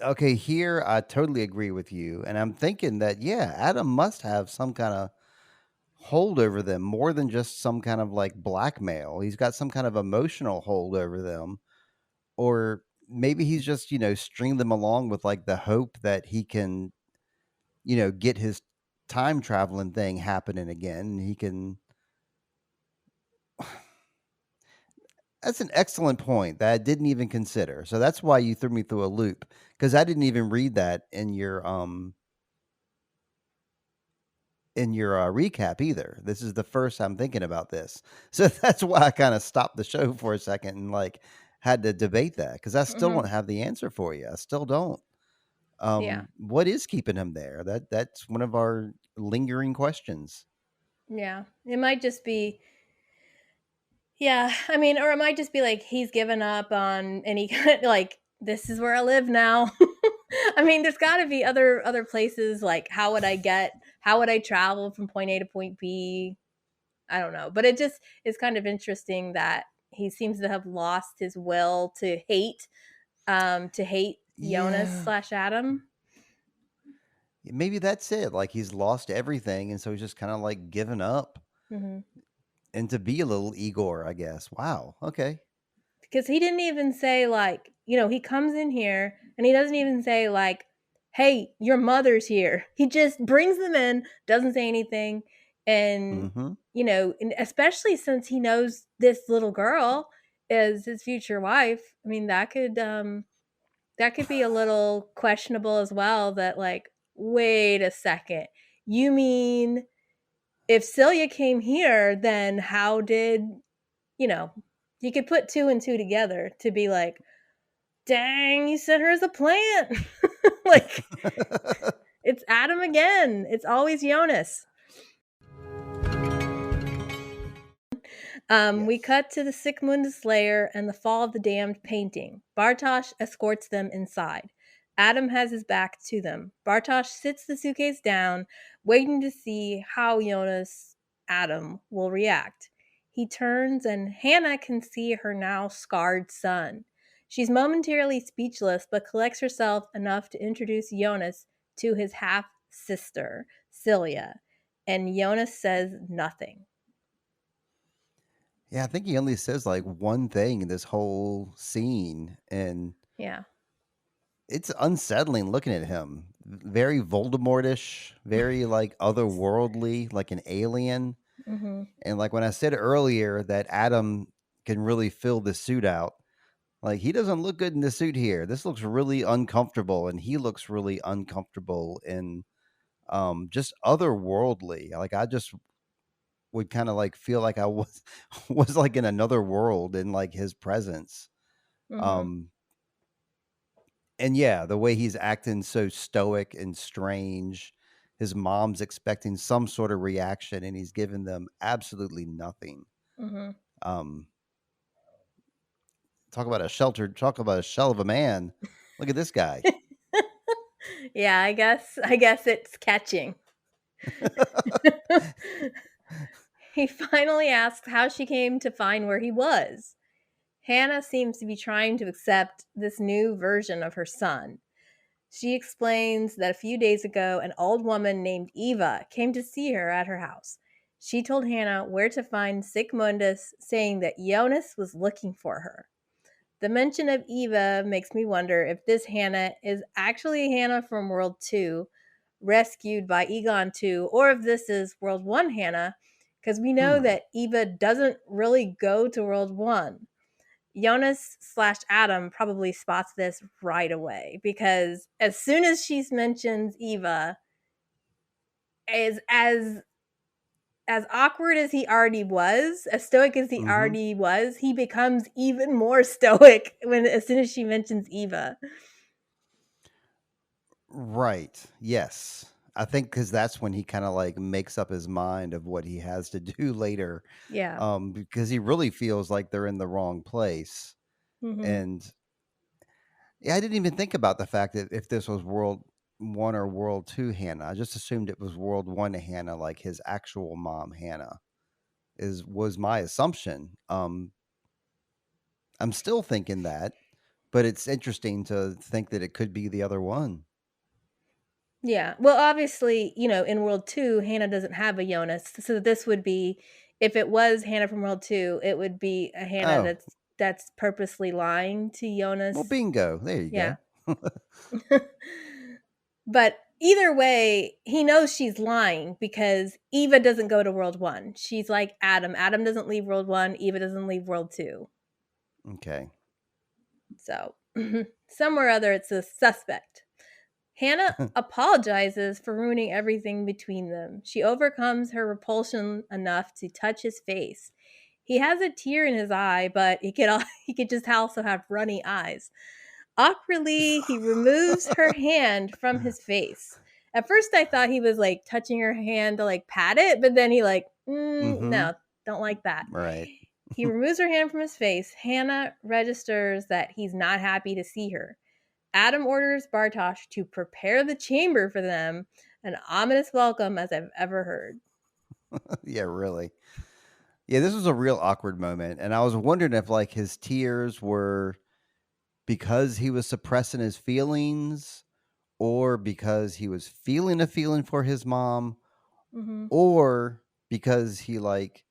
Okay, here I totally agree with you. And I'm thinking that, yeah, Adam must have some kind of hold over them more than just some kind of like blackmail. He's got some kind of emotional hold over them. Or maybe he's just, stringing them along with like the hope that he can, get his time traveling thing happening again. And he can. That's an excellent point that I didn't even consider. So that's why you threw me through a loop because I didn't even read that in your recap either. This is the first I'm thinking about this. So that's why I kind of stopped the show for a second and like had to debate that because I still Hmm. don't have the answer for you. I still don't. Yeah. What is keeping him there? That's one of our lingering questions. Yeah. It might just be, yeah, I mean, or it might just be like he's given up on any kind like this is where I live now. I mean, there's got to be other places like how would I travel from point A to point B? I don't know, but it just is kind of interesting that he seems to have lost his will to hate Jonas Yeah. slash Adam. Maybe that's it. Like he's lost everything, and so he's just kind of like given up, Hmm. and to be a little Igor, I guess. Wow. Okay. Because he didn't even say like, he comes in here and he doesn't even say like, hey, your mother's here. He just brings them in, doesn't say anything. And Mm-hmm. and especially since he knows this little girl is his future wife. I mean, that could be a little questionable as well, that like, wait a second, you mean if Celia came here, then how did you know you could put two and two together to be like, dang, you sent her as a plant. Like, it's Adam again. It's always Jonas. We Yes. cut to the Sigmund's lair and the fall of the damned painting. Bartosz escorts them inside. Adam has his back to them. Bartosz sits the suitcase down, waiting to see how Jonas Adam will react. He turns, and Hannah can see her now scarred son. She's momentarily speechless, but collects herself enough to introduce Jonas to his half sister, Celia. And Jonas says nothing. Yeah, I think he only says like one thing in this whole scene, and Yeah. it's unsettling looking at him. Very Voldemortish, very like otherworldly, like an alien. Mhm. And like when I said earlier that Adam can really fill the suit out, like he doesn't look good in the suit here. This looks really uncomfortable, and he looks really uncomfortable and just otherworldly. Like I just would kind of like feel like I was was like in another world in like his presence. Mhm. Um and yeah, the way he's acting so stoic and strange. His mom's expecting some sort of reaction and he's giving them absolutely nothing. Mhm. Um talk about a shell of a man. Look at this guy. Yeah, I guess it's catching. He finally asks how she came to find where he was. Hannah seems to be trying to accept this new version of her son. She explains that a few days ago, an old woman named Eva came to see her at her house. She told Hannah where to find Sigmundus, saying that Jonas was looking for her. The mention of Eva makes me wonder if this Hannah is actually Hannah from World 2, rescued by Egon 2, or if this is World 1 Hannah, because we know Hmm. that Eva doesn't really go to World 1. Jonas slash Adam probably spots this right away because as soon as she mentions Eva, as awkward as he already was, as stoic as he Mhm. already was, he becomes even more stoic when as soon as she mentions Eva. Right. Yes. I think cuz that's when he kind of like makes up his mind of what he has to do later. Yeah. Because he really feels like they're in the wrong place. Mhm. And yeah, I didn't even think about the fact that if this was World 1 or World 2 Hannah. I just assumed it was World 1 Hannah, like his actual mom Hannah is was my assumption. I'm still thinking that, but it's interesting to think that it could be the other one. Yeah. Well, obviously, in World 2, Hannah doesn't have a Jonas. So this would be if it was Hannah from World 2, it would be a Hannah Oh, that's purposely lying to well, Jonas. bingo. There you Yeah. go. But either way, he knows she's lying because Eva doesn't go to World 1. She's like Adam. Adam doesn't leave World 1, Eva doesn't leave World 2. Okay. So, somewhere or other it's a suspect. Hannah apologizes for ruining everything between them. She overcomes her repulsion enough to touch his face. He has a tear in his eye, but he could just also have runny eyes. Awkwardly, he removes her hand from his face. At first, I thought he was like touching her hand to like pat it, but then he like, Mhm. no, don't like that. Right. He removes her hand from his face. Hannah registers that he's not happy to see her. Adam orders Bartosz to prepare the chamber for them, an ominous welcome as I've ever heard. Yeah, really. Yeah, this was a real awkward moment, and I was wondering if like his tears were because he was suppressing his feelings or because he was feeling a feeling for his mom Hmm. or because he like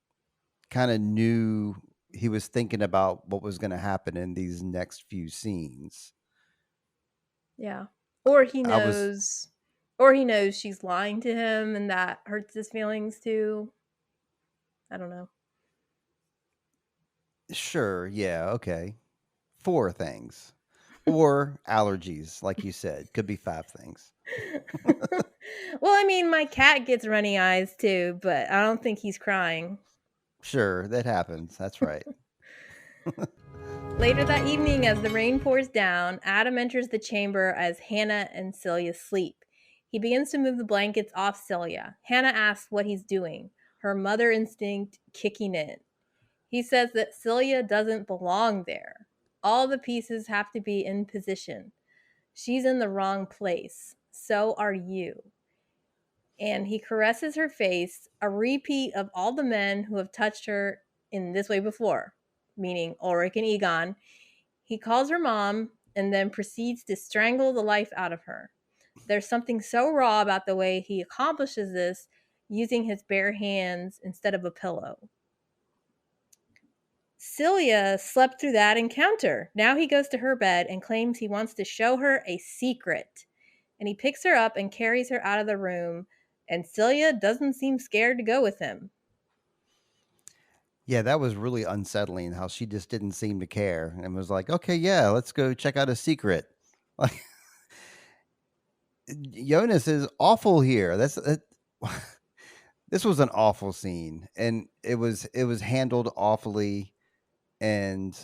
kind of knew he was thinking about what was going to happen in these next few scenes. Yeah. Or he I was knows or he knows she's lying to him and that hurts his feelings too. I don't know. sure, yeah, okay. 4 things. Or allergies, like you said, could be 5 things. Well, I mean, my cat gets runny eyes too, but I don't think he's crying. Sure, that happens. That's right. Later that evening, as the rain pours down, Adam enters the chamber as Hannah and Celia sleep. He begins to move the blankets off Celia. Hannah asks what he's doing, her mother instinct kicking in. He says that Celia doesn't belong there. All the pieces have to be in position. She's in the wrong place. So are you. And he caresses her face, a repeat of all the men who have touched her in this way before, meaning Ulrich and Egon. He calls her mom and then proceeds to strangle the life out of her. There's something so raw about the way he accomplishes this using his bare hands instead of a pillow. Celia slept through that encounter. Now he goes to her bed and claims he wants to show her a secret. And he picks her up and carries her out of the room. And Celia doesn't seem scared to go with him. Yeah, that was really unsettling how she just didn't seem to care and was like, "Okay, yeah, let's go check out a secret." Like Jonas is awful here. This was an awful scene and it was handled awfully, and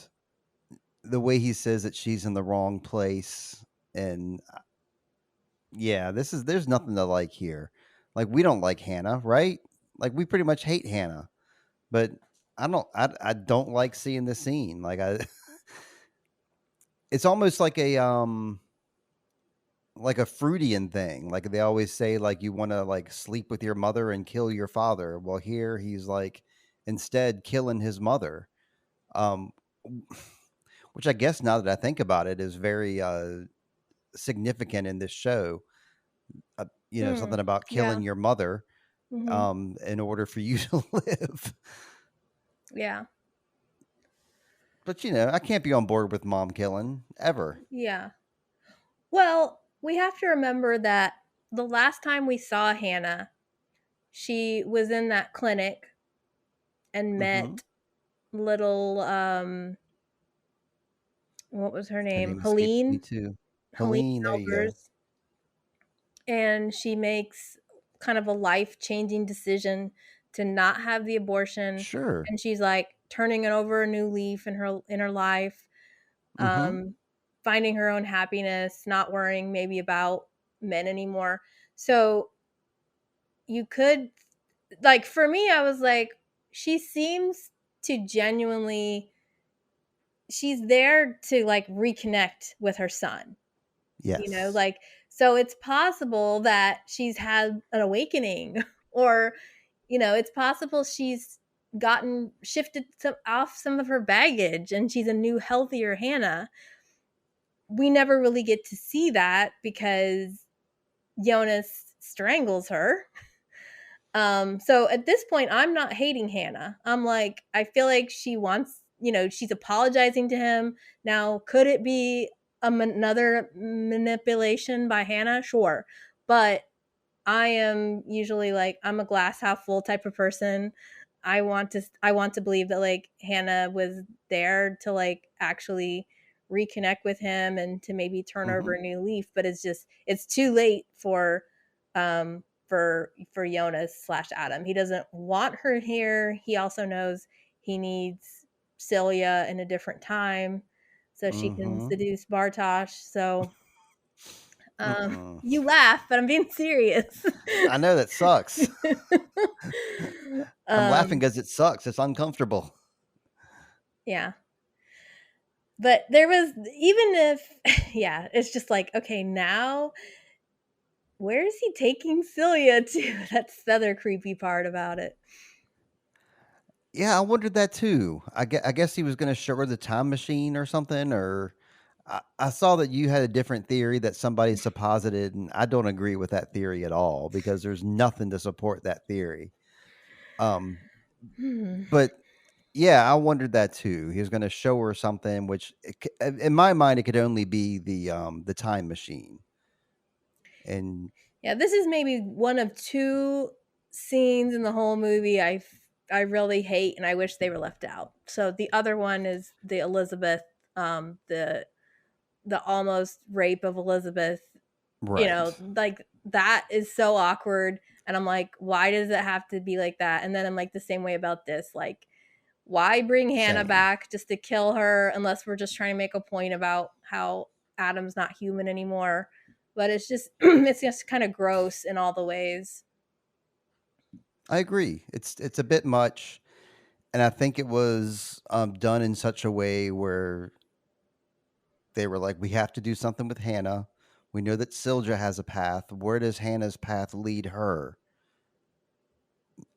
the way he says that she's in the wrong place, and yeah, there's nothing to like here. Like we don't like Hannah, right? Like we pretty much hate Hannah. But I don't like seeing this scene. Like I it's almost like a Freudian thing. Like they always say like you want to like sleep with your mother and kill your father. Well, here he's like instead killing his mother. Um which I guess now that I think about it is very significant in this show. Hmm. Something about Yeah. killing your mother Hmm. in order for you to live. Yeah. But I can't be on board with mom killing ever. Yeah. Well, we have to remember that the last time we saw Hannah, she was in that clinic and Mhm. met little what was her Her name? name escapes me Helene. too. Helene Helene, there you go. Albers. And she makes kind of a life-changing decision to not have the abortion, Sure. and she's like turning it over a new leaf in her life, Mhm. um, finding her own happiness, not worrying maybe about men anymore. So you could, like, for me, I was like, she seems to genuinely, she's there to like reconnect with her son, Yes. like, so it's possible that she's had an awakening or, it's possible she's gotten shifted off some of her baggage and she's a new healthier Hannah. We never really get to see that because Jonas strangles her. So at this point, I'm not hating Hannah. I'm like, I feel like she wants, she's apologizing to him. Now, could it be another manipulation by Hannah? Sure. But I am usually like, I'm a glass half full type of person. I want to believe that like Hannah was there to like actually reconnect with him and to maybe turn over Mhm. a new leaf, but it's too late for Jonas slash Adam. He doesn't want her here. He also knows he needs Celia in a different time so she can Mhm. seduce Bartosz. So Mm-mm. you laugh, but I'm being serious. I know that sucks. I'm laughing um, because it sucks. It's uncomfortable. yeah. But there was, even if, yeah, it's just like, okay, now where is he taking Celia to? That's the other creepy part about it. Yeah, I wondered that too. I guess he was going to show her the time machine or something, or I saw that you had a different theory that somebody supposited, and I don't agree with that theory at all because there's nothing to support that theory. Um, Hmm. but yeah, I wondered that too. He was going to show her something, which in my mind it could only be the time machine. And Yeah, this is maybe one of two scenes in the whole movie I really hate and I wish they were left out. So the other one is the Elizabeth, the almost rape of Elizabeth. right, Like that is so awkward, and I'm like, why does it have to be like that? And then I'm like the same way about this, like, why bring Hannah same. back just to kill her unless we're just trying to make a point about how Adam's not human anymore? But it's just it's just kind of gross in all the ways. I agree. It's a bit much, and I think it was done in such a way where they were like, we have to do something with Hannah. We know that Silja has a path. Where does Hannah's path lead her?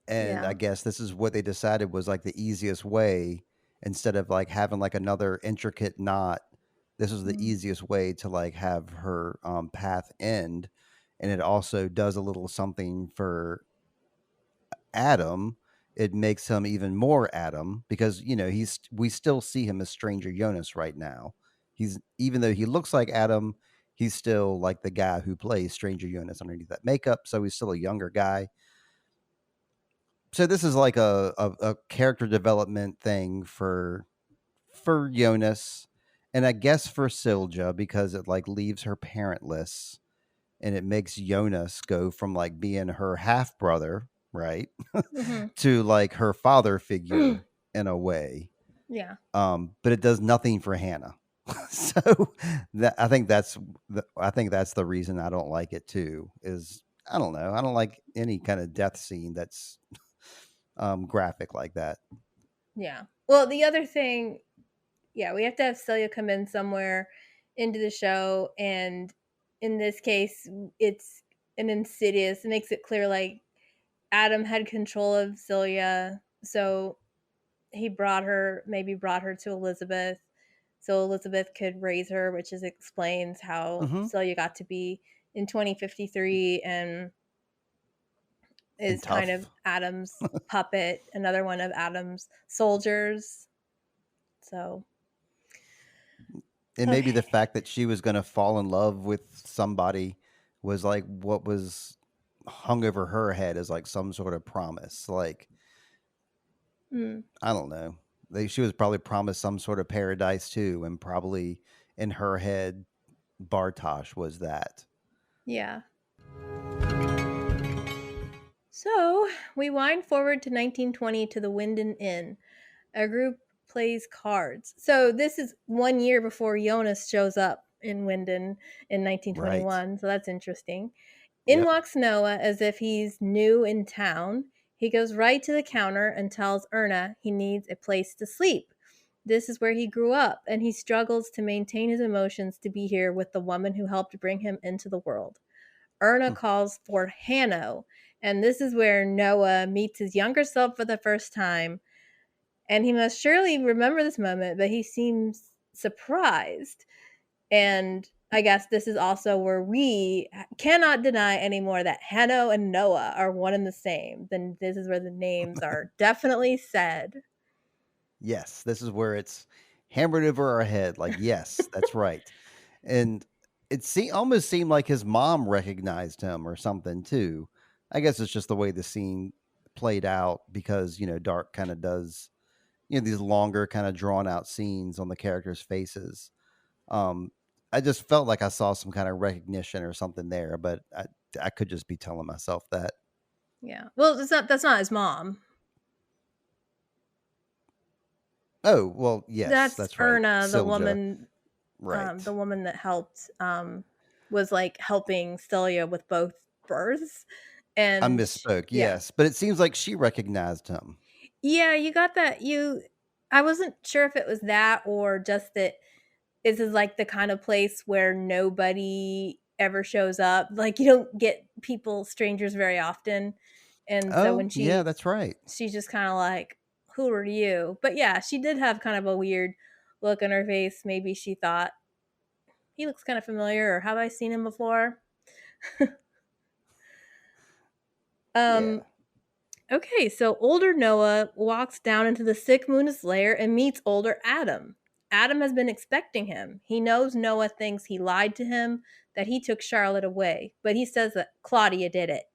And Yeah. I guess this is what they decided was like the easiest way instead of like having like another intricate knot. This was the Mm. easiest way to like have her path end. And it also does a little something for Adam it makes him even more Adam because we still see him as Stranger Jonas right now. He's even though he looks like Adam, he's still like the guy who plays Stranger Jonas underneath that makeup, so he's still a younger guy. So this is like a character development thing for Jonas, and I guess for Silja because it like leaves her parentless, and it makes Jonas go from like being her half brother, right, Mhm. to like her father figure in a way. Yeah. But it does nothing for Hannah. So I think that's the reason I don't like it too. Is I don't know. I don't like any kind of death scene that's graphic like that. Yeah. Well, the other thing, yeah, we have to have Celia come in somewhere into the show, and in this case, it's an Insidious. It makes it clear like Adam had control of Celia, so he maybe brought her to Elizabeth, so Elizabeth could raise her, which is explains how Hmm. Celia got to be in 2053 and And is kind of tough. Adam's puppet, another one of Adam's soldiers. So, And maybe the okay. fact that she was going to fall in love with somebody was like what was hung over her head as like some sort of promise. Like Mm, I don't know. She was probably promised some sort of paradise too, and probably in her head, Bartosh was that. yeah. So, we wind forward to 1920 to the Winden Inn. A group plays cards. So, this is 1 year before Jonas shows up in Winden in Right. 1921. So, that's interesting. In Yep. walks Noah as if he's new in town. He goes right to the counter and tells Erna he needs a place to sleep. This is where he grew up, and he struggles to maintain his emotions to be here with the woman who helped bring him into the world. Erna Hmm. calls for Hanno, and this is where Noah meets his younger self for the first time. And he must surely remember this moment, but he seems surprised. And I guess this is also where we cannot deny anymore that Hanno and Noah are one and the same. Then this is where the names are definitely said. Yes, this is where it's hammered over our head. Like, yes, that's right. And almost seemed like his mom recognized him or something too. I guess it's just the way the scene played out because Dark kind of does these longer kind of drawn out scenes on the characters' faces. Um, I just felt like I saw some kind of recognition or something there, but I could just be telling myself that. Yeah. Well, that's not his mom. Oh well, yes, That's that's right, Erna, Silja, the right. woman that helped was like helping Celia with both births. I And misspoke, yeah. yes, but it seems like she recognized him. Yeah, you got that. I wasn't sure if it was that or just that this is like the kind of place where nobody ever shows up. Like you don't get strangers very often. And so Oh, when yeah, that's right. she's just kind of like, who are you? But yeah, she did have kind of a weird look on her face. Maybe she thought he looks kind of familiar or have I seen him before? Yeah. Um Okay, so older Noah walks down into the sick Moon's lair and meets older Adam. Adam has been expecting him. He knows Noah thinks he lied to him, that he took Charlotte away, but he says that Claudia did it.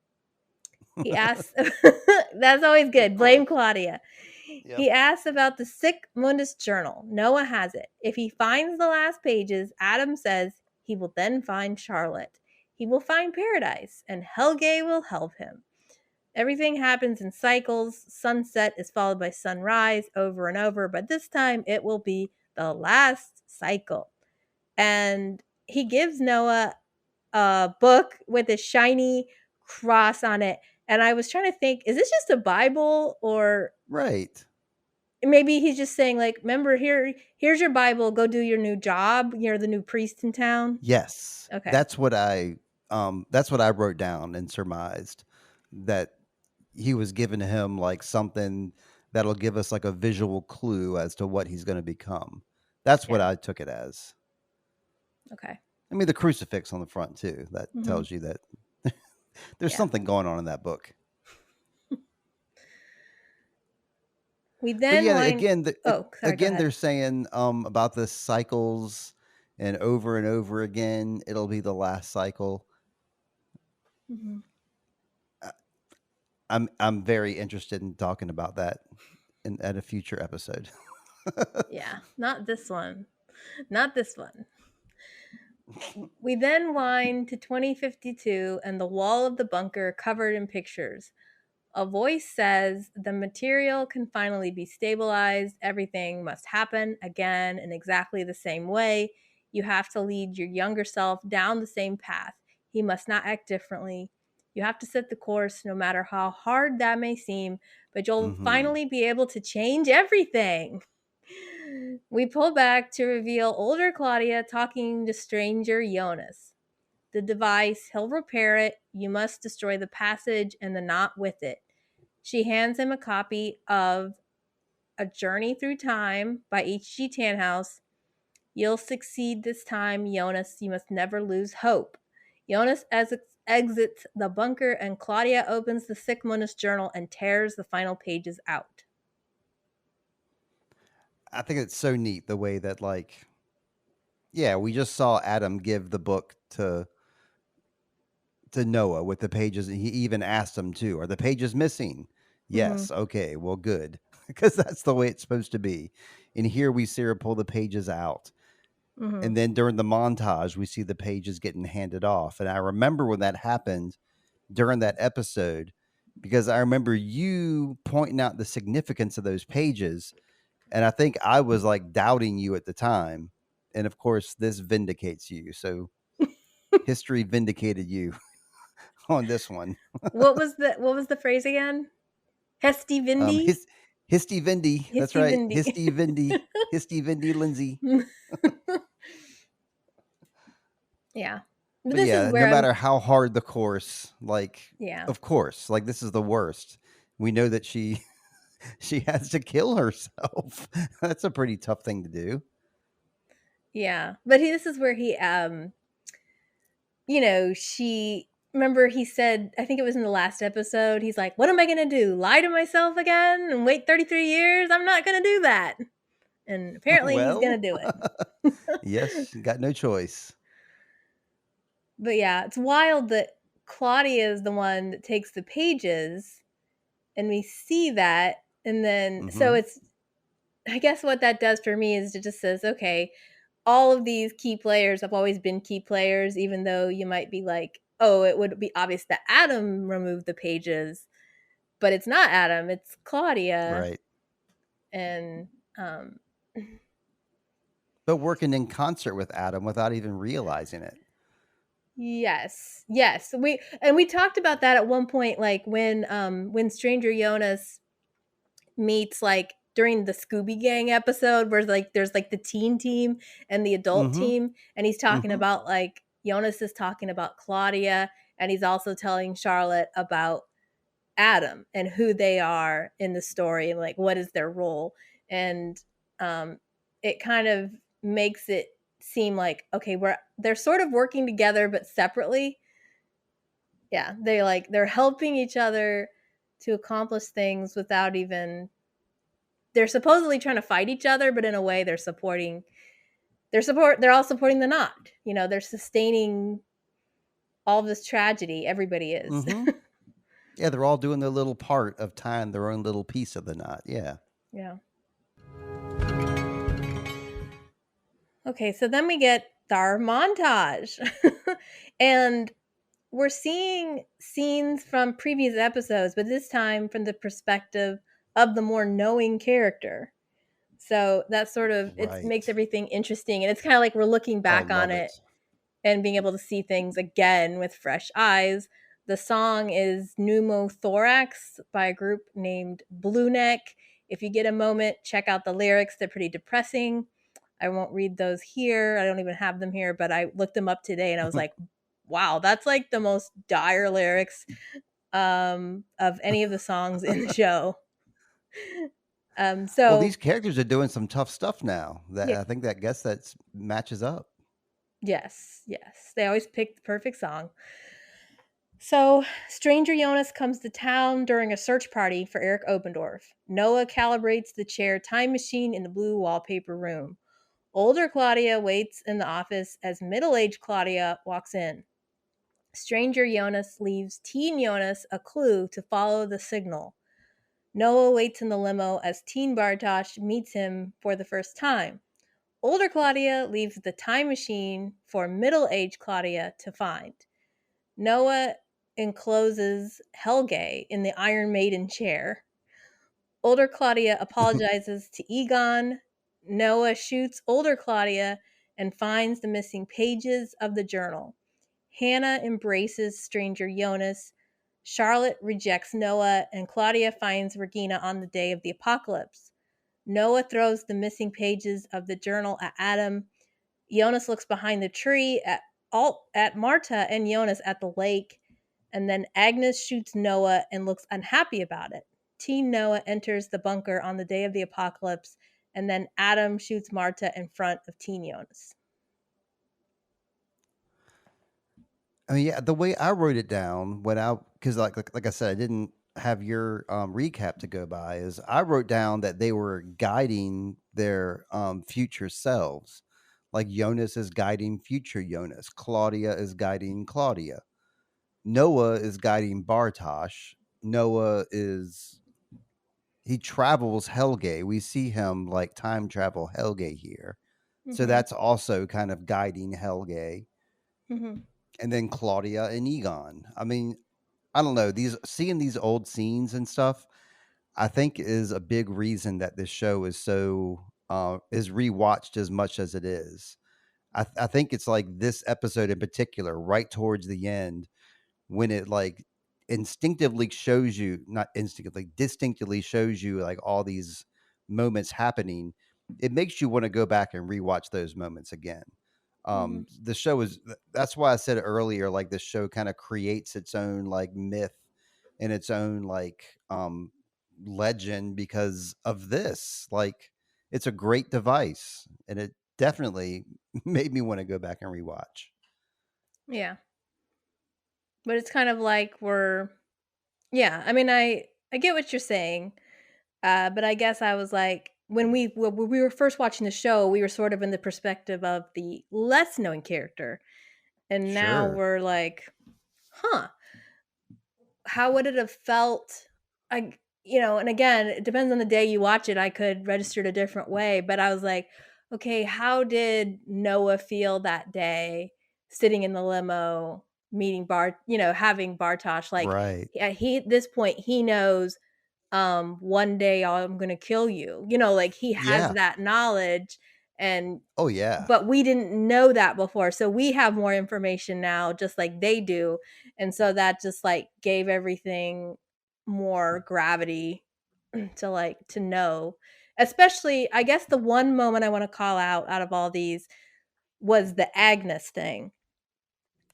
He asks, that's always Of good. Blame course. Claudia. Yep. He asks about the sick Mundus journal. Noah has it. If he finds the last pages, Adam says he will then find Charlotte. He will find paradise, and Helge will help him. Everything happens in cycles. Sunset is followed by sunrise over and over, but this time it will be the last cycle. And he gives Noah a book with a shiny cross on it. And I was trying to think, is this just a Bible or Right. maybe he's just saying like, remember here's your Bible, go do your new job. You're the new priest in town. Yes. Okay. That's what I wrote down and surmised that he was giving him like something that'll give us like a visual clue as to what he's going to become. That's what Yeah. I took it as. Okay. I mean, the crucifix on the front too. That Hmm. tells you that there's Yeah. something going on in that book. We But then yeah, wind Oh, sorry, go again, ahead. they're saying, about the cycles and over again, it'll be the last cycle. Mhm. I I'm very interested in talking about that in at a future episode. Yeah, not this one. Not this one. We then wind to 2052 and the wall of the bunker covered in pictures. A voice says the material can finally be stabilized. Everything must happen again in exactly the same way. You have to lead your younger self down the same path. He must not act differently. You have to set the course no matter how hard that may seem, but you'll Mhm. finally be able to change everything. We pull back to reveal older Claudia talking to stranger Jonas. The device, he'll repair it. You must destroy the passage and the knot with it. She hands him a copy of A Journey Through Time by H.G. Tannhaus. You'll succeed this time, Jonas. You must never lose hope. Jonas exits the bunker, and Claudia opens the Sigmundus journal and tears the final pages out. I think it's so neat the way that, like, yeah, we just saw Adam give the book to Noah with the pages, and he even asked him too, "Are the pages missing?" Mm-hmm. Yes. Okay. Well, good, because that's the way it's supposed to be. And here we see her pull the pages out, Mm-hmm. and then during the montage, we see the pages getting handed off. And I remember when that happened during that episode, because I remember you pointing out the significance of those pages, and I think I was like doubting you at the time. And of course, this vindicates you. So history vindicated you on this one. What was the phrase again? Hesti Vindi? His Histy Vindy, that's Histi right. Vindi. Histy Vindy Lindsay. Yeah. But But this is yeah, no where I'm matter how hard the course, like, yeah. of course, like this is the worst. We know that she she has to kill herself. That's a pretty tough thing to do. Yeah. But this is where she remember he said, I think it was in the last episode, he's like, "What am I going to do? Lie to myself again and wait 33 years? I'm not going to do that." And apparently he's going Well, to do it. yes, got no choice. But yeah, it's wild that Claudia is the one that takes the pages and we see that, and then so Mhm. it's I guess what that does for me is it just says, okay, all of these key players have always been key players, even though you might be like, oh, it would be obvious that Adam removed the pages, but it's not Adam, it's Claudia. Right. And um, But working in concert with Adam without even realizing it. yes, yes, we talked about that at one point, like when Stranger Jonas meets like during the Scooby Gang episode where like there's like the teen team and the adult Mhm. team, and he's talking Mhm. about like Jonas is talking about Claudia, and he's also telling Charlotte about Adam and who they are in the story and like what is their role. And um it kind of makes it seem like, okay, they're sort of working together but separately. Yeah, they're helping each other to accomplish things without even they're supposedly trying to fight each other, but in a way they're all supporting the knot. They're sustaining all this tragedy. Everybody is. Mhm. Yeah, they're all doing their little part of tying their own little piece of the knot. Yeah. Yeah. Okay, so then we get our montage. And we're seeing scenes from previous episodes, but this time from the perspective of the more knowing character. So that sort of it makes Right. everything interesting, and it's kind of like we're looking I back on love it it. and being able to see things again with fresh eyes. The song is Pneumothorax by a group named Blue Neck. If you get a moment, check out the lyrics. They're pretty depressing. I won't read those here. I don't even have them here, but I looked them up today and I was like, wow, that's like the most dire lyrics of any of the songs in the show. Well, So these characters are doing some tough stuff now. That yeah, I think that guess that matches up. yes, yes. They always pick the perfect song. So, Stranger Jonas comes to town during a search party for Eric Obendorf. Noah calibrates the chair time machine in the blue wallpaper room. Older Claudia waits in the office as middle aged Claudia walks in. Stranger Jonas leaves teen Jonas a clue to follow the signal. Noah waits in the limo as teen Bartosz meets him for the first time. Older Claudia leaves the time machine for middle aged Claudia to find. Noah encloses Helge in the Iron Maiden chair. Older Claudia apologizes to Egon. Noah shoots older Claudia and finds the missing pages of the journal. Hannah embraces stranger Jonas. Charlotte rejects Noah, and Claudia finds Regina on the day of the apocalypse. Noah throws the missing pages of the journal at Adam. Jonas looks behind the tree at Marta and Jonas at the lake, and then Agnes shoots Noah and looks unhappy about it. Teen Noah enters the bunker on the day of the apocalypse, and then Adam shoots Marta in front of Teen Jonas. I mean, yeah, the way I wrote it down when I because like I said, I didn't have your recap to go by. Is I wrote down that they were guiding their future selves, like Jonas is guiding future Jonas, Claudia is guiding Claudia, Noah is guiding Bartosz. Noah is he travels Helge. We see him like time travel Helge here, so Mm-hmm. that's also kind of guiding Helge, Mm-hmm. and then Claudia and Egon. I mean, I don't know, these seeing these old scenes and stuff, I think is a big reason that this show is so is rewatched as much as it is. I think it's like this episode in particular, right towards the end, when it like instinctively shows you, not instinctively, distinctively shows you like all these moments happening, it makes you want to go back and rewatch those moments again. Mm-hmm. The show is that's why I said earlier, like the show kind of creates its own like myth and its own like legend because of this. Like it's a great device and it definitely made me want to go back and rewatch. Yeah. But it's kind of like yeah, I mean, I get what you're saying. But I guess I was like, when we were first watching the show, we were sort of in the perspective of the less known character, and now Sure. we're like, huh, how would it have felt? And again, it depends on the day you watch it. I could register it a different way, but I was like, okay, how did Noah feel that day, sitting in the limo, meeting having Bartosh? Like, Right. he at this point he knows one day I'm gonna kill you. Like he has Yeah. that knowledge, and Oh, yeah. but we didn't know that before. So we have more information now, just like they do. And so that just like gave everything more gravity to know. Especially, I guess the one moment I want to call out of all these was the Agnes thing,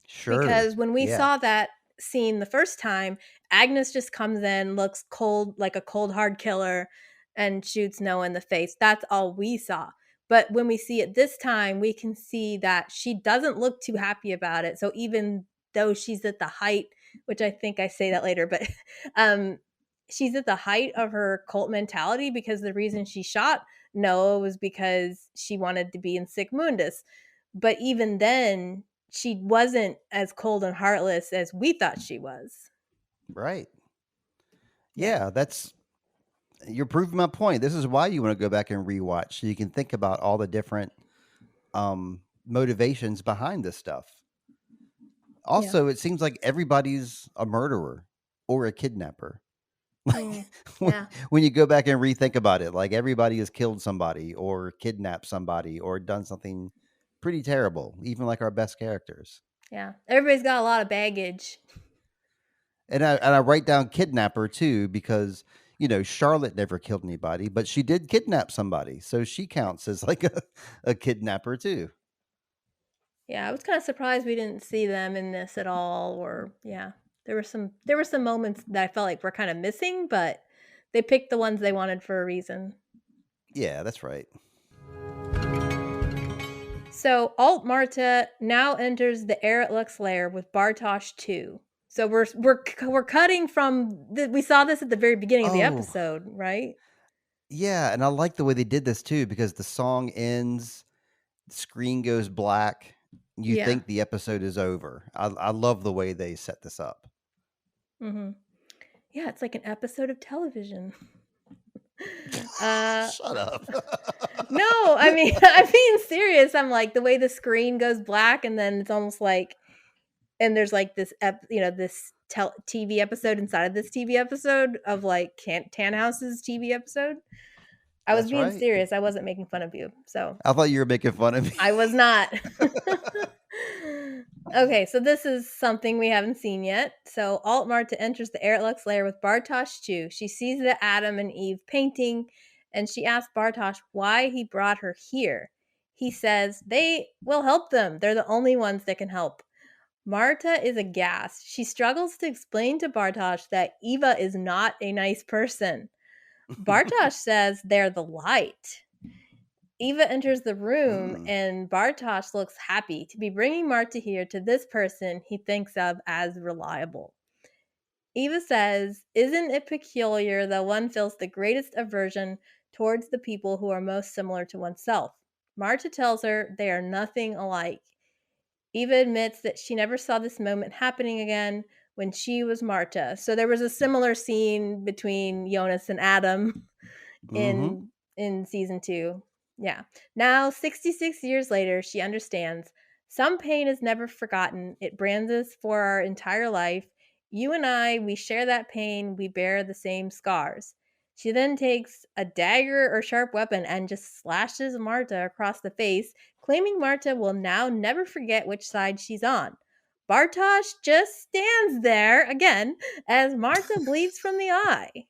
Sure. because when we Yeah. saw that scene the first time, Agnes just comes in, looks cold, like a cold hard killer, and shoots Noah in the face. That's all we saw. But when we see it this time, we can see that she doesn't look too happy about it. So even though she's at the height, which I think I say that later, but um she's at the height of her cult mentality, because the reason she shot Noah was because she wanted to be in Sick Mundus. But even then, she wasn't as cold and heartless as we thought she was. Right. Yeah. Yeah, that's you're proving my point. This is why you wanna go back and rewatch, so you can think about all the different, motivations behind this stuff. Yeah. Also, it seems like everybody's a murderer or a kidnapper. Like, Mm. when Yeah. when you go back and rethink about it, like, everybody has killed somebody or kidnapped somebody or done something pretty terrible, even like our best characters. Yeah. Everybody's got a lot of baggage. And I write down kidnapper too because, Charlotte never killed anybody, but she did kidnap somebody, so she counts as like a kidnapper too. Yeah, I was kind of surprised we didn't see them in this at all. Or yeah, there were some moments that I felt like were kind of missing, but they picked the ones they wanted for a reason. Yeah, that's right. So Alt Marta now enters the Eritlux lair with Bartosh too. So we're cutting from we saw this at the very beginning of the Oh, episode, right? yeah, and I like the way they did this too because the song ends, the screen goes black, you Yeah. think the episode is over. I love the way they set this up. hmm Yeah, it's like an episode of television. uh Shut up. no, I mean I'm being serious. I'm like the way the screen goes black and then it's almost like and there's like this this TV episode inside of this TV episode of like Tannhouse's TV episode. I was That's being right. serious. I wasn't making fun of you. So I thought you were making fun of me. I was not. Okay, so this is something we haven't seen yet. So Alt Marta enters the Ertlux lair with Bartosz too. She sees the Adam and Eve painting, and she asks Bartosz why he brought her here. He says they will help them. They're the only ones that can help. Marta is aghast. She struggles to explain to Bartosz that Eva is not a nice person. Bartosz says they're the light. Eva enters the room Mm. and Bartosz looks happy to be bringing Marta here to this person he thinks of as reliable. Eva says, "Isn't it peculiar that one feels the greatest aversion towards the people who are most similar to oneself?" Marta tells her they are nothing alike. Eva admits that she never saw this moment happening again when she was Marta. So there was a similar scene between Jonas and Adam Mhm. in season 2. Yeah. Now, 66 years later, she understands some pain is never forgotten. It brands us for our entire life. You and I, we share that pain. We bear the same scars. She then takes a dagger or sharp weapon and just slashes Marta across the face, claiming Marta will now never forget which side she's on. Bartosz just stands there again as Marta bleeds from the eye.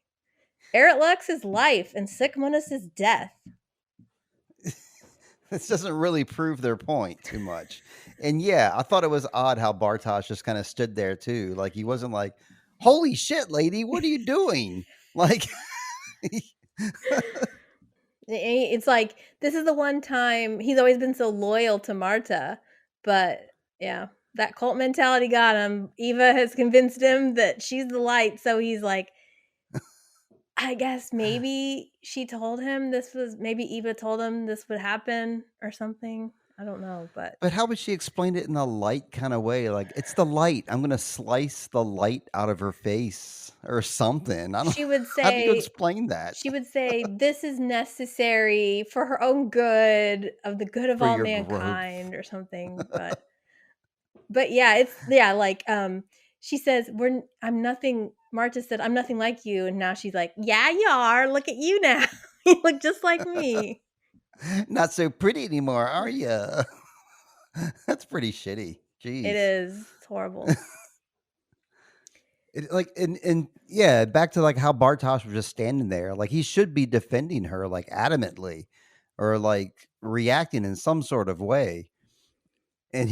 Ertlux is life and Sycomonus is death. This doesn't really prove their point too much. And yeah, I thought it was odd how Bartosz just kind of stood there too. Like he wasn't like, "Holy shit, lady, what are you doing?" Like It's like this is the one time he's always been so loyal to Marta, but yeah, that cult mentality got him. Eva has convinced him that she's the light, so he's like, I guess maybe she told him this was maybe Eva told him this would happen or something. I don't know, but but how would she explain it in a light kind of way? Like, "It's the light. I'm gonna slice the light out of her face," or something. I don't she would how do you say explain that? this is necessary for her own good, of the good of For all your growth. mankind or something, but yeah, it's yeah, like, she says, I'm nothing." Marta said, "I'm nothing like you," and now she's like, "Yeah, you are. Look at you now. You look just like me." Not so pretty anymore, are you? That's pretty shitty. It Jeez. is. It's horrible. It, like and yeah, back to like how Bartosz was just standing there, like he should be defending her like adamantly, or like reacting in some sort of way. And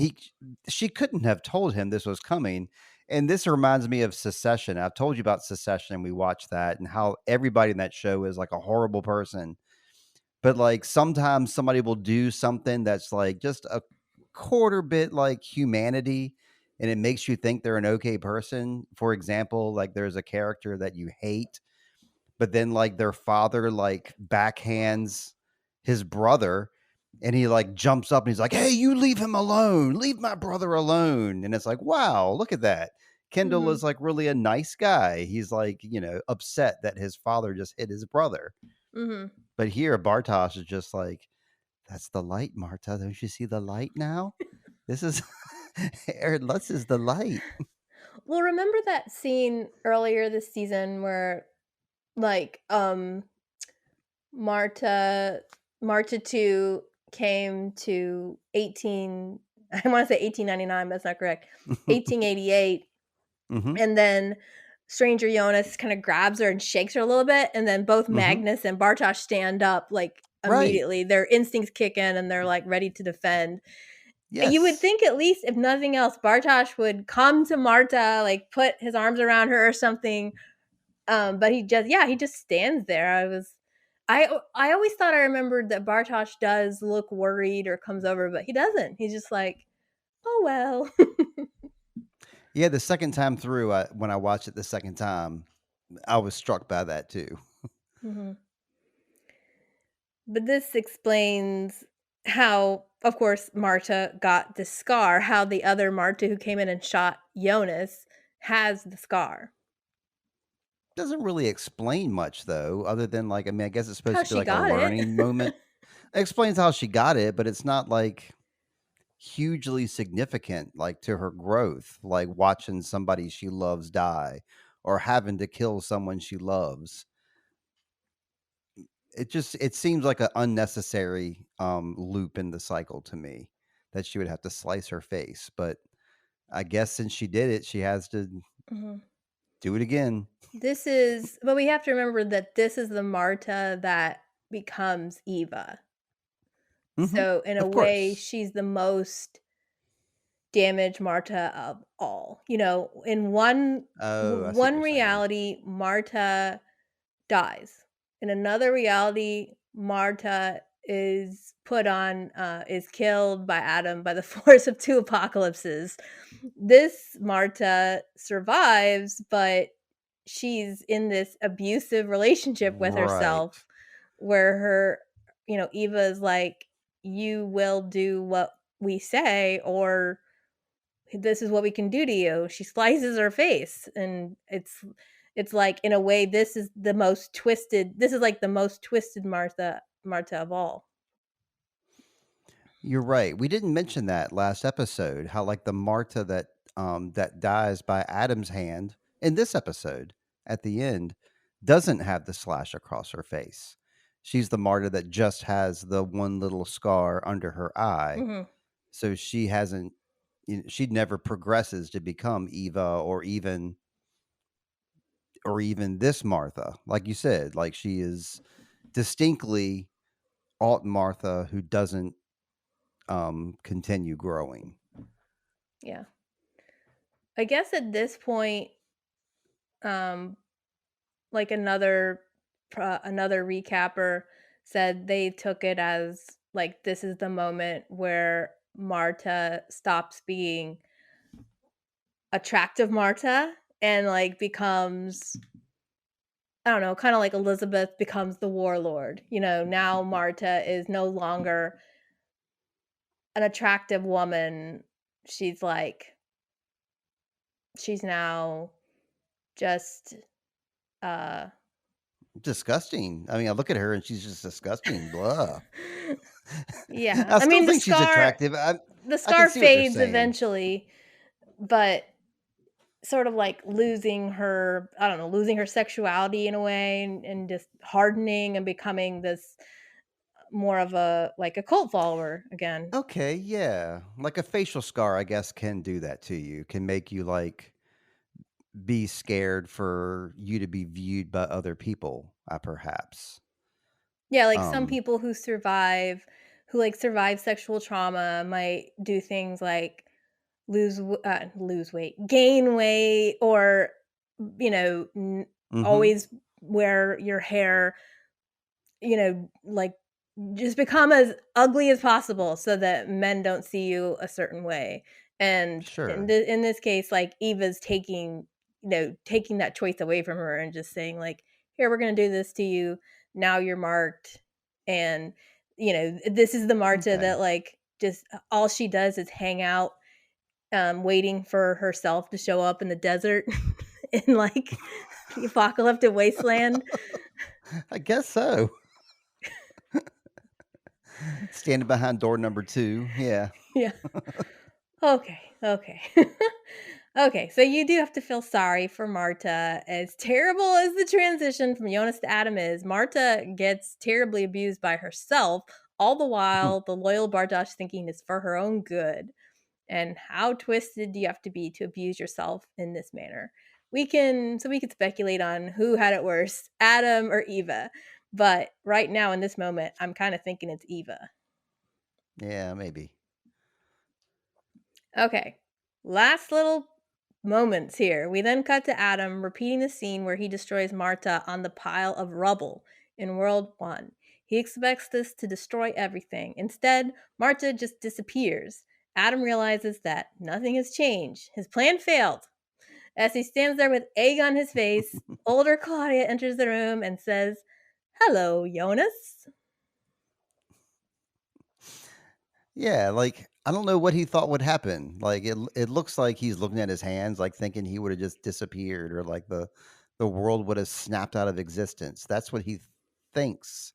she couldn't have told him this was coming. And this reminds me of Secession. I've told you about Secession. We watched that and how everybody in that show is like a horrible person. But like sometimes somebody will do something that's like just a quarter bit like humanity and it makes you think they're an okay person. For example, like there's a character that you hate, but then like their father like backhands his brother and he like jumps up and he's like, "Hey, you leave him alone. Leave my brother alone." And it's like, wow, look at that. Kendall Mhm. is like really a nice guy. He's like, upset that his father just hit his brother. Mhm. But here, Bartosz is just like, "That's the light, Marta. Don't you see the light now? This is Aaron Lutz is the light." Well, remember that scene earlier this season where, like, Marta Marta 2 came to 18 I wanna say 1899, but that's not correct. 1888, Hmm. and then Stranger Jonas kinda grabs her and shakes her a little bit, and then both Hmm. Magnus and Bartosz stand up, like, Right. immediately. Their instincts kick in, and they're, like, ready to defend. You would Yes. think at least, if nothing else, Bartosz would come to Marta, like, put his arms around her or something, but he just stands there. I always thought I remembered that Bartosz does look worried or comes over, but he doesn't. He's just like, "Oh, well." Yeah, the second time through, when I watched it the second time, I was struck by that too. Mhm. But this explains how, of course, Marta got the scar, how the other Marta who came in and shot Jonas has the scar. Doesn't really explain much though, other than like, I mean, I guess it's supposed How to be she like a got it. learning moment. It explains how she got it, but it's not like hugely significant, like to her growth, like watching somebody she loves die or having to kill someone she loves. It seems like an unnecessary loop in the cycle to me that she would have to slice her face. But I guess since she did it, she has to Mhm. do it again. But we have to remember that this is the Marta that becomes Eva. Hmm. So in a Of way, course. she's the most damaged Marta of all. You know, in one Oh, I see what one you're saying. reality, Marta dies. In another reality, Marta is killed by Adam by the force of two apocalypses. This Marta survives, but she's in this abusive relationship with Right. herself where Eva is like, you will do what we say, or this is what we can do to you. She slices her face, and it's like, in a way, this is like the most twisted Martha of all. You're right. We didn't mention that last episode, how like the Marta that dies by Adam's hand in this episode at the end doesn't have the slash across her face. She's the Marta that just has the one little scar under her eye. Mhm. So she hasn't she never progresses to become Eva or even this Martha. Like you said, like she is distinctly Alt Martha who doesn't continue growing. Yeah. I guess at this point, um, like another recapper said they took it as like this is the moment where Marta stops being attractive Marta and like becomes, I don't know, kind of like Elizabeth becomes the warlord. Now Marta is no longer an attractive woman. She's like she's now just uh Disgusting. I mean, I look at her and she's just disgusting. Blah. yeah. I I still mean, think she's attractive. the I can scar see what they're fades saying. eventually, but sort of like losing her, I don't know, losing her sexuality in a way, and just hardening and becoming this more of a like a cult follower again. Okay, yeah. Like a facial scar, I guess, can do that to you. Can make you like be scared for you to be viewed by other people, perhaps. Yeah, like some Um, people who like survive sexual trauma might do things like lose weight, gain weight, or mhm. always wear your hair, like just become as ugly as possible so that men don't see you a certain way. And Sure. in this case, like Eva's taking that choice away from her and just saying like, here, we're going to do this to you. Now you're marked. And this is the Marta Okay. that like just all she does is hang out, waiting for herself to show up in the desert in like the apocalyptic wasteland. I guess so. Standing behind door number 2. Yeah. Yeah. Okay. Okay. Okay. So you do have to feel sorry for Marta. As terrible as the transition from Jonas to Adam is, Marta gets terribly abused by herself, all the while the loyal Bartosz thinking it's for her own good. And how twisted do you have to be to abuse yourself in this manner? We could speculate on who had it worse, Adam or Eva. But right now in this moment, I'm kind of thinking it's Eva. Yeah, maybe. Okay. Last little moments here. We then cut to Adam repeating the scene where he destroys Marta on the pile of rubble in World 1. He expects this to destroy everything. Instead, Marta just disappears. Adam realizes that nothing has changed. His plan failed. As he stands there with egg on his face, older Claudia enters the room and says, "Hello, Jonas." Yeah, like I don't know what he thought would happen. Like it looks like he's looking at his hands, like thinking he would have just disappeared, or like the world would have snapped out of existence. That's what he thinks,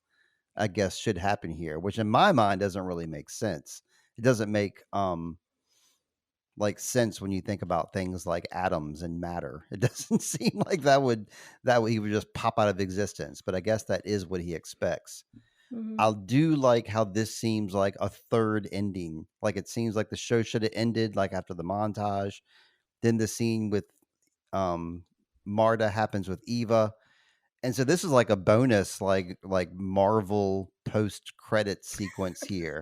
I guess, should happen here, which in my mind doesn't really make sense. It doesn't make like sense when you think about things like atoms and matter. It doesn't seem like that would he would just pop out of existence. But I guess that is what he expects. Mhm. I do like how this seems like a third ending. Like it seems like the show should have ended like after the montage. Then the scene with um Marta happens with Eva. And so this is like a bonus like Marvel post credit sequence here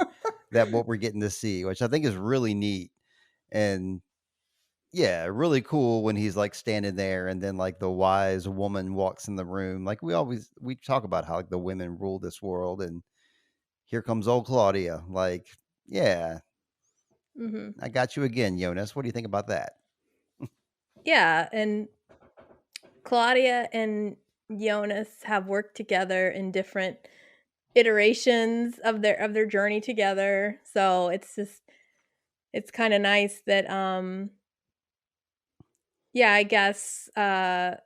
that what we're getting to see, which I think is really neat. And yeah, really cool when he's like standing there and then like the wise woman walks in the room. Like we talk about how like the women rule this world, and here comes old Claudia. Like, yeah, Mhm. I got you again, Jonas. What do you think about that? Yeah, and Claudia and Jonas have worked together in different iterations of their journey together. So it's kind of nice that yeah, I guess I'm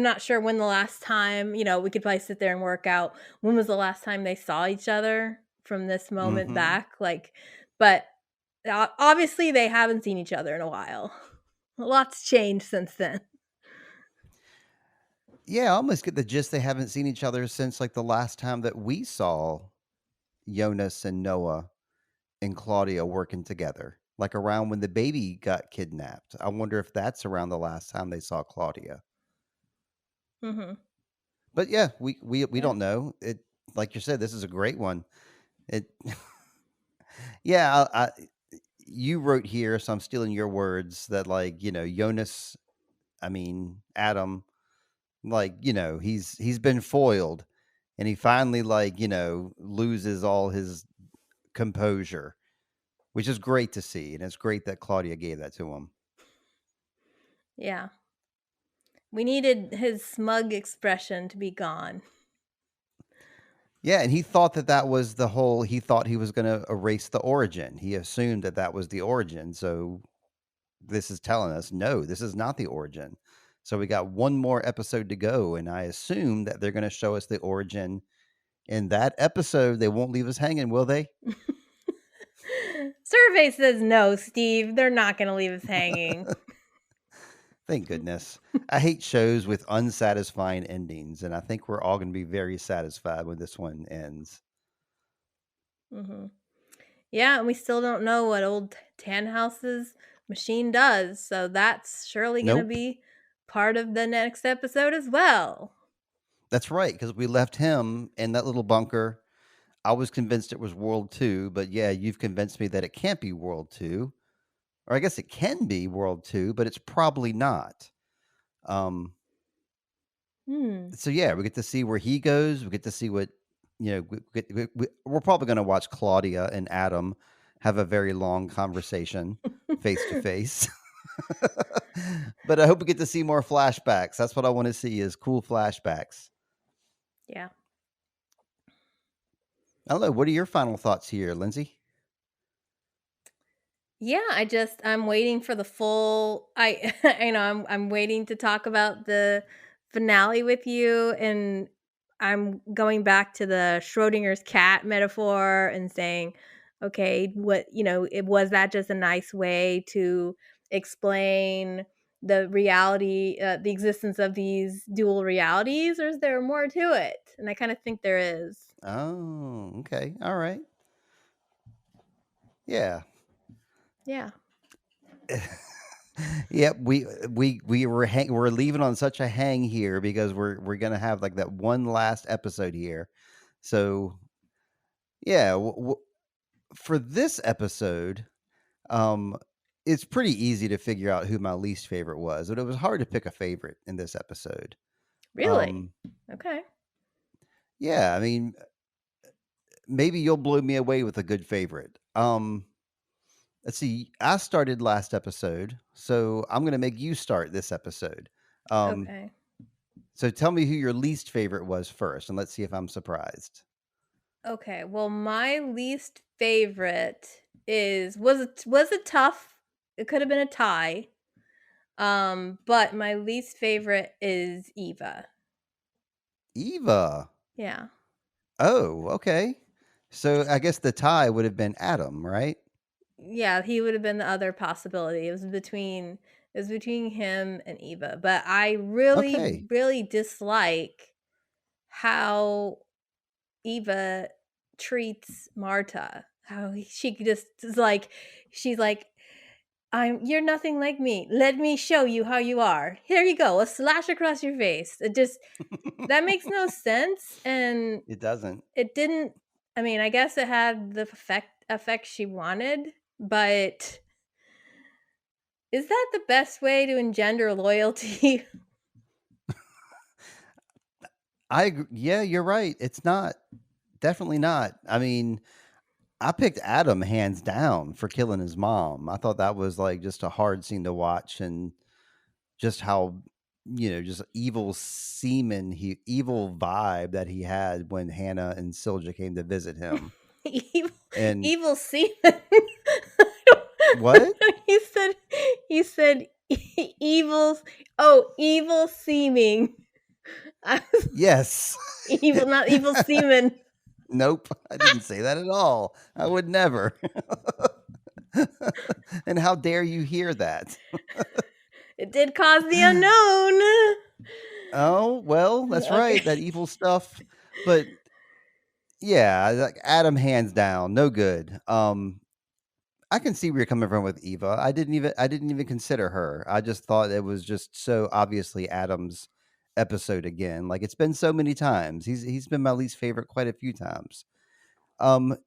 not sure when the last time, we could probably sit there and work out when was the last time they saw each other from this moment Hmm. back. Like, but obviously they haven't seen each other in a while. A lot's changed since then. Yeah, I almost get the gist they haven't seen each other since like the last time that we saw Jonas and Noah and Claudia working together, like around when the baby got kidnapped. I wonder if that's around the last time they saw Claudia. Hmm. But yeah, we Yeah. don't know. It like you said, this is a great one. It yeah, you wrote here, so I'm stealing your words that like Jonas. I mean Adam. Like he's been foiled, and he finally like loses all his composure, which is great to see, and it's great that Claudia gave that to him. Yeah. We needed his smug expression to be gone. Yeah, and he thought that was the whole. He thought he was going to erase the origin. He assumed that was the origin. So this is telling us, no, this is not the origin. So we got one more episode to go, and I assume that they're going to show us the origin in that episode. They won't leave us hanging, will they? Survey says no, Steve. They're not going to leave us hanging. Thank goodness. I hate shows with unsatisfying endings, and I think we're all going to be very satisfied when this one ends. Hmm. Yeah, and we still don't know what old Tannhouse's machine does, so that's surely going to Nope. be part of the next episode as well. That's right, because we left him in that little bunker. I was convinced it was World 2, but yeah, you've convinced me that it can't be World 2. Or I guess it can be World 2, but it's probably not. Um, Hmm. so yeah, we get to see where he goes. We get to see what we're probably going to watch Claudia and Adam have a very long conversation face to face. But I hope we get to see more flashbacks. That's what I want to see is cool flashbacks. Yeah. I don't know. What are your final thoughts here, Lindsay? Yeah, I'm waiting for the full I I'm waiting to talk about the finale with you, and I'm going back to the Schrodinger's cat metaphor and saying, okay, it was that just a nice way to explain the reality, the existence of these dual realities, or is there more to it? And I kind of think there is. Oh, okay. All right. Yeah. Yeah. Yep, we're leaving on such a hang here because we're gonna have like that one last episode here. So yeah, for this episode, um, it's pretty easy to figure out who my least favorite was, but it was hard to pick a favorite in this episode. Really? Um, Okay. yeah, I mean, maybe you'll blow me away with a good favorite. Um, let's see. I started last episode, so I'm gonna make you start this episode. Um, Okay. so tell me who your least favorite was first, and let's see if I'm surprised. Okay. Well, my least favorite was a tough. It could have been a tie. But my least favorite is Eva. Eva. Yeah. Oh, okay. So I guess the tie would have been Adam, right? Yeah, he would have been the other possibility. It was between him and Eva. But I really, Okay. really dislike how Eva treats Marta. How she just is like she's like, you're nothing like me. Let me show you how you are. Here you go, a slash across your face. It just that makes no sense, and It doesn't. it didn't. I mean, I guess it had the effect she wanted, but is that the best way to engender loyalty? Yeah, you're right. It's not. Definitely not. I mean, I picked Adam hands down for killing his mom. I thought that was like just a hard scene to watch, and just how, just evil vibe that he had when Hannah and Silja came to visit him. evil, And evil semen. what? you said, you said evil. Oh, evil seeming. I was Yes. evil, not evil semen. Nope, I didn't say that at all. I would never. And how dare you hear that? It did cause the unknown. Oh, well, that's right, that Okay. evil stuff. But yeah, like Adam hands down, no good. I can see where you're coming from with Eva. I didn't even consider her. I just thought it was just so obviously Adam's episode again. Like it's been so many times. He's been my least favorite quite a few times.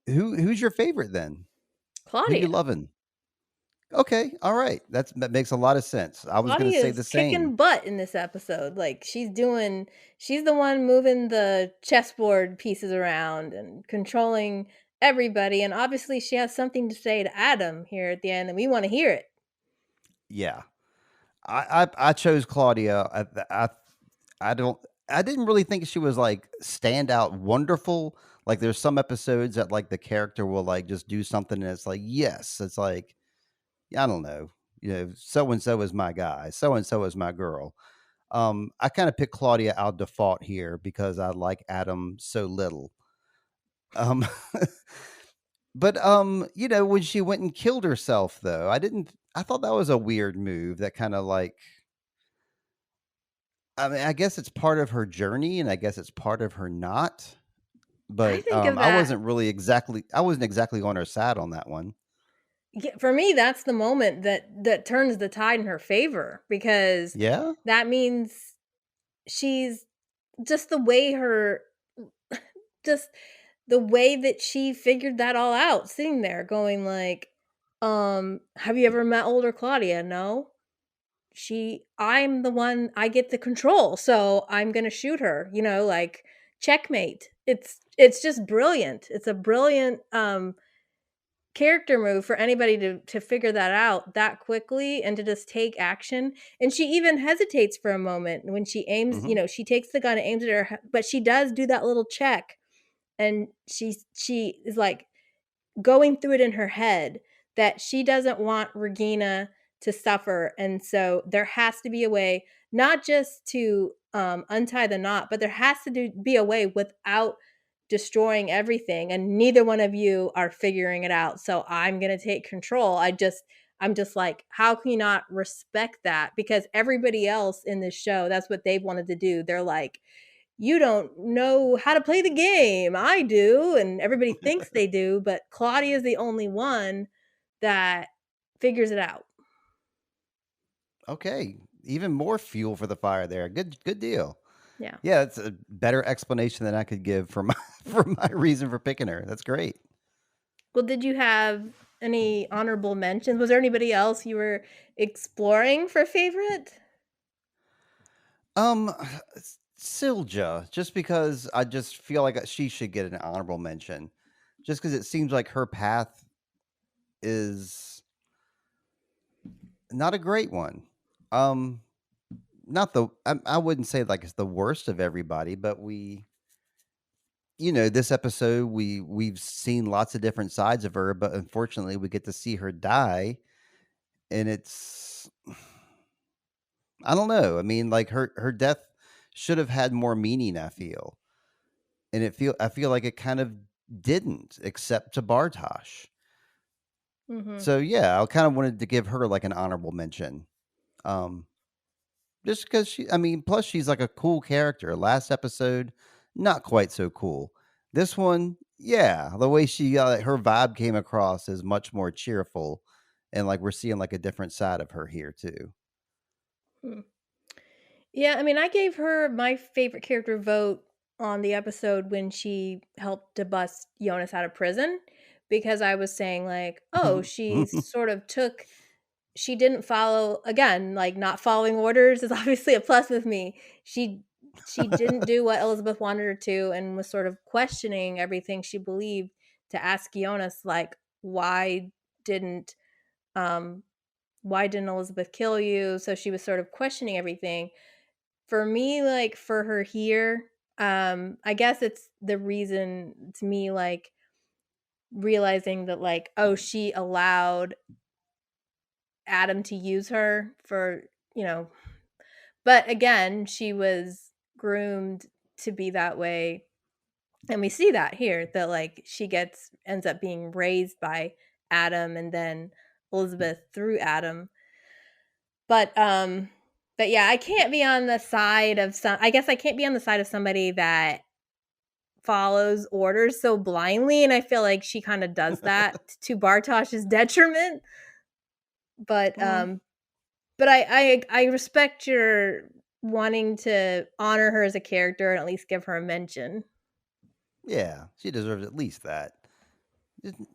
Who's your favorite then? Who you Claudia. loving? Okay, all right. That makes a lot of sense. I was gonna Claudia say is the same. kicking butt in this episode. Like she's the one moving the chessboard pieces around and controlling everybody. And obviously, she has something to say to Adam here at the end, and we want to hear it. Yeah. I chose Claudia. I don't I didn't really think she was like standout wonderful. Like there's some episodes that like the character will like just do something and it's like, yes, it's like, I don't know, so and so is my guy, so and so is my girl. I kind of picked Claudia out default here because I like Adam so little. Um but when she went and killed herself though, I thought that was a weird move that kind of like, I mean, I guess it's part of her journey, and I guess it's part of her not. I But think of that. I wasn't exactly on her side on that one. Yeah, for me, that's the moment that turns the tide in her favor because Yeah? that means she's just the way her just the way that she figured that all out, sitting there going like, have you ever met older Claudia? No. I'm the one I get the control, so I'm gonna shoot her, like checkmate. It's just brilliant. It's a brilliant character move for anybody to figure that out that quickly and to just take action. And she even hesitates for a moment when she aims, Mhm. she takes the gun and aims at her, but she does do that little check, and she is like going through it in her head that she doesn't want Regina to suffer. And so there has to be a way, not just to untie the knot, but there has to be a way without destroying everything. And neither one of you are figuring it out. So I'm going to take control. I'm just like, how can you not respect that? Because everybody else in this show, that's what they've wanted to do. They're like, you don't know how to play the game. I do. And everybody thinks they do, but Claudia is the only one that figures it out. Okay. Even more fuel for the fire there. Good deal. Yeah. Yeah, it's a better explanation than I could give for my for my reason for picking her. That's great. Well, did you have any honorable mentions? Was there anybody else you were exploring for favorite? Um Silja, just because I just feel like she should get an honorable mention. Just because it seems like her path. is not a great one. Um, not the I wouldn't say like it's the worst of everybody, but this episode we've seen lots of different sides of her, but unfortunately we get to see her die, and it's I don't know. I mean, like her death should have had more meaning, I feel. And I feel like it kind of didn't, except to Bartosh. Mhm. So yeah, I kind of wanted to give her like an honorable mention. Um just because I mean, plus she's like a cool character. Last episode, not quite so cool. This one, yeah, the way her vibe came across is much more cheerful, and like we're seeing like a different side of her here too. Hmm. Yeah, I mean, I gave her my favorite character vote on the episode when she helped to bust Jonas out of prison because I was saying like, "Oh, she sort of took she didn't follow again, like not following orders is obviously a plus with me. She didn't do what Elizabeth wanted her to and was sort of questioning everything she believed to ask Jonas like, didn't um why didn't Elizabeth kill you?" So she was sort of questioning everything. For me, like, for her here, I guess it's the reason to me, like, realizing that, like, oh, she allowed Adam to use her for, you know but again, she was groomed to be that way, and we see that here, that, like, she gets ends up being raised by Adam and then Elizabeth through Adam. But, um but yeah, I can't be on the side of some I guess I can't be on the side of somebody that follows orders so blindly, and I feel like she kinda does that to Bartosh's detriment, but, Well, I respect your wanting to honor her as a character and at least give her a mention. yeah, she deserves at least that.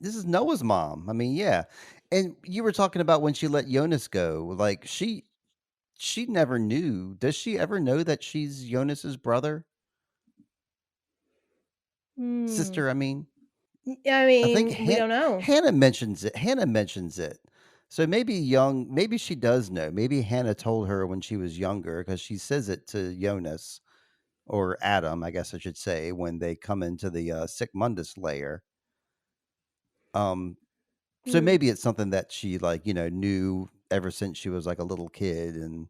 This is Noah's mom. I mean, yeah. And you were talking about when she let Jonas go. Like she never knew. Does she ever know that she's Jonas's brother? Hmm. Sister, I mean. I I think mean, we don't know. Hannah mentions it. Hannah mentions it. So maybe she does know. Maybe Hannah told her when she was younger because she says it to Jonas or Adam, I guess I should say, when they come into the Sic Mundus layer. Um, so Hmm, maybe it's something that she like, knew ever since she was like a little kid and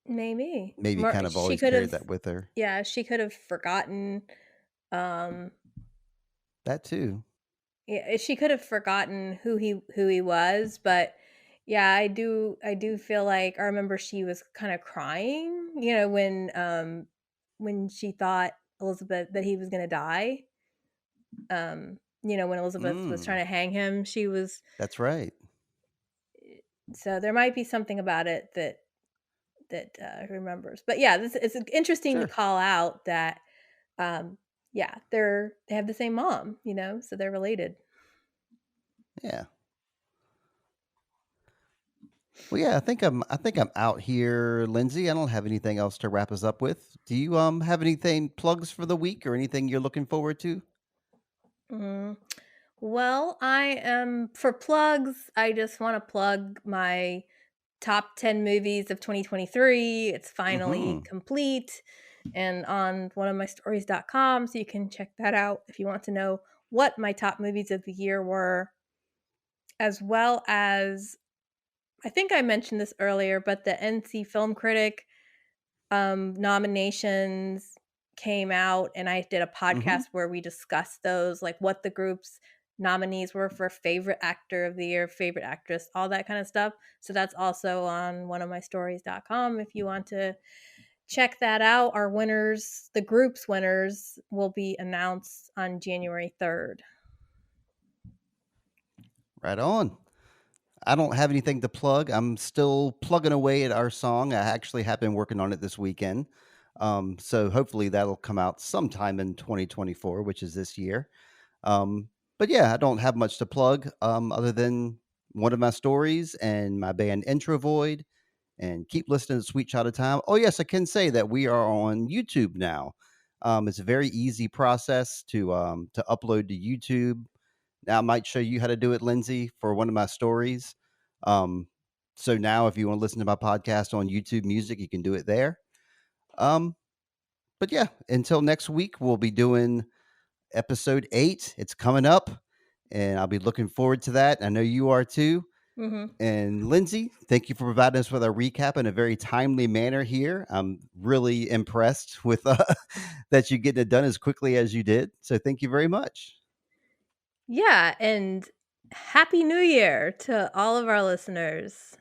maybe. maybe More kind of she always could carried have that with her. yeah, she could have forgotten, um That too. yeah, she could have forgotten who he was, but yeah, I do feel like I remember she was kinda crying, when she thought Elizabeth that he was gonna die. When Elizabeth was Mm, trying to hang him, she was that's right. so there might be something about it remembers. But yeah, this it's interesting to Sure. call out that, yeah, they have the same mom, so they're related. Yeah. Well, yeah, I think I'm out here, Lindsay. I don't have anything else to wrap us up with. Do you have anything plugs for the week or anything you're looking forward to? Mm. Well, I am for plugs, I just wanna plug my top 10 movies of 2023. It's finally Mhm. complete and on one of my stories.com, so you can check that out if you want to know what my top movies of the year were, as well as I think I mentioned this earlier, but the NC Film Critic nominations came out, and I did a Mhm. podcast where we discussed those, like what the group's nominees were for favorite actor of the year, favorite actress, all that kind of stuff. So that's also on one of my stories.com if you want to check that out. Our winners, the group's winners, will be announced on January 3rd. Right on. I don't have anything to plug. I'm still plugging away at our song. I actually have been working on it this weekend. So hopefully that'll come out sometime in 2024, which is this year. Um, but yeah, I don't have much to plug other than one of my stories and my band Intro Void and keep listening to Sweet Child of Time. Oh, yes, I can say that we are on YouTube now. It's a very easy process to upload to YouTube. Now I might show you how to do it, Lindsay, for one of my stories. Um, so now if you want to listen to my podcast on YouTube Music, you can do it there. Um, but yeah, until next week, we'll be doing episode 8. It's coming up, and I'll be looking forward to that. I know you are too. Mhm. And Lindsay, thank you for providing us with a recap in a very timely manner here. I'm really impressed with that you getting it done as quickly as you did. So thank you very much. Yeah, and happy New Year to all of our listeners.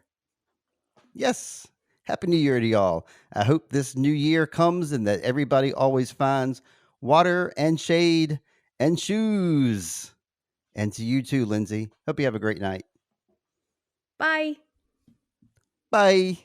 Yes. Happy New Year to y'all. I hope this new year comes and that everybody always finds water and shade and shoes. And to you too, Lindsay. Hope you have a great night. Bye. Bye.